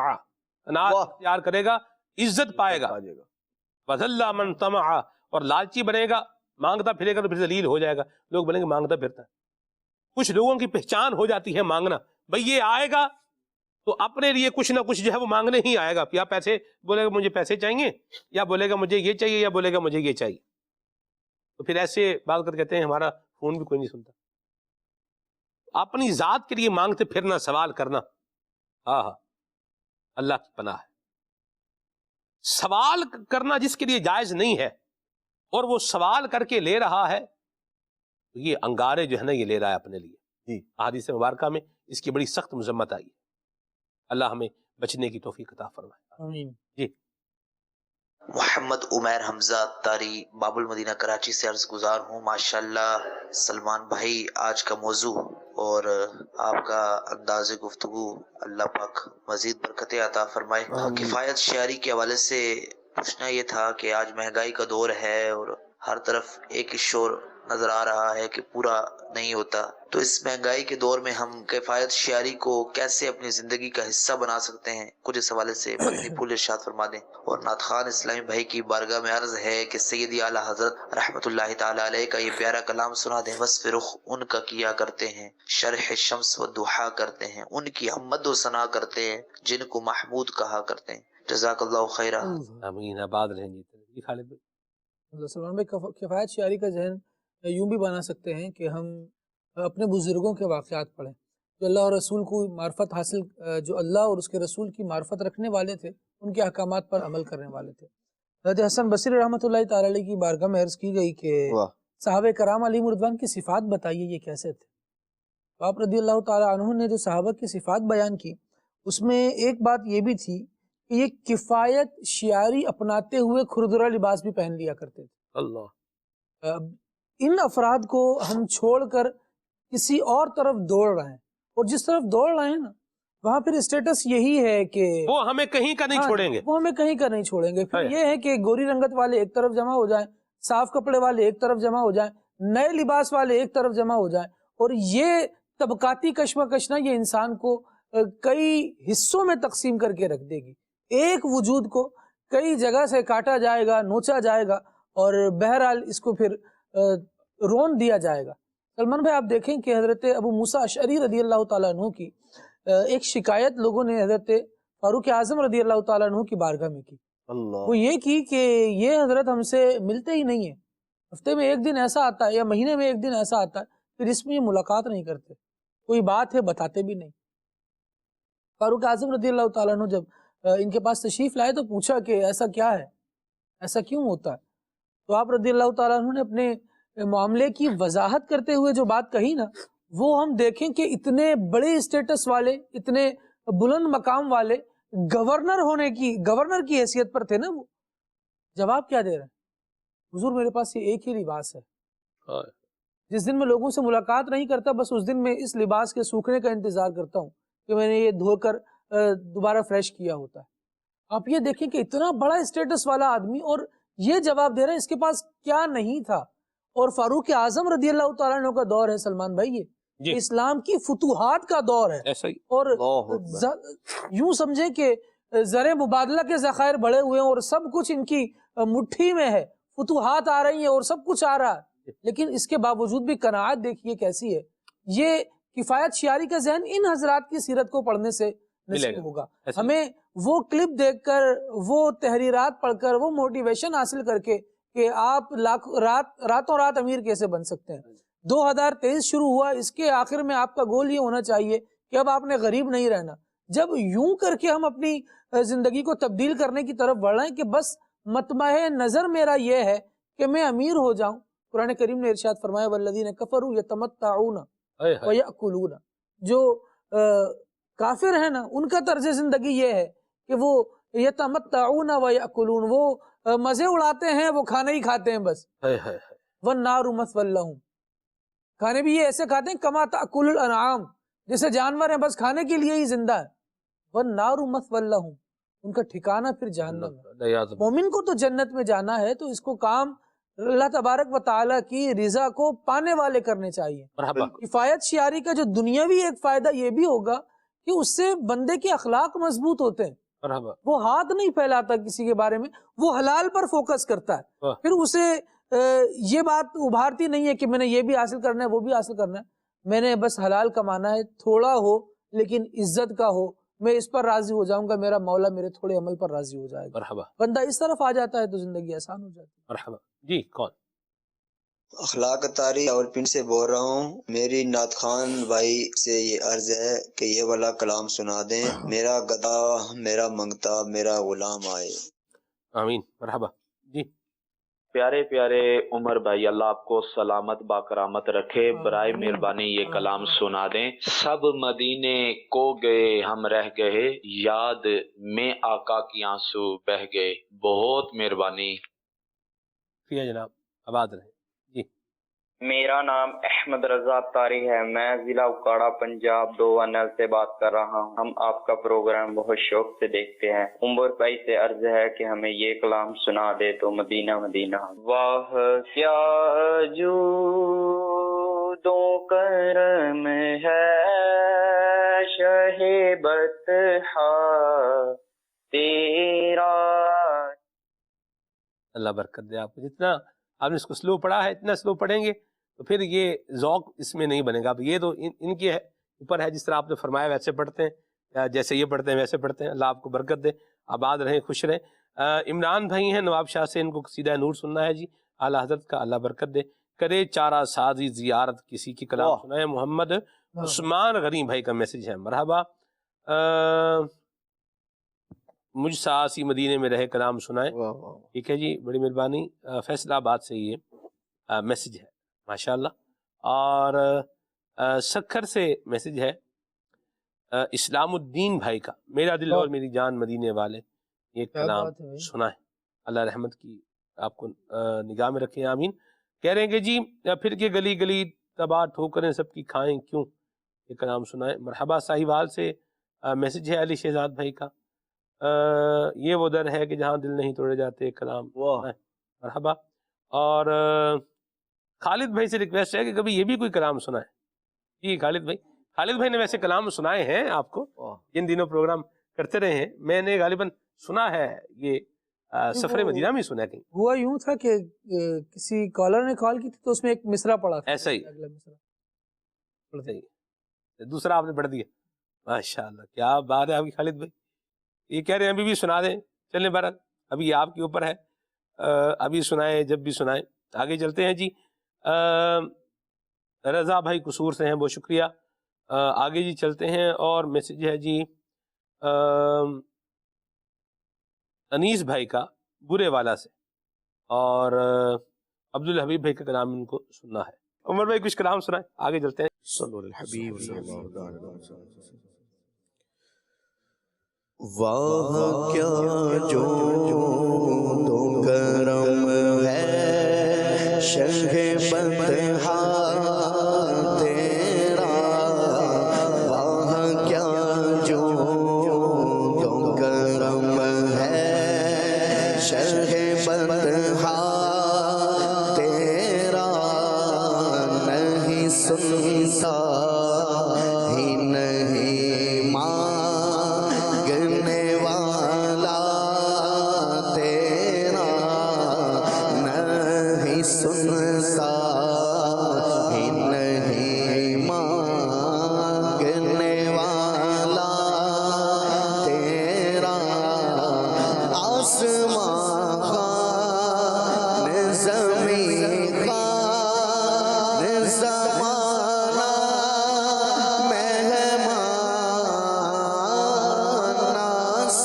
اناج اختیار کرے گا عزت پائے گا. وذل من طمع، اور لالچی بنے گا مانگتا پھرے گا تو پھر ذلیل ہو جائے گا. لوگ بولیں گے مانگتا پھرتا ہے. کچھ لوگوں کی پہچان ہو جاتی ہے مانگنا، بھئی یہ آئے گا تو اپنے لیے کچھ نہ کچھ جو ہے وہ مانگنے ہی آئے گا. یا پیسے بولے گا مجھے پیسے چاہیے، یا بولے گا مجھے یہ چاہیے، یا بولے گا مجھے یہ چاہیے. تو پھر ایسے بات کر کہتے ہیں ہمارا فون بھی کوئی نہیں سنتا. اپنی ذات کے لیے مانگتے پھرنا، سوال کرنا، ہاں اللہ کی پناہ ہے. سوال کرنا جس کے لیے جائز نہیں ہے اور وہ سوال کر کے لے رہا ہے، یہ انگارے جو ہے نا یہ لے رہا ہے اپنے لیے. جی احادیث مبارکہ میں اس کی بڑی سخت مذمت آئی ہے. اللہ ہمیں بچنے کی توفیق عطا فرمائے. آمین. جی. محمد عمیر حمزہ تاری باب المدینہ کراچی سے عرض گزار ہوں. ماشاءاللہ سلمان بھائی آج کا موضوع اور آپ کا انداز گفتگو اللہ پاک مزید برکتیں عطا فرمائے. کفایت شعاری کے حوالے سے پوچھنا یہ تھا کہ آج مہنگائی کا دور ہے اور ہر طرف ایک ہی شور نظر آ رہا ہے کہ پورا نہیں ہوتا، تو اس مہنگائی کے دور میں ہم کفایت شعاری کو کیسے اپنی زندگی کا حصہ بنا سکتے ہیں؟ کچھ اس حوالے سے مدنی پھول ارشاد فرما دیں. اور نعت خوان اسلامی بھائی کی بارگاہ میں عرض ہے کہ سیدی اعلیٰ حضرت رحمت اللہ تعالی علیہ کا یہ پیارا کلام سنا دیں. وصف رخ ان کا کیا کرتے ہیں، شرح شمس و ضحیٰ کرتے ہیں، ان کی حمد و ثنا کرتے ہیں جن کو محمود کہا کرتے ہیں. جزاک اللہ خیرہ. آمین. آباد رہیں جی. خالد بھائی. سلمان بھائی کفایت شعاری کا ذہن یوں بھی بنا سکتے ہیں کہ ہم اپنے بزرگوں کے واقعات پڑھیں جو اللہ اور رسول کو معرفت حاصل، جو اللہ اور اس کے رسول کی معرفت رکھنے والے تھے، ان کے احکامات پر عمل کرنے والے تھے. حضرت حسن بصری رحمۃ اللہ تعالی علیہ کی بارگاہ میں عرض کی گئی کہ صحابہ کرام علیہم رضوان کی صفات بتائیے یہ کیسے تھے. تو آپ رضی اللہ تعالی عنہ نے جو صحابہ کی صفات بیان کی اس میں ایک بات یہ بھی تھی کہ یہ کفایت شعاری اپناتے ہوئے کھردرا لباس بھی پہن لیا کرتے تھے. اللہ. ان افراد کو ہم چھوڑ کر کسی اور طرف دوڑ رہے ہیں، اور جس طرف دوڑ رہے ہیں نا وہاں پھر اسٹیٹس یہی ہے کہ وہ ہمیں کہیں کا نہیں چھوڑیں گے. وہ ہمیں کہیں کا نہیں چھوڑیں گے. پھر یہ ہے کہ گوری رنگت والے ایک طرف جمع ہو جائیں، صاف کپڑے والے ایک طرف جمع ہو جائیں، نئے لباس والے ایک طرف جمع ہو جائیں. اور یہ طبقاتی کشمکش نہ یہ انسان کو کئی حصوں میں تقسیم کر کے رکھ دے گی. ایک وجود کو کئی جگہ سے کاٹا جائے گا، نوچا جائے گا، اور بہرحال اس کو پھر رون دیا جائے گا. سلمان بھائی آپ دیکھیں کہ حضرت ابو موسیٰ اشعری رضی اللہ تعالیٰ عنہ کی ایک شکایت لوگوں نے حضرت فاروق اعظم رضی اللہ تعالیٰ عنہ کی بارگاہ میں کی. وہ یہ کی کہ یہ حضرت ہم سے ملتے ہی نہیں ہیں، ہفتے میں ایک دن ایسا آتا ہے یا مہینے میں ایک دن ایسا آتا ہے پھر اس میں یہ ملاقات نہیں کرتے، کوئی بات ہے بتاتے بھی نہیں. فاروق اعظم رضی اللہ تعالیٰ عنہ جب ان کے پاس تشریف لائے تو پوچھا کہ ایسا کیا ہے، ایسا کیوں ہوتا ہے؟ تو آپ رضی اللہ تعالیٰ عنہ نے اپنے معاملے کی وضاحت کرتے ہوئے جو بات کہی نا، وہ ہم دیکھیں کہ اتنے بڑے اسٹیٹس والے، اتنے بلند مقام والے گورنر کی حیثیت پر تھے نا، وہ جواب کیا دے رہے ہیں؟ حضور میرے پاس یہ ایک ہی لباس ہے، جس دن میں لوگوں سے ملاقات نہیں کرتا بس اس دن میں اس لباس کے سوکھنے کا انتظار کرتا ہوں کہ میں نے یہ دھو کر دوبارہ فریش کیا ہوتا ہے. آپ یہ دیکھیں کہ اتنا بڑا اسٹیٹس والا آدمی اور یہ جواب دے رہا ہے اس کے پاس کیا نہیں تھا. اور فاروق اعظم رضی اللہ تعالیٰ عنہ کا دور ہے سلمان بھائی، یہ اسلام کی فتوحات کا دور ہے، ایسا ہی اور یوں سمجھے کہ زر مبادلہ کے ذخائر بڑھے ہوئے ہیں اور سب کچھ ان کی مٹھی میں ہے، فتوحات آ رہی ہیں اور سب کچھ آ رہا ہے، لیکن اس کے باوجود بھی قناعت دیکھیے کیسی ہے۔ یہ کفایت شیاری کا ذہن ان حضرات کی سیرت کو پڑھنے سے نصیب ہوگا۔ ہمیں وہ کلپ دیکھ کر، وہ تحریرات پڑھ کر، وہ موٹیویشن حاصل کر کے کہ آپ راتوں رات امیر کیسے بن سکتے ہیں۔ 2023 شروع ہوا، اس کے آخر میں آپ کا گول یہ ہونا چاہیے کہ اب آپ نے غریب نہیں رہنا۔ جب یوں کر کے ہم اپنی زندگی کو تبدیل کرنے کی طرف بڑھ رہے ہیں کہ بس مطمع نظر میرا یہ ہے کہ میں امیر ہو جاؤں، قرآن کریم نے ارشاد فرمایا والذین کفروا یتمتعون ویأکلون، جو کافر ہیں نا ان کا طرز زندگی یہ ہے کہ وہ یتمتعون ویأکلون، وہ مزے اڑاتے ہیں، وہ کھانے ہی کھاتے ہیں بس۔ والنار مثوی لہم، کھانے بھی یہ ایسے کھاتے ہیں کما تأکل الانعام، جیسے جانور ہیں بس کھانے کے لیے ہی زندہ ہے۔ والنار مثوی لہم، ان کا ٹھکانہ پھر جہنم ہے۔ مومن کو تو جنت میں جانا ہے تو اس کو کام اللہ تبارک و تعالیٰ کی رضا کو پانے والے کرنے چاہیے۔ کفایت شیاری کا جو دنیاوی ایک فائدہ یہ بھی ہوگا کہ اس سے بندے کے اخلاق مضبوط ہوتے ہیں، وہ ہاتھ نہیں پھیلاتا کسی کے بارے میں، وہ حلال پر فوکس کرتا ہے، پھر اسے یہ بات ابھارتی نہیں ہے کہ میں نے یہ بھی حاصل کرنا ہے وہ بھی حاصل کرنا ہے، میں نے بس حلال کمانا ہے، تھوڑا ہو لیکن عزت کا ہو، میں اس پر راضی ہو جاؤں گا، میرا مولا میرے تھوڑے عمل پر راضی ہو جائے گا۔ بندہ اس طرف آ جاتا ہے تو زندگی آسان ہو جاتی ہے۔ مرحبا جی، کون؟ اخلاق تاری راولپنڈی سے بول رہا ہوں۔ میری نعت خان بھائی سے یہ عرض ہے کہ یہ والا کلام سنا دیں، میرا گدا میرا منگتا میرا غلام آئے۔ آمین، مرحبا جی۔ پیارے پیارے عمر بھائی، اللہ آپ کو سلامت باکرامت رکھے، برائے مہربانی یہ کلام سنا دیں۔ سب مدینے کو گئے ہم رہ گئے، یاد میں آقا کی آنسو بہ گئے، بہت مہربانی۔ جناب آباد رہے جی۔ میرا نام احمد رضا تاری ہے، میں ضلع اکاڑا پنجاب 2 سے بات کر رہا ہوں۔ ہم آپ کا پروگرام بہت شوق سے دیکھتے ہیں۔ عمر بھائی سے عرض ہے کہ ہمیں یہ کلام سنا دے تو مدینہ مدینہ۔ واہ کیا جود و کرم ہے شہ بطحا تیرا۔ اللہ برکت دے آپ کو، جتنا آپ نے اس کو سلو پڑھا ہے اتنا سلو پڑھیں گے تو پھر یہ ذوق اس میں نہیں بنے گا۔ اب یہ تو ان کے اوپر ہے، جس طرح آپ نے فرمایا ویسے پڑھتے ہیں، جیسے یہ پڑھتے ہیں ویسے پڑھتے ہیں۔ اللہ آپ کو برکت دے، آباد رہیں، خوش رہیں۔ عمران بھائی ہیں نواب شاہ سے، ان کو قصیدہ نور سننا ہے جی اعلیٰ حضرت کا، اللہ برکت دے۔ کرے چارہ سازی زیارت کسی کی کلام سنائے، محمد عثمان غنی بھائی کا میسج ہے، مرحبا۔ مجھ ساسی مدینے میں رہے کلام سنائیں، ٹھیک ہے جی، بڑی مہربانی۔ فیصل آباد سے یہ میسج ہے ماشاءاللہ۔ اور سکھر سے میسج ہے اسلام الدین بھائی کا، میرا دل اور میری جان مدینے والے، یہ کلام سنائیں، اللہ رحمت کی آپ کو نگاہ میں رکھیں، آمین۔ کہہ رہے ہیں کہ جی پھر کے گلی گلی تباہ ٹھوکریں سب کی کھائیں کیوں، یہ کلام سنائیں، مرحبا۔ ساہیوال سے میسج ہے علی شہزاد بھائی کا، یہ وہ در ہے کہ جہاں دل نہیں توڑے جاتے، کلام مرحبا۔ اور خالد بھائی سے ریکویسٹ ہے کہ کبھی یہ بھی کوئی کلام سنائے جی۔ خالد بھائی نے ویسے کلام سنائے ہیں آپ کو، جن دنوں پروگرام کرتے رہے ہیں، میں نے غالباً سنا ہے یہ سفر مدینہ میں سنا ہے۔ کہیں ہوا یوں تھا کہ کسی کالر نے کال کی تھی تو اس میں ایک مصرع پڑا تھا، ایسا ہی دوسرا آپ نے پڑھ دیا، ماشاءاللہ کیا بات ہے آپ کی خالد بھائی۔ یہ کہہ رہے ہیں ابھی بھی سنا دیں، چلیں بہرحال ابھی آپ کے اوپر ہے، ابھی سنائیں جب بھی سنائیں۔ آگے چلتے ہیں جی، رضا بھائی قصور سے ہیں، بہت شکریہ۔ آگے جی چلتے ہیں، اور میسج ہے جی انیس بھائی کا برے والا سے، اور عبدالحبیب بھائی کا کلام ان کو سننا ہے۔ عمر بھائی کچھ کلام سنائیں، آگے چلتے ہیں۔ صلی الحبیب صلی اللہ علیہ وسلم۔ واہ کیا جود و کرم ہے شہ بطحا تیرا، واہ کیا جود و کرم ہے شہ بطحا تیرا،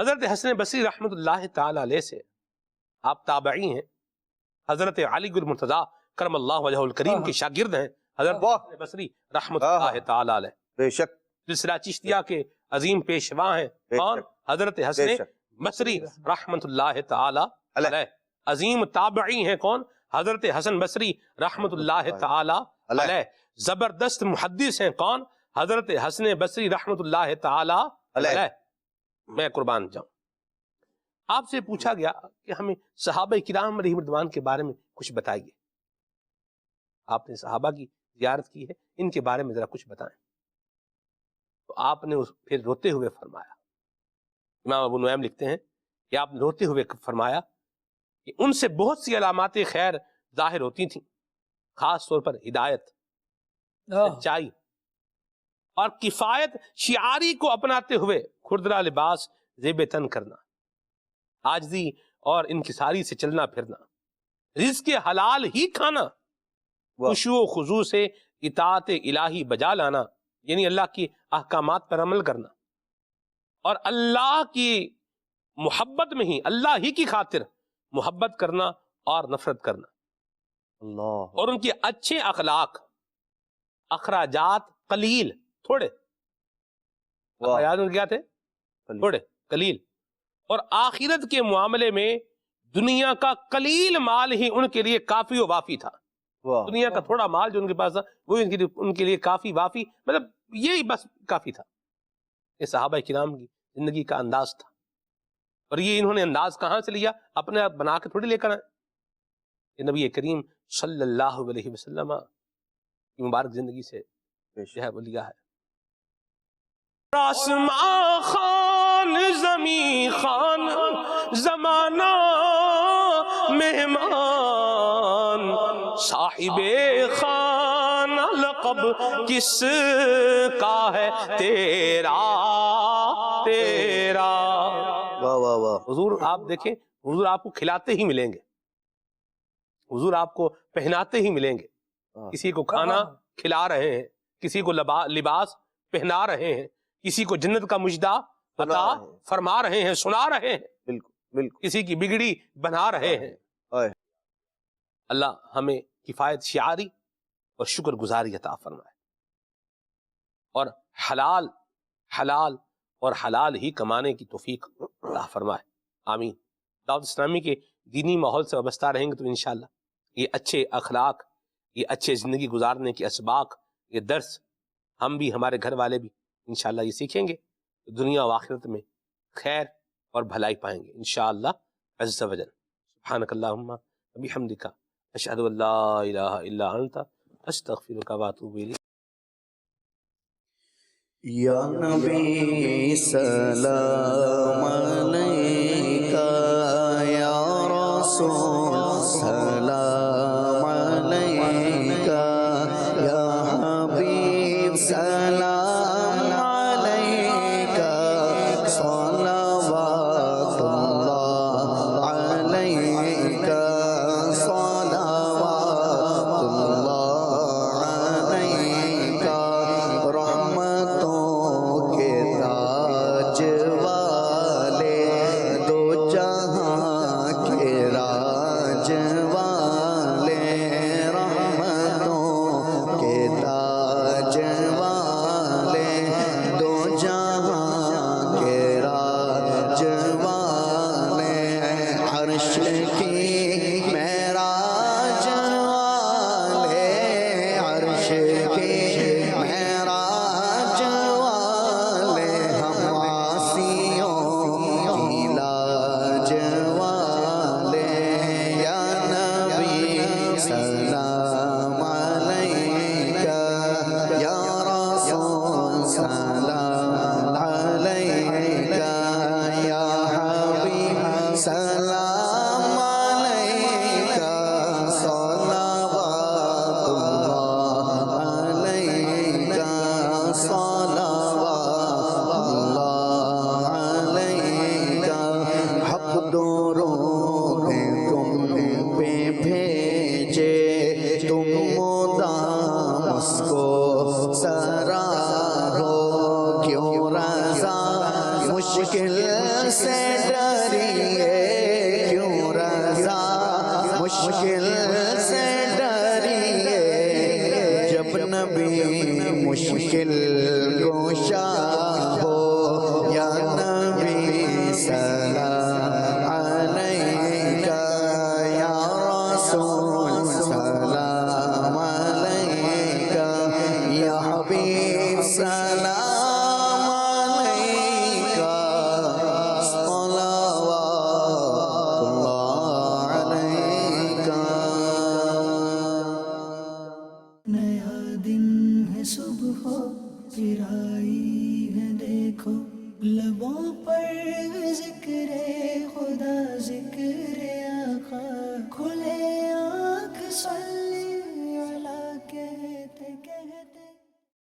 حضرت حسن بصری رحمۃ اللہ تعالی علیہ سے آپ تابعی ہیں، حضرت علی المرتضیٰ کرم اللہ وجہہ الکریم کے شاگرد ہیں حضرت حسن بصری رحمۃ اللہ تعالی علیہ، بے شک سلسلہ چشتیہ کے عظیم پیشوا ہیں کون؟ حضرت حسن بصری رحمۃ اللہ تعالی علیہ، عظیم تابعی ہیں کون؟ حضرت حسن بصری رحمۃ اللہ تعالی علیہ، زبردست محدث ہیں کون؟ حضرت حسن بصری رحمۃ اللہ تعالی علیہ۔ میں قربان جاؤں، آپ سے پوچھا گیا کہ ہمیں صحابہ کرام علیہم رضوان کے بارے میں کچھ بتائیے، آپ نے صحابہ کی زیارت کی ہے، ان کے بارے میں ذرا کچھ بتائیں۔ تو آپ نے پھر روتے ہوئے فرمایا، امام ابو نعیم لکھتے ہیں کہ آپ نے روتے ہوئے فرمایا کہ ان سے بہت سی علامات خیر ظاہر ہوتی تھیں، خاص طور پر ہدایت، سچائی اور کفایت شعاری کو اپناتے ہوئے کھردرا لباس زیب تن کرنا، عاجزی اور انکساری سے چلنا پھرنا، رزق حلال ہی کھانا، خشوع و خضوع سے اطاعت الہی بجا لانا، یعنی اللہ کی احکامات پر عمل کرنا، اور اللہ کی محبت میں ہی، اللہ ہی کی خاطر محبت کرنا اور نفرت کرنا، اللہ، اور ان کے اچھے اخلاق، اخراجات قلیل، تھوڑے، اخراجات ان کے کیا تھے؟ تھوڑے، قلیل، اور آخرت کے معاملے میں دنیا کا قلیل مال ہی ان کے لیے کافی و وافی تھا۔ دنیا کا تھوڑا مال جو ان کے پاس تھا وہ ان کے لیے کافی وافی، مطلب یہی بس کافی تھا۔ یہ صحابہ کرام کی زندگی کا انداز تھا، اور یہ انہوں نے انداز کہاں سے لیا؟ اپنے آپ بنا کے تھوڑی لے کر آئے، یہ نبی کریم صلی اللہ علیہ وسلم کی مبارک زندگی سے جو ہے وہ لیا ہے۔ آسمان خان زمین خان زمانہ مہمان، صاحب خان لقب کس کا ہے تیرا تیرا۔ واہ واہ واہ، حضور آپ دیکھیں، حضور آپ کو کھلاتے ہی ملیں گے، حضور آپ کو پہناتے ہی ملیں گے، کسی کو کھانا کھلا رہے ہیں، کسی کو لباس پہنا رہے ہیں، کسی کو جنت کا مجدہ عطا فرما رہے ہیں، سنا رہے ہیں، بالکل بالکل، کسی کی بگڑی بنا رہے ہیں۔ اللہ ہمیں کفایت شعاری اور شکر گزاری عطا فرمائے، اور حلال اور حلال ہی کمانے کی توفیق عطا فرمائے، آمین۔ دعوت اسلامی کے دینی ماحول سے وابستہ رہیں گے تو انشاءاللہ یہ اچھے اخلاق، یہ اچھے زندگی گزارنے کے اسباق، یہ درس ہم بھی، ہمارے گھر والے بھی انشاءاللہ یہ سیکھیں گے، دنیا و آخرت میں خیر اور بھلائی پائیں گے انشاءاللہ عز و جل۔ سبحانک اللہم و بحمدک، اشہد ان لا الہ الا انت، استغفرک و اتوب الیک۔ یا نبی سلام علیکہ، یا رسول سلام علیکہ، یا حبیب سلام علیکہ، صلوات اللہ علیکہ، صلوات اللہ علیکہ، رحمتوں کے تاج والے، دو جہاں کے راج والے، رحمتوں کے تاج والے، دو جہاں کے راج والے، عرش کی معراج والے، عرش کی معراج والے، ہم عاصیوں کی لاج والے، یا نبی سلام علیکہ، یا رسول سلام علیکہ، یا حبیب سلام علیکہ، صلوات اللہ علیکہ، صلوات اللہ علیکہ، حق درود تم پہ بھیجے، تم مدام اس کو سرا ہو، کیوں رضا مشکل سے ہو چرائی ہے دیکھو لبوں پر